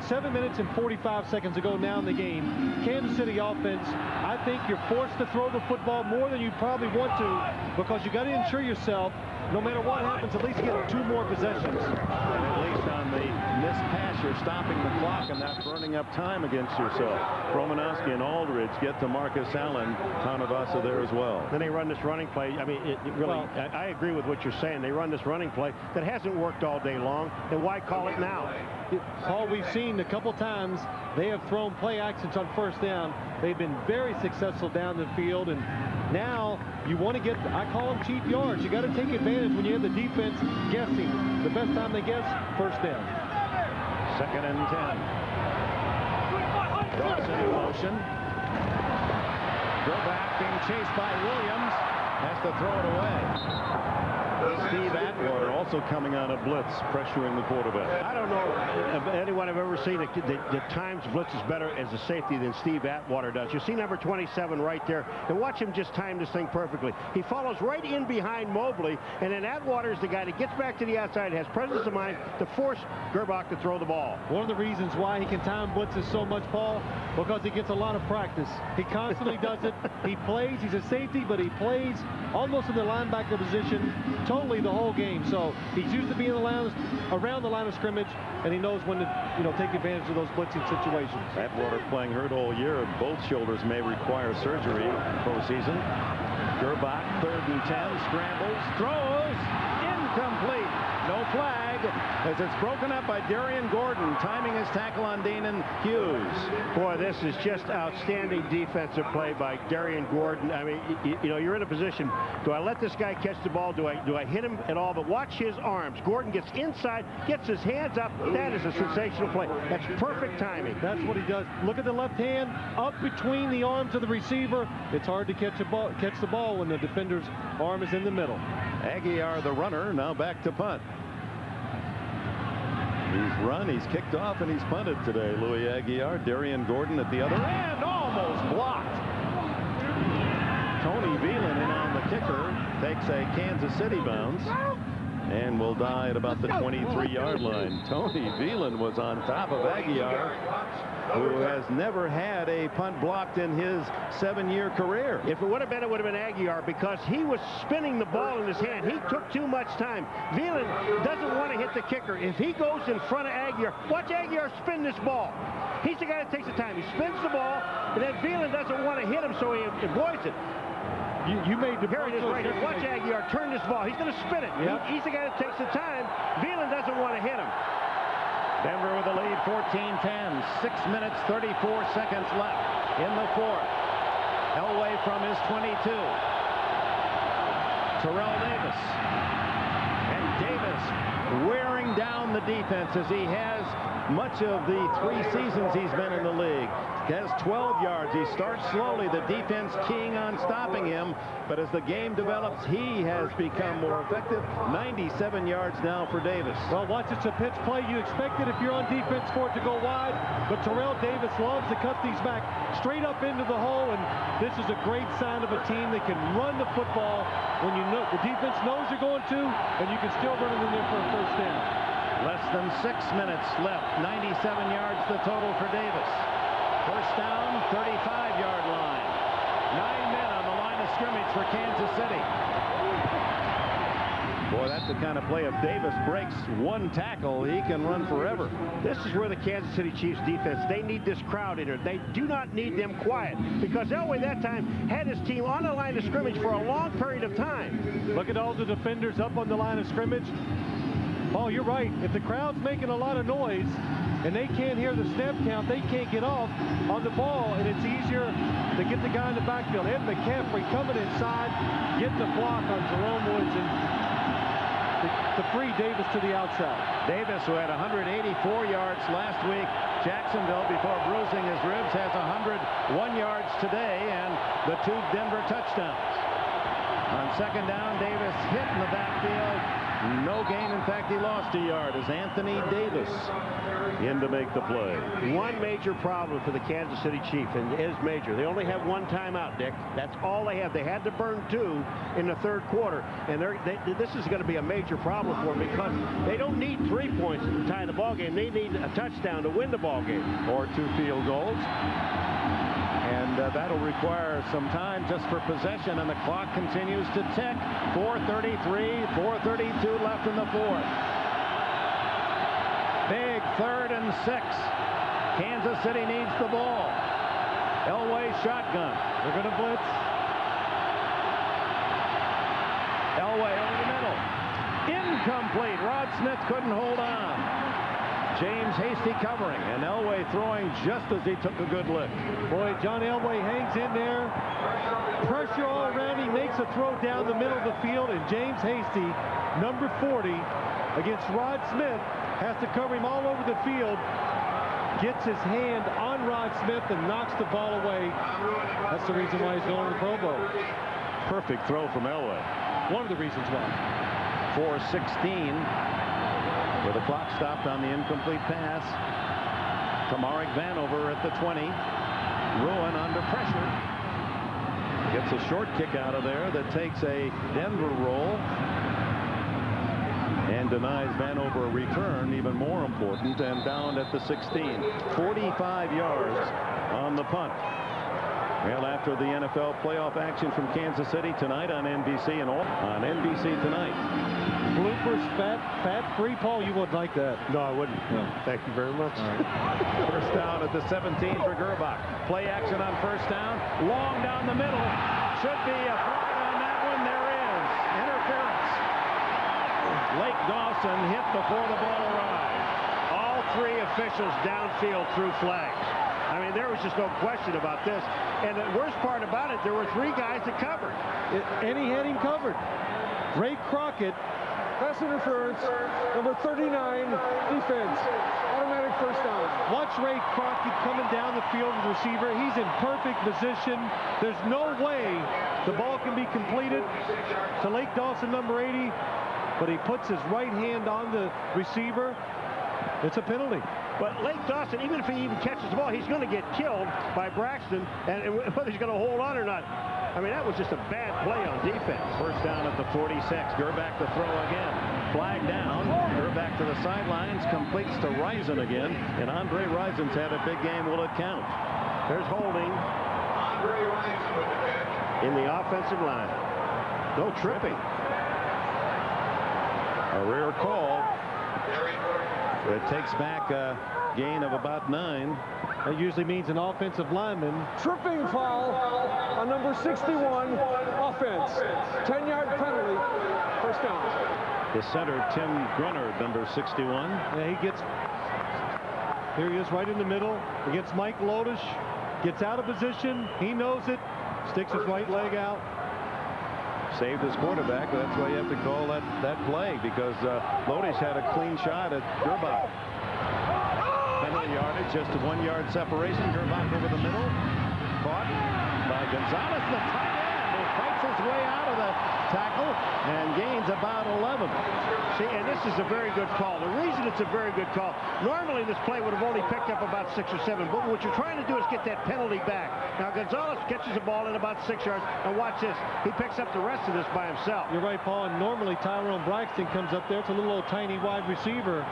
7 minutes and 45 seconds to go now in the game. Kansas City offense, I think you're forced to throw the football more than you probably want to, because you got to ensure yourself, no matter what happens, at least get 2 more possessions. And at least on the missed pass, you're stopping the clock and not burning up time against yourself. Romanowski and Aldridge get to Marcus Allen. Tanavasa there as well. Then they run this running play. I mean, I agree with what you're saying. They run this running play that hasn't worked all day long. And why call it now? Paul, we've seen a couple times they have thrown play actions on first down. They've been very successful down the field, and now you want to get, I call them cheap yards. You got to take advantage when you have the defense guessing. The best time they guess, first down. 2nd and 10. Dawson in motion. Gerbach being chased by Williams. Has to throw it away. Steve Atwater also coming on a blitz, pressuring the quarterback. I don't know if anyone I've ever seen that times blitzes better as a safety than Steve Atwater does. You see number 27 right there, and watch him just time this thing perfectly. He follows right in behind Mobley, and then Atwater is the guy that gets back to the outside, has presence of mind to force Gerbach to throw the ball. One of the reasons why he can time blitzes so much, Paul, because he gets a lot of practice. He constantly does it. He plays. He's a safety, but he plays almost in the linebacker position totally the whole game. So he's used to being around the line of scrimmage, and he knows when to take advantage of those blitzing situations. Atwater playing hurt all year. Both shoulders may require surgery postseason. Gerbach, 3rd and 10, scrambles, throws, incomplete. No flag as it's broken up by Darian Gordon, timing his tackle on Danon Hughes. Boy, this is just outstanding defensive play by Darian Gordon. I mean, you know, you're in a position, do I let this guy catch the ball? Do I hit him at all? But watch his arms. Gordon gets inside, gets his hands up. That is a sensational play. That's perfect timing. That's what he does. Look at the left hand up between the arms of the receiver. It's hard to catch the ball when the defender's arm is in the middle. Aguiar, the runner, now back to punt. He's run, he's kicked off, and he's punted today. Louis Aguiar, Darian Gordon at the other end, almost blocked. Tony Veland in on the kicker, takes a Kansas City bounce, and will die at about the 23-yard line. Tony Veland was on top of Aguiar, who has never had a punt blocked in his 7-year career. If it would have been, it would have been Aguiar, because he was spinning the ball in his hand. He took too much time. Veland doesn't want to hit the kicker. If he goes in front of Aguiar, watch Aguiar spin this ball. He's the guy that takes the time. He spins the ball, and then Veland doesn't want to hit him, so he avoids it. You made the Here it is right here. Watch Aguiar turn this ball. He's going to spin it. Yep. He's the guy that takes the time. Veland doesn't want to hit him. Denver with the lead, 14-10. 6 minutes, 34 seconds left in the fourth. Elway from his 22. Terrell Davis. And Davis wearing down the defense as he has much of the 3 seasons he's been in the league. He has 12 yards. He starts slowly, the defense keying on stopping him, but as the game develops, he has become more effective. 97 yards now for Davis. Well, watch, it's a pitch play. You expect it if you're on defense for it to go wide, but Terrell Davis loves to cut these back straight up into the hole, and this is a great sign of a team that can run the football when you know the defense knows you're going to, and you can still run it in there for a first down. Less than 6 minutes left. 97 yards the total for Davis. First down, 35-yard line. 9 men on the line of scrimmage for Kansas City. Boy, that's the kind of play. If Davis breaks one tackle, he can run forever. This is where the Kansas City Chiefs defense, they need this crowd in here. They do not need them quiet, because Elway that time had his team on the line of scrimmage for a long period of time. Look at all the defenders up on the line of scrimmage. Oh, you're right. If the crowd's making a lot of noise and they can't hear the snap count, they can't get off on the ball, and it's easier to get the guy in the backfield. Ed McCaffrey coming inside, getting the block on Jerome Woods, and to free Davis to the outside. Davis, who had 184 yards last week, Jacksonville, before bruising his ribs, has 101 yards today and the 2 Denver touchdowns. On second down, Davis hit in the backfield. No gain. In fact, he lost a yard as Anthony Davis in to make the play. One major problem for the Kansas City Chiefs, and it is major. They only have 1 timeout, Dick. That's all they have. They had to burn 2 in the third quarter, and this is going to be a major problem for them, because they don't need 3 points to tie the ball game. They need a touchdown to win the ball game, or 2 field goals. And that'll require some time just for possession, and the clock continues to tick. 4:33, 4:32 left in the fourth. Big 3rd and 6. Kansas City needs the ball. Elway shotgun. They're going to blitz. Elway over the middle. Incomplete. Rod Smith couldn't hold on. James Hasty covering, and Elway throwing just as he took a good lick. Boy, John Elway hangs in there. Pressure all around. He makes a throw down the middle of the field, and James Hasty, number 40, against Rod Smith, has to cover him all over the field. Gets his hand on Rod Smith and knocks the ball away. That's the reason why he's going to the Pro Bowl. Perfect throw from Elway. One of the reasons why. 4:16. With the clock stopped on the incomplete pass. Tamarick Vanover at the 20. Ruin under pressure. Gets a short kick out of there that takes a Denver roll and denies Vanover a return, even more important, and down at the 16. 45 yards on the punt. Well, after the NFL playoff action from Kansas City tonight on NBC and all on NBC tonight. Bloopers, fat-free, Paul, you wouldn't like that. No, I wouldn't. No. Thank you very much. First down at the 17 for Gerbach. Play action on first down. Long down the middle. Should be a flag on that one. There is interference. Lake Dawson hit before the ball arrived. All three officials downfield threw flags. I mean, there was just no question about this. And the worst part about it, there were three guys that covered. And he had him covered. Ray Crockett. Pass interference, number 39, defense. Automatic first down. Watch Ray Crockett coming down the field with the receiver. He's in perfect position. There's no way the ball can be completed to Lake Dawson, number 80, but he puts his right hand on the receiver. It's a penalty. But Lake Dawson, even if he even catches the ball, he's going to get killed by Braxton, and whether he's going to hold on or not. I mean, that was just a bad play on defense. First down at the 46. Gerback to throw again. Flag down. Gerback to the sidelines. Completes to Rison again. And Andre Rison's had a big game. Will it count? There's holding in the offensive line. No tripping. A rare call. It takes back a gain of about 9. That usually means an offensive lineman. Tripping foul on number 61, offense. 10-yard penalty, first down. The center, Tim Grunner, number 61. Yeah, he gets, here he is right in the middle against Mike Lodish. Gets out of position. He knows it. Sticks his right leg out. Saved his quarterback. That's why you have to call that play, because Lodish had a clean shot at Gerback. Penalty yardage, just a 1-yard separation. Gerback over the middle. Caught by Gonzalez, the tight end, who fights his way out of the tackle and gains about 11. See, and this is a very good call. The reason it's a very good call, normally this play would have only picked up about 6 or 7, but what you're trying to do is get that penalty back. Now, Gonzalez catches the ball in about 6 yards, and watch this. He picks up the rest of this by himself. You're right, Paul, and normally Tyrone Braxton comes up there. It's a little old tiny wide receiver.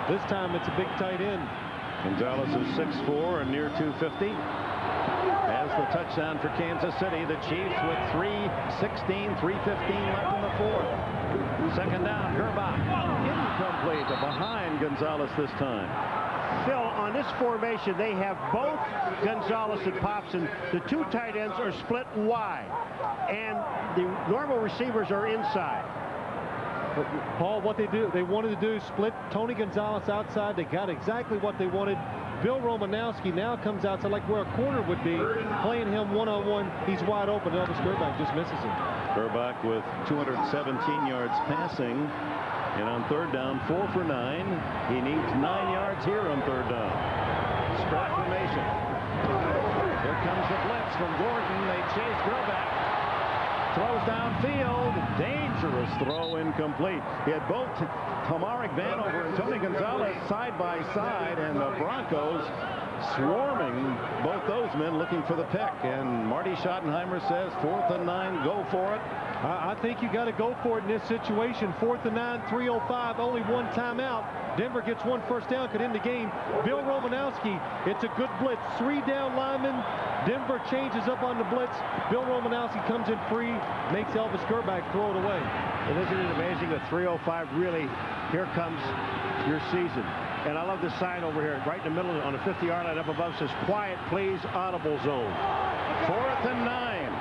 This time it's a big tight end. Gonzalez is 6'4" and near 250. Has the touchdown for Kansas City. The Chiefs with 3:16, 3:15 left in the fourth. Second down, Gerback. Incomplete behind Gonzalez this time. Phil, on this formation, they have both Gonzalez and Popson. The two tight ends are split wide, and the normal receivers are inside. Paul, what they wanted to do is split Tony Gonzalez outside. They got exactly what they wanted. Bill Romanowski now comes outside like where a corner would be, playing him one-on-one. He's wide open. Elvis Gerback just misses him. Gerback with 217 yards passing. And on third down, 4 for 9. He needs 9 yards here on third down. Spread formation. Here comes the blitz from Gordon. They chase Gerback. Throws downfield. Dangerous throw, incomplete. He had both Tamarick Vanover and Tony Gonzalez side by side, and the Broncos swarming both those men looking for the pick. And Marty Schottenheimer says 4th and 9, go for it. I think you got to go for it in this situation. 4th and 9, 3:05, only one timeout. Denver gets one first down, could end the game. Bill Romanowski, it's a good blitz. 3 down linemen. Denver changes up on the blitz. Bill Romanowski comes in free, makes Elvis Gerback throw it away. And isn't it amazing that 3:05 really, here comes your season. And I love this sign over here, right in the middle on the 50-yard line up above, says, quiet, please, audible zone. 4th and 9.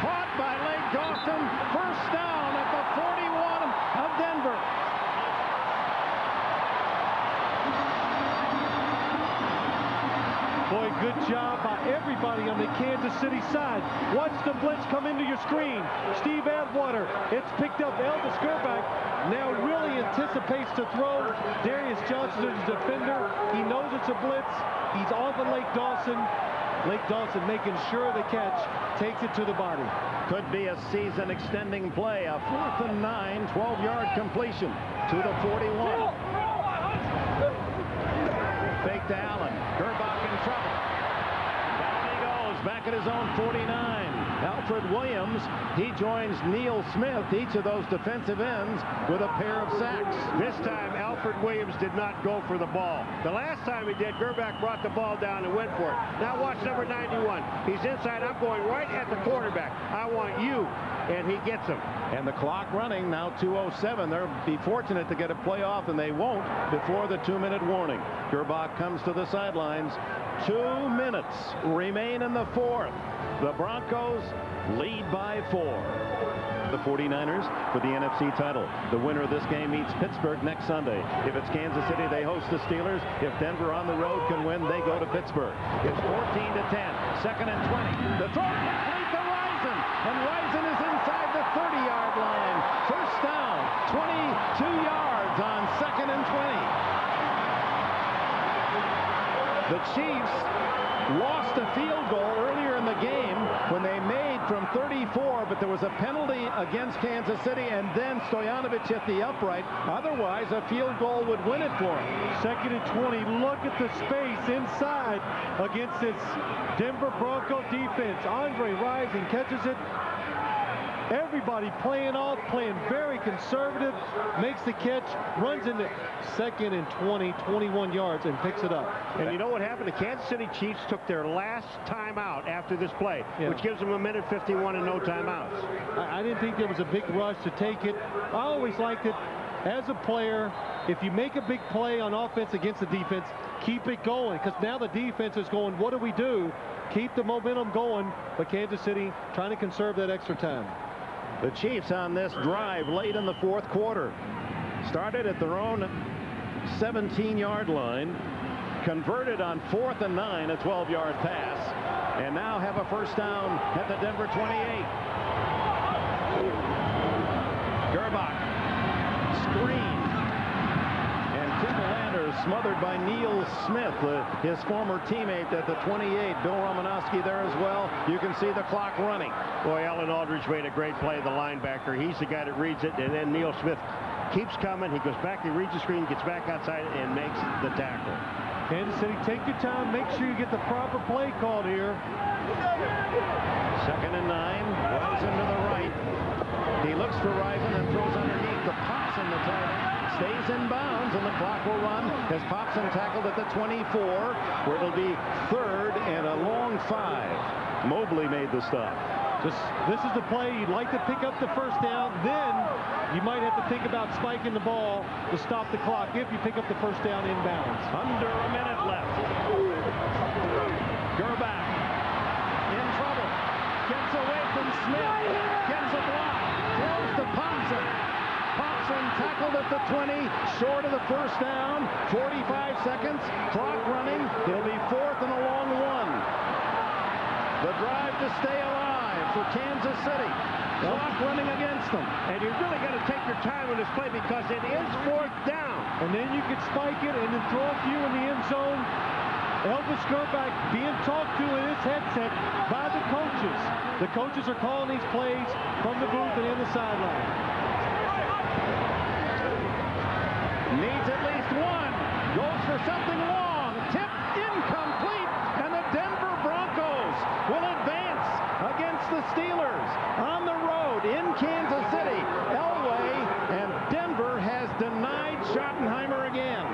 Caught by Lake Dawson. First down at the 41 of Denver. Boy, good job by everybody on the Kansas City side. Watch the blitz come into your screen. Steve Atwater, it's picked up. Elvis Gerback now really anticipates to throw. Darius Johnson is a defender. He knows it's a blitz. He's off of Lake Dawson. Lake Dawson making sure the catch takes it to the body. Could be a season-extending play. A 4th and 9, 12-yard completion to the 41. Fake to Allen. Gerback in trouble. Down he goes, back at his own 49. Alfred Williams, he joins Neil Smith, each of those defensive ends, with a pair of sacks. This time, Alfred Williams did not go for the ball. The last time he did, Gerback brought the ball down and went for it. Now watch number 91. He's inside. I'm going right at the quarterback. I want you. And he gets him. And the clock running, now 2:07. They'll be fortunate to get a playoff, and they won't before the 2-minute warning. Gerback comes to the sidelines. 2 minutes remain in the fourth. The Broncos lead by 4. The 49ers for the NFC title. The winner of this game meets Pittsburgh next Sunday. If it's Kansas City, they host the Steelers. If Denver on the road can win, they go to Pittsburgh. It's 14-10. Second and 20. The throw complete to Risen. And Risen is inside the 30-yard line. First down. 22 yards on second and 20. The Chiefs lost a field goal earlier in the game when they made from 34, but there was a penalty against Kansas City, and then Stoyanovich hit the upright. Otherwise, a field goal would win it for him. Second and 20. Look at the space inside against this Denver Bronco defense. Andre Rison catches it. Everybody playing off, playing very conservative, makes the catch, runs into second and 20, 21 yards, and picks it up. And you know what happened? The Kansas City Chiefs took their last timeout after this play, which gives them 1:51 and no timeouts. I didn't think there was a big rush to take it. I always liked it as a player. If you make a big play on offense against the defense, keep it going, because now the defense is going, what do we do? Keep the momentum going, but Kansas City trying to conserve that extra time. The Chiefs on this drive late in the fourth quarter started at their own 17-yard line, converted on 4th and 9, a 12-yard pass, and now have a first down at the Denver 28. Gerbach screen, and Kumbalander smothered by Neil Smith, his former teammate at the 28. Bill Romanowski there as well. You can see the clock running. Boy, Alan Aldridge made a great play, the linebacker. He's the guy that reads it, and then Neil Smith keeps coming. He goes back, he reads the screen, gets back outside, and makes the tackle. Kansas City, take your time. Make sure you get the proper play called here. Second and 9. Risen to the right. He looks for Risen and throws underneath the Popson, the tight end. Stays in bounds, and the clock will run as Popson tackled at the 24, where it'll be third and a long 5. Mobley made the stop. This is the play you'd like to pick up the first down. Then you might have to think about spiking the ball to stop the clock if you pick up the first down inbounds. Under a minute left. Gerbach in trouble. Gets away from Smith. Gets a block. Throws to Popson. Popson tackled at the 20, short of the first down. 45 seconds. Clock running. It'll be fourth and a long 1. The drive to stay alive for Kansas City. Clock running against them. And you really got to take your time on this play because it is fourth down. And then you could spike it and then throw a few in the end zone. Elvis Gerbach being talked to in his headset by the coaches. The coaches are calling these plays from the booth and in the sideline. Needs at least one. Goes for something long. Tip incomplete. And the Denver Broncos will advance against the Steelers on the road in Kansas City. Elway, and Denver has denied Schottenheimer again.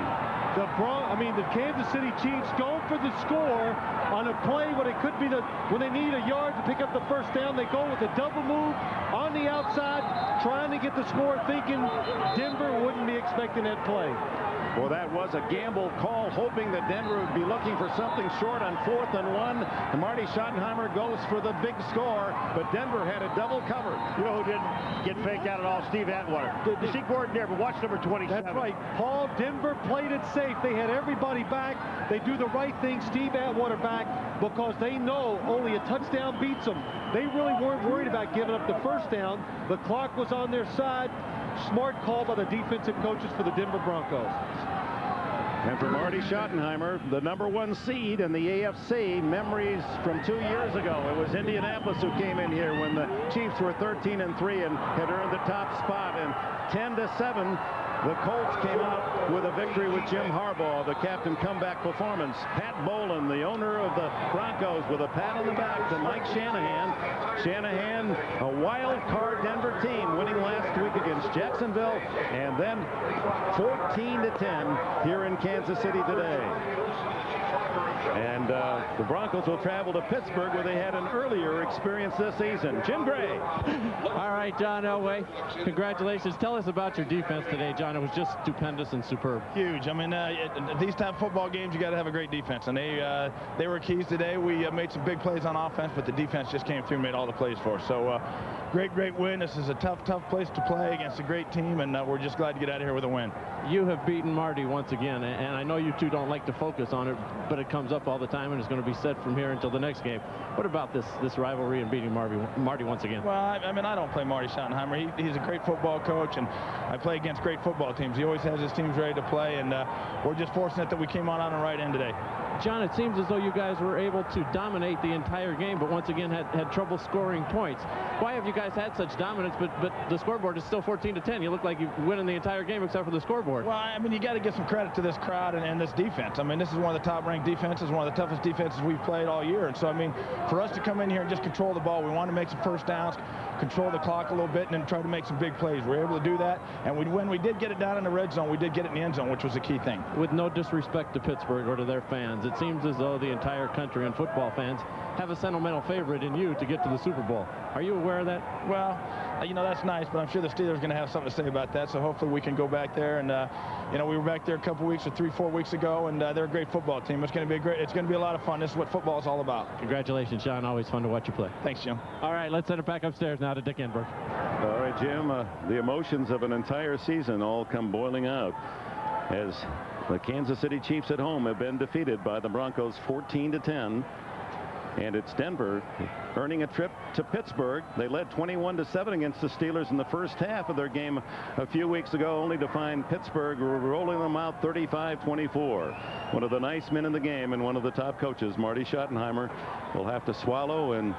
The Kansas City Chiefs go for the score on a play when it could be when they need a yard to pick up the first down. They go with a double move on the outside, trying to get the score, thinking Denver wouldn't be expecting that play. Well, that was a gamble call, hoping that Denver would be looking for something short on 4th and 1. And Marty Schottenheimer goes for the big score, but Denver had a double cover. You know who didn't get faked out at all? Steve Atwater. You see Gordon there, but watch number 27. That's right. Paul, Denver played it safe. They had everybody back. They do the right thing. Steve Atwater back because they know only a touchdown beats them. They really weren't worried about giving up the first down. The clock was on their side. Smart call by the defensive coaches for the Denver Broncos. And for Marty Schottenheimer, the #1 seed in the AFC, memories from 2 years ago. It was Indianapolis who came in here when the Chiefs were 13-3 and had earned the top spot. And 10-7, the Colts came out with a victory with Jim Harbaugh, the captain comeback performance. Pat Bowlen, the owner of the Broncos, with a pat on the back to Mike Shanahan. Shanahan, a wild card Denver team, winning last week against Jacksonville, and then 14-10 here in Kansas City today. And the Broncos will travel to Pittsburgh, where they had an earlier experience this season. Jim Gray. All right, John Elway, congratulations. Tell us about your defense today, John. John, it was just stupendous and superb. Huge. I mean, these type of football games, you got to have a great defense, and they were keys today. We made some big plays on offense, but the defense just came through and made all the plays for us. So great win. This is a tough place to play against a great team, and we're just glad to get out of here with a win. You have beaten Marty once again, and I know you two don't like to focus on it, but it comes up all the time, and it's going to be said from here until the next game. What about this rivalry and beating Marty once again? Well, I mean, I don't play Marty Schottenheimer. He's a great football coach, and I play against great football teams. He always has his teams ready to play, and we're just fortunate that we came on the right end today. John, it seems as though you guys were able to dominate the entire game, but once again had trouble scoring points. Why have you guys had such dominance, but the scoreboard is still 14-10? You look like you're winning the entire game except for the scoreboard. Well, I mean, you got to give some credit to this crowd and this defense. I mean, this is one of the top-ranked defenses, one of the toughest defenses we've played all year. And so, I mean, for us to come in here and just control the ball, we want to make some first downs, control the clock a little bit, and then try to make some big plays. We were able to do that, and when we did get it down in the red zone, we did get it in the end zone, which was the key thing. With no disrespect to Pittsburgh or to their fans, it seems as though the entire country and football fans have a sentimental favorite in you to get to the Super Bowl. Are you aware of that? Well, you know, that's nice, but I'm sure the Steelers are going to have something to say about that, so hopefully we can go back there. And, you know, we were back there a couple weeks or 3-4 weeks ago, and they're a great football team. It's going to be a lot of fun. This is what football is all about. Congratulations, John. Always fun to watch you play. Thanks, Jim. All right, let's send it back upstairs now to Dick Enberg. All right, Jim, the emotions of an entire season all come boiling out as the Kansas City Chiefs at home have been defeated by the Broncos 14-10. And it's Denver earning a trip to Pittsburgh. They led 21-7 against the Steelers in the first half of their game a few weeks ago, only to find Pittsburgh rolling them out 35-24. One of the nice men in the game and one of the top coaches, Marty Schottenheimer, will have to swallow and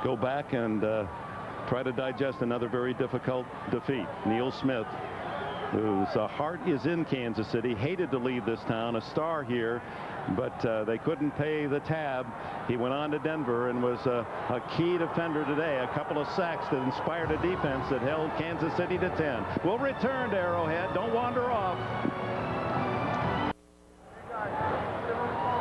go back and try to digest another very difficult defeat. Neil Smith, whose heart is in Kansas City, hated to leave this town, a star here, but they couldn't pay the tab. He went on to Denver and was a key defender today. A couple of sacks that inspired a defense that held Kansas City to 10. We'll return to Arrowhead. Don't wander off.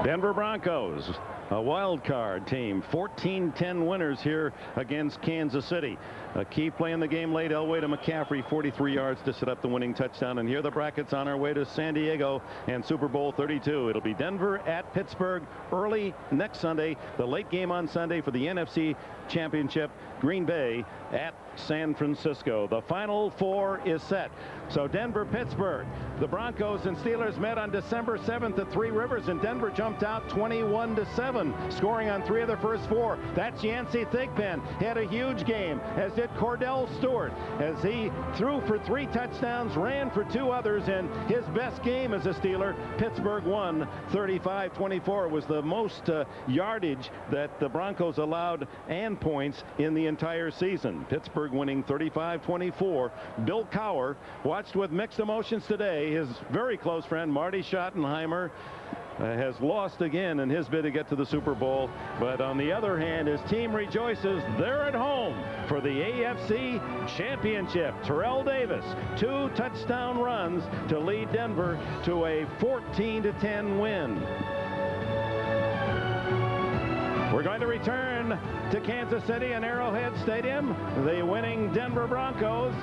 Denver Broncos, a wild card team, 14-10 winners here against Kansas City. A key play in the game late, Elway to McCaffrey, 43 yards to set up the winning touchdown. And here are the brackets on our way to San Diego and Super Bowl 32. It'll be Denver at Pittsburgh early next Sunday. The late game on Sunday for the NFC Championship. Green Bay at San Francisco. The Final Four is set. So Denver, Pittsburgh. The Broncos and Steelers met on December 7th at Three Rivers, and Denver jumped out 21-7, scoring on 3 of their first 4. That's Yancey Thigpen. Had a huge game, as did Cordell Stewart, as he threw for 3 touchdowns, ran for 2 others, and his best game as a Steeler. Pittsburgh won 35-24. It was the most yardage that the Broncos allowed and points in the entire season. Pittsburgh winning 35-24. Bill Cowher watched with mixed emotions today. His very close friend Marty Schottenheimer has lost again in his bid to get to the Super Bowl, but on the other hand, his team rejoices. They're at home for the AFC Championship. Terrell Davis, 2 touchdown runs to lead Denver to a 14-10 win. We're going to return to Kansas City and Arrowhead Stadium, the winning Denver Broncos.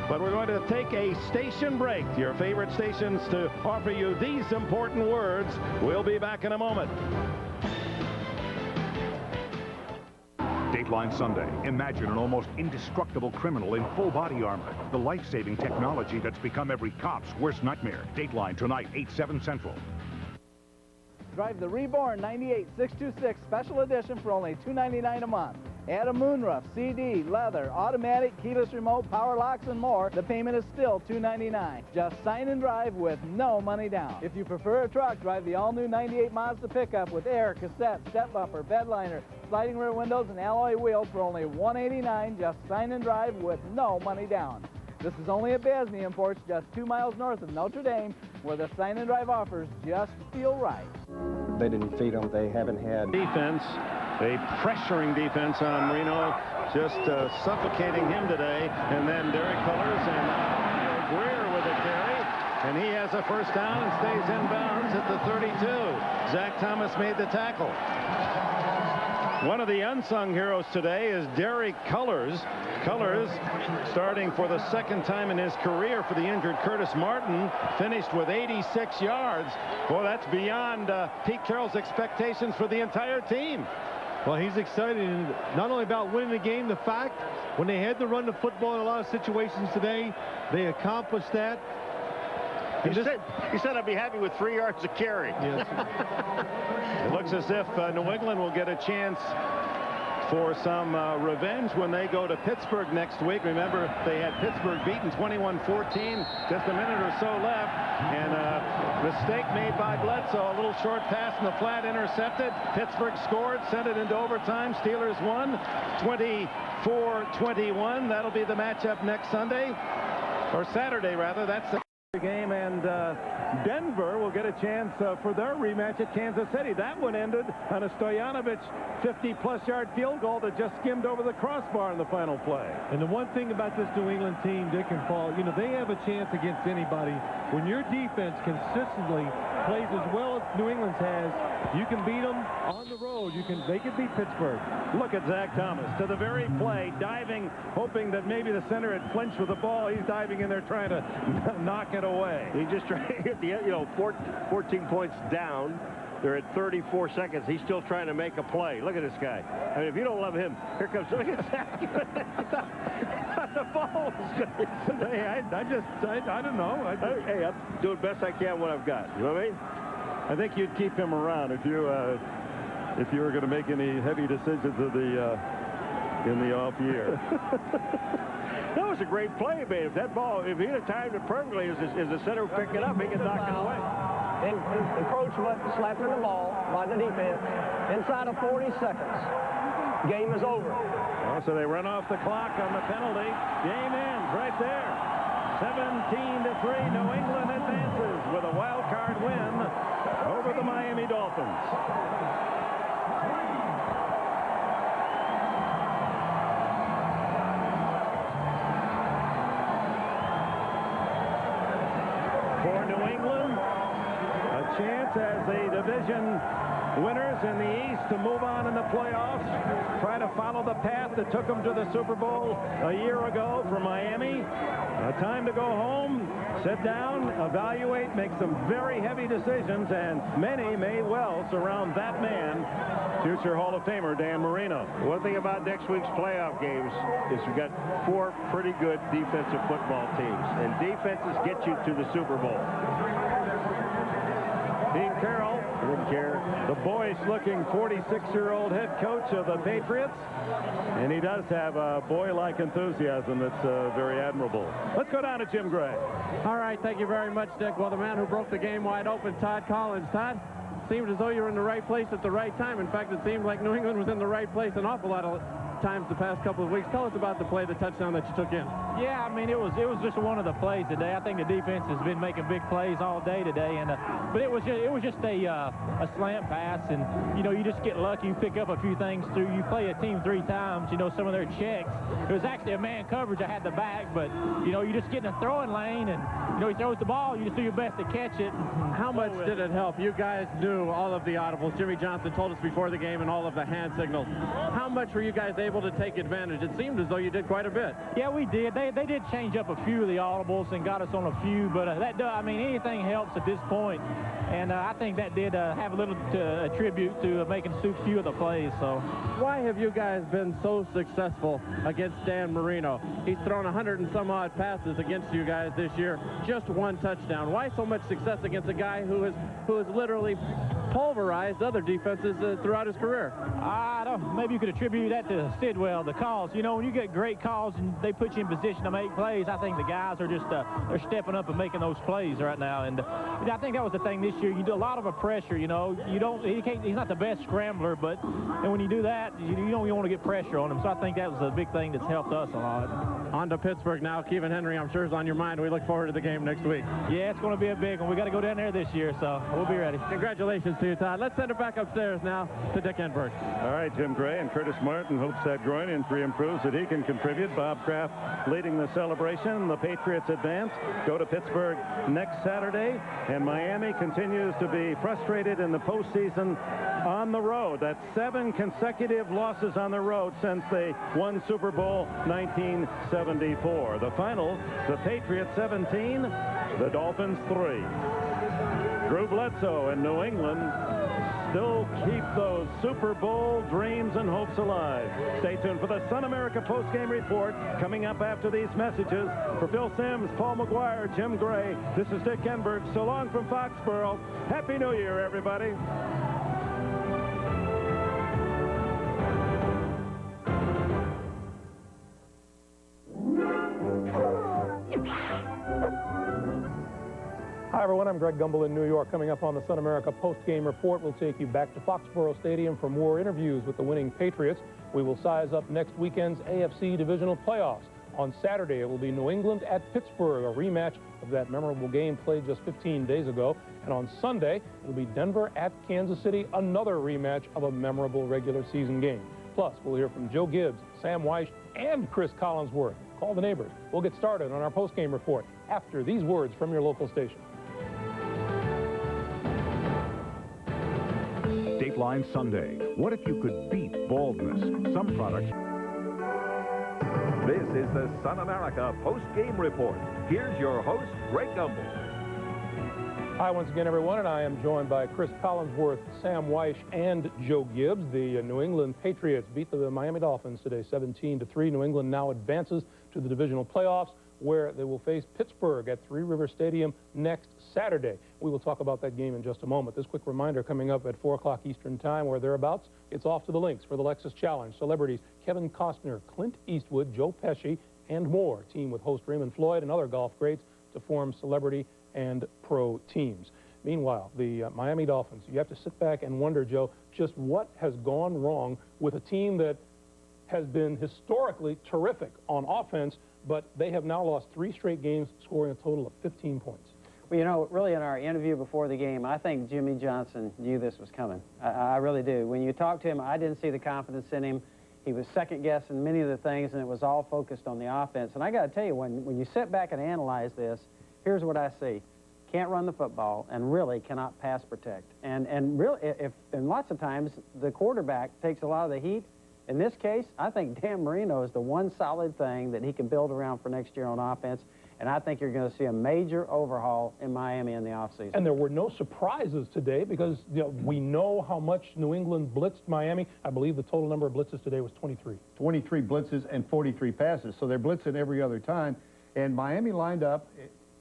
But we're going to take a station break, your favorite stations, to offer you these important words. We'll be back in a moment. Dateline Sunday. Imagine an almost indestructible criminal in full body armor. The life-saving technology that's become every cop's worst nightmare. Dateline tonight, 8/7 Central. Drive the Reborn 98 626 Special Edition for only $299 a month. Add a moonroof, CD, leather, automatic, keyless remote, power locks, and more. The payment is still $299. Just sign and drive with no money down. If you prefer a truck, drive the all-new 98 Mazda pickup with air, cassette, step bumper, bed liner, sliding rear windows, and alloy wheels for only $189. Just sign and drive with no money down. This is only at Basney Imports, just 2 miles north of Notre Dame, where the sign and drive offers just feel right. They didn't feed them. They haven't had defense, a pressuring defense on Marino, just suffocating him today. And then Derek Cullers and Maguire with a carry, and he has a first down and stays in bounds at the 32. Zach Thomas made the tackle. One of the unsung heroes today is Derek Cullors. Cullors, starting for the second time in his career for the injured Curtis Martin, finished with 86 yards. Well, that's beyond Pete Carroll's expectations for the entire team. Well, he's excited, not only about winning the game, the fact when they had to run the football in a lot of situations today, they accomplished that. He said I'd be happy with 3 yards of carry. Yes. It looks as if New England will get a chance for some revenge when they go to Pittsburgh next week. Remember, they had Pittsburgh beaten 21-14, just a minute or so left, and a mistake made by Bledsoe, a little short pass in the flat, intercepted. Pittsburgh scored, sent it into overtime. Steelers won 24-21. That'll be the matchup next Sunday, or Saturday rather. That's the game, and Denver will get a chance for their rematch at Kansas City. That one ended on a Stoyanovich 50-plus yard field goal that just skimmed over the crossbar in the final play. And the one thing about this New England team, Dick and Paul, you know, they have a chance against anybody. When your defense consistently plays as well as New England's has, you can beat them on the road. They can beat Pittsburgh. Look at Zach Thomas to the very play, diving, hoping that maybe the center had flinched with the ball. He's diving in there trying to knock it away. He just tried to hit the, 14 points down. They're at 34 seconds. He's still trying to make a play. Look at this guy. I mean, if you don't love him, here comes, look at Zach. The ball. Hey, I don't know. Hey, I'm doing the best I can what I've got. You know what I mean? I think you'd keep him around if you were going to make any heavy decisions in the off year. That was a great play, man. If that ball, if he had timed it perfectly, as the center would pick it up, he could knock it away. The coach slapped in the ball by the defense inside of 40 seconds. Game is over. Oh, so they run off the clock on the penalty. Game ends right there. 17-3. New England advances with a wild card win over the Miami Dolphins. For New England, a chance as the division winners in the East to move on in the playoffs, try to follow the path that took them to the Super Bowl a year ago for Miami. Time to go home, sit down, evaluate, make some very heavy decisions, and many may well surround that man, future Hall of Famer Dan Marino. One thing about next week's playoff games is we've got 4 pretty good defensive football teams, and defenses get you to the Super Bowl. Pete Carroll, didn't care. The boyish-looking 46-year-old head coach of the Patriots, and he does have a boy-like enthusiasm that's very admirable. Let's go down to Jim Gray. All right, thank you very much, Dick. Well, the man who broke the game wide open, Todd Collins. Todd, seemed as though you were in the right place at the right time. In fact, it seemed like New England was in the right place an awful lot of times the past couple of weeks. Tell us about the play, the touchdown that you took in. Yeah, I mean, it was just one of the plays today. I think the defense has been making big plays all day today, and but it was just a slant pass, and you just get lucky. You pick up a few things through. You play a team 3 times. Some of their checks. It was actually a man coverage. I had the back, but you just get in the throwing lane, and he throws the ball. You just do your best to catch it. How much did it help? You guys knew all of the audibles. Jimmy Johnson told us before the game, and all of the hand signals. How much were you guys able to take advantage? It seemed as though you did quite a bit. Yeah, we did. They did change up a few of the audibles and got us on a few, but anything helps at this point, and I think that did have a little to attribute to making a few of the plays. So, why have you guys been so successful against Dan Marino? He's thrown 100 and some odd passes against you guys this year, just 1 touchdown. Why so much success against a guy who has literally pulverized other defenses throughout his career? I don't know. Maybe you could attribute that to Sidwell, the calls. When you get great calls and they put you in position to make plays, I think the guys are just they're stepping up and making those plays right now. And I think that was the thing this year. You do a lot of a pressure. He's not the best scrambler, and when you do that, you don't want to get pressure on him. So I think that was a big thing that's helped us a lot. On to Pittsburgh now. Kevin Henry, I'm sure, is on your mind. We look forward to the game next week. Yeah, it's going to be a big one. We got to go down there this year, so we'll be ready. Congratulations to you, Todd. Let's send it back upstairs now to Dick Enberg. All right, Jim Gray and Curtis Martin hopes that groin injury improves, that he can contribute. Bob Kraft leading the celebration. The Patriots advance, go to Pittsburgh next Saturday, and Miami continues to be frustrated in the postseason on the road. That's 7 consecutive losses on the road since they won Super Bowl 1974. The final, the Patriots 17, the Dolphins 3. Drew Bledsoe in New England still keep those Super Bowl dreams and hopes alive. Stay tuned for the Sun America post-game report coming up after these messages. For Phil Simms, Paul Maguire, Jim Gray, this is Dick Enberg. So long from Foxborough. Happy New Year, everybody. Hi, everyone. I'm Greg Gumbel in New York. Coming up on the Sun America post-game report, we'll take you back to Foxborough Stadium for more interviews with the winning Patriots. We will size up next weekend's AFC Divisional playoffs. On Saturday, it will be New England at Pittsburgh, a rematch of that memorable game played just 15 days ago. And on Sunday, it will be Denver at Kansas City, another rematch of a memorable regular season game. Plus, we'll hear from Joe Gibbs, Sam Weish, and Chris Collinsworth. Call the neighbors. We'll get started on our post-game report after these words from your local station. Dateline Sunday. What if you could beat baldness? Some products. This is the Sun America post-game report. Here's your host, Greg Gumbel. Hi once again, everyone, and I am joined by Chris Collinsworth, Sam Weish, and Joe Gibbs. The New England Patriots beat the Miami Dolphins today 17-3. New England now advances to the divisional playoffs, where they will face Pittsburgh at Three River Stadium next Saturday. We will talk about that game in just a moment. This quick reminder coming up at 4 o'clock Eastern Time or thereabouts. It's off to the links for the Lexus Challenge. Celebrities Kevin Costner, Clint Eastwood, Joe Pesci, and more team with host Raymond Floyd and other golf greats to form celebrity and pro teams. Meanwhile, the Miami Dolphins, you have to sit back and wonder, Joe, just what has gone wrong with a team that has been historically terrific on offense, but they have now lost 3 straight games, scoring a total of 15 points. Well, you know, really in our interview before the game, I think Jimmy Johnson knew this was coming. I really do. When you talk to him, I didn't see the confidence in him. He was second-guessing many of the things, and it was all focused on the offense. And I got to tell you, when you sit back and analyze this, here's what I see. Can't run the football and really cannot pass protect. And really, and lots of times, the quarterback takes a lot of the heat. In this case, I think Dan Marino is the one solid thing that he can build around for next year on offense, and I think you're going to see a major overhaul in Miami in the offseason. And there were no surprises today because we know how much New England blitzed Miami. I believe the total number of blitzes today was 23. 23 blitzes and 43 passes, so they're blitzing every other time. And Miami lined up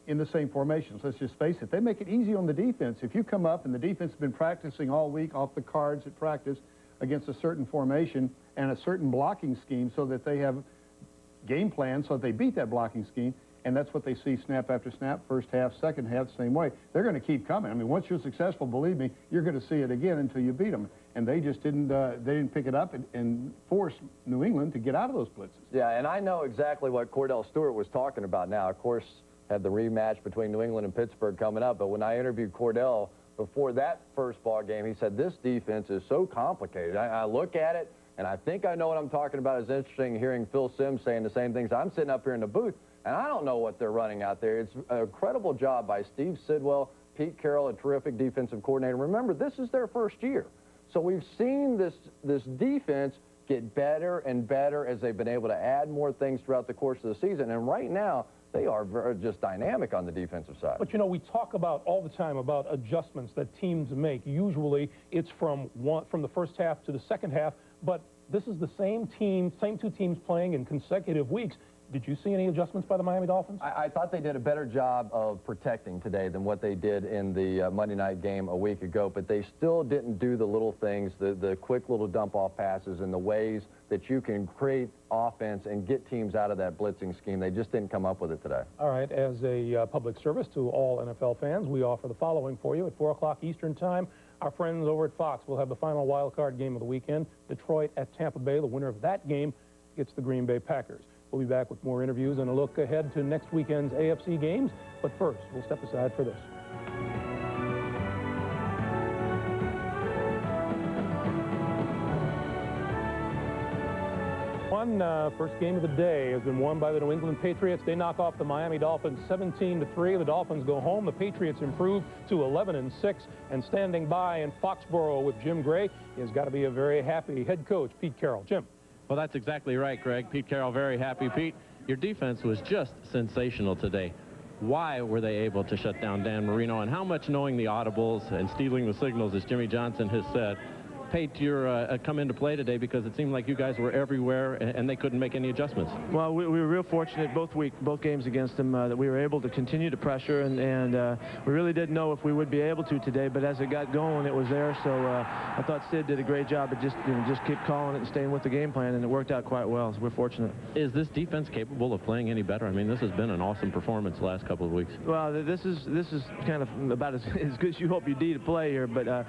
in the same formations. Let's just face it, they make it easy on the defense. If you come up and the defense has been practicing all week off the cards at practice against a certain formation and a certain blocking scheme so that they have game plans so that they beat that blocking scheme, and that's what they see snap after snap, first half, second half, same way. They're going to keep coming. I mean, once you're successful, believe me, you're going to see it again until you beat them. And they just didn't pick it up and force New England to get out of those blitzes. Yeah, and I know exactly what Cordell Stewart was talking about now. Of course, had the rematch between New England and Pittsburgh coming up, but when I interviewed Cordell before that first ball game, he said, this defense is so complicated. I look at it, and I think I know what I'm talking about. It's interesting hearing Phil Simms saying the same things. I'm sitting up here in the booth, and I don't know what they're running out there. It's an incredible job by Steve Sidwell, Pete Carroll, a terrific defensive coordinator. Remember, this is their first year. So we've seen this defense get better and better as they've been able to add more things throughout the course of the season. And right now, they are just dynamic on the defensive side. But, you know, we talk about all the time about adjustments that teams make. Usually it's from the first half to the second half, but this is the same team, same 2 teams playing in consecutive weeks. Did you see any adjustments by the Miami Dolphins? I thought they did a better job of protecting today than what they did in the Monday night game a week ago, but they still didn't do the little things, the quick little dump-off passes and the ways that you can create offense and get teams out of that blitzing scheme. They just didn't come up with it today. All right, as a public service to all NFL fans, we offer the following for you. At 4 o'clock Eastern Time, our friends over at Fox will have the final wild card game of the weekend, Detroit at Tampa Bay. The winner of that game gets the Green Bay Packers. We'll be back with more interviews and a look ahead to next weekend's AFC games. But first, we'll step aside for this. First game of the day has been won by the New England Patriots. They knock off the Miami Dolphins 17-3. The Dolphins go home. The Patriots improve to 11-6. And standing by in Foxborough with Jim Gray has got to be a very happy head coach, Pete Carroll. Jim. Well, that's exactly right, Greg. Pete Carroll very happy. Pete, your defense was just sensational today. Why were they able to shut down Dan Marino, and how much knowing the audibles and stealing the signals, as Jimmy Johnson has said, paid to your come into play today, because it seemed like you guys were everywhere and they couldn't make any adjustments? Well, we were real fortunate both games against them that we were able to continue to pressure, and we really didn't know if we would be able to today, but as it got going, it was there. So I thought Sid did a great job of just keep calling it and staying with the game plan, and it worked out quite well. So we're fortunate. Is this defense capable of playing any better? I mean, this has been an awesome performance the last couple of weeks. Well, this is kind of about as good as you hope you do to play here, but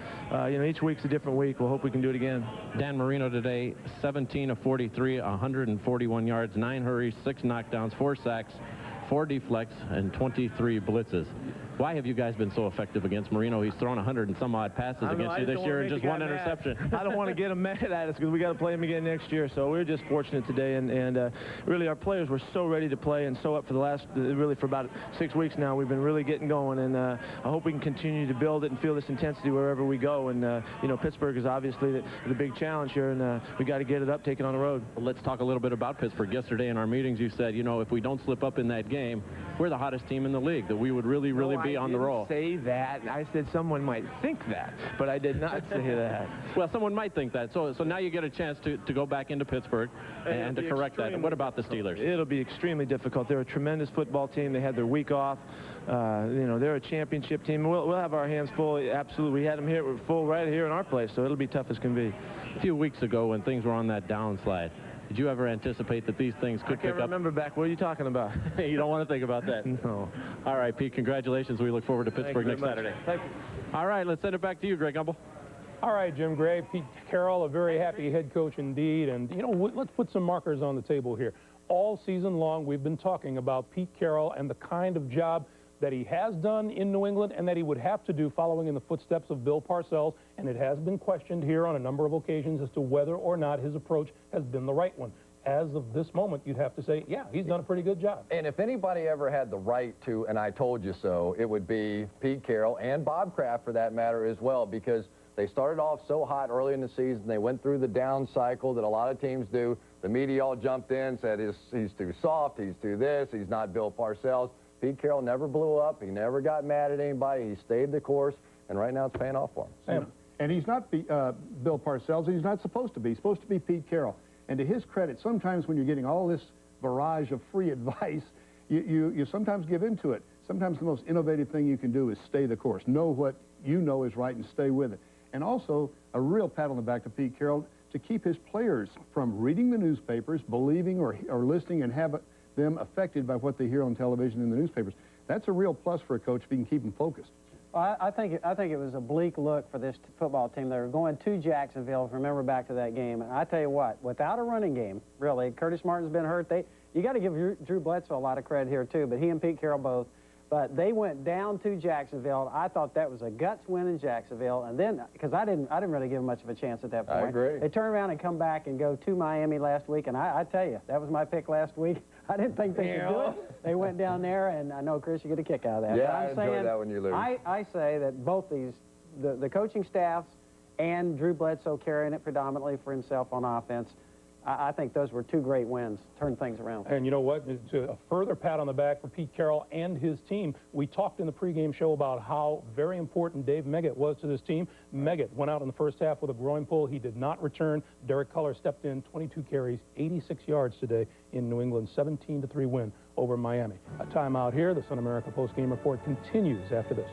each week's a different week. We'll hope we can do it again. Dan Marino today, 17 of 43, 141 yards, 9 hurries, 6 knockdowns, 4 sacks, 4 deflects, and 23 blitzes. Why have you guys been so effective against Marino? He's thrown 100 and some odd passes against you this year and just 1 interception. I don't want to get him mad at us because we got to play him again next year. So we're just fortunate today, and really our players were so ready to play and so up for the last, really for about 6 weeks now. We've been really getting going, and I hope we can continue to build it and feel this intensity wherever we go. And Pittsburgh is obviously the big challenge here, and we got to get it up, take it on the road. Well, let's talk a little bit about Pittsburgh. Yesterday in our meetings, you said, if we don't slip up in that game, we're the hottest team in the league, that we would really be on the roll. Say that. I said someone might think that, but I did not say that. Well, someone might think that. So now you get a chance to go back into Pittsburgh and to correct that. And what about the Steelers? It'll be extremely difficult. They're a tremendous football team. They had their week off. They're a championship team. We'll have our hands full. Absolutely. We had them here full right here in our place, so it'll be tough as can be. A few weeks ago when things were on that downslide, did you ever anticipate that these things could pick up? I can't remember back. What are you talking about? You don't want to think about that? No. All right, Pete, congratulations. We look forward to Pittsburgh next Saturday. Thank you. All right, let's send it back to you, Greg Gumbel. All right, Jim Gray, Pete Carroll, a very happy head coach indeed. And, let's put some markers on the table here. All season long, we've been talking about Pete Carroll and the kind of job that he has done in New England and that he would have to do following in the footsteps of Bill Parcells. And it has been questioned here on a number of occasions as to whether or not his approach has been the right one. As of this moment, you'd have to say, yeah, he's done a pretty good job. And if anybody ever had the right to, and I told you so, it would be Pete Carroll and Bob Kraft for that matter as well, because they started off so hot early in the season. They went through the down cycle that a lot of teams do. The media all jumped in, said he's too soft, he's too this, he's not Bill Parcells. Pete Carroll never blew up. He never got mad at anybody. He stayed the course, and right now it's paying off for him. And he's not Bill Parcells, and he's not supposed to be. He's supposed to be Pete Carroll. And to his credit, sometimes when you're getting all this barrage of free advice, you sometimes give into it. Sometimes the most innovative thing you can do is stay the course. Know what you know is right and stay with it. And also, a real pat on the back to Pete Carroll to keep his players from reading the newspapers, believing or listening and have them affected by what they hear on television and the newspapers. That's a real plus for a coach if he can keep them focused. Well, I think it was a bleak look for this football team. They were going to Jacksonville, remember back to that game. And I tell you what, without a running game, really, Curtis Martin's been hurt. You got to give Drew Bledsoe a lot of credit here, too, but he and Pete Carroll both. But they went down to Jacksonville. I thought that was a guts win in Jacksonville. And then, because I didn't really give them much of a chance at that point. I agree. They turn around and come back and go to Miami last week. And I tell you, that was my pick last week. I didn't think they could do it. They went down there, and I know, Chris, you get a kick out of that. Yeah, I enjoy that when you lose. I say that both these, the coaching staffs and Drew Bledsoe carrying it predominantly for himself on offense, I think those were 2 great wins, turned things around. And you know what? To a further pat on the back for Pete Carroll and his team, we talked in the pregame show about how very important Dave Meggett was to this team. Meggett went out in the first half with a groin pull. He did not return. Derek Culler stepped in, 22 carries, 86 yards today in New England's 17-3 win over Miami. A timeout here. The Sun America postgame report continues after this.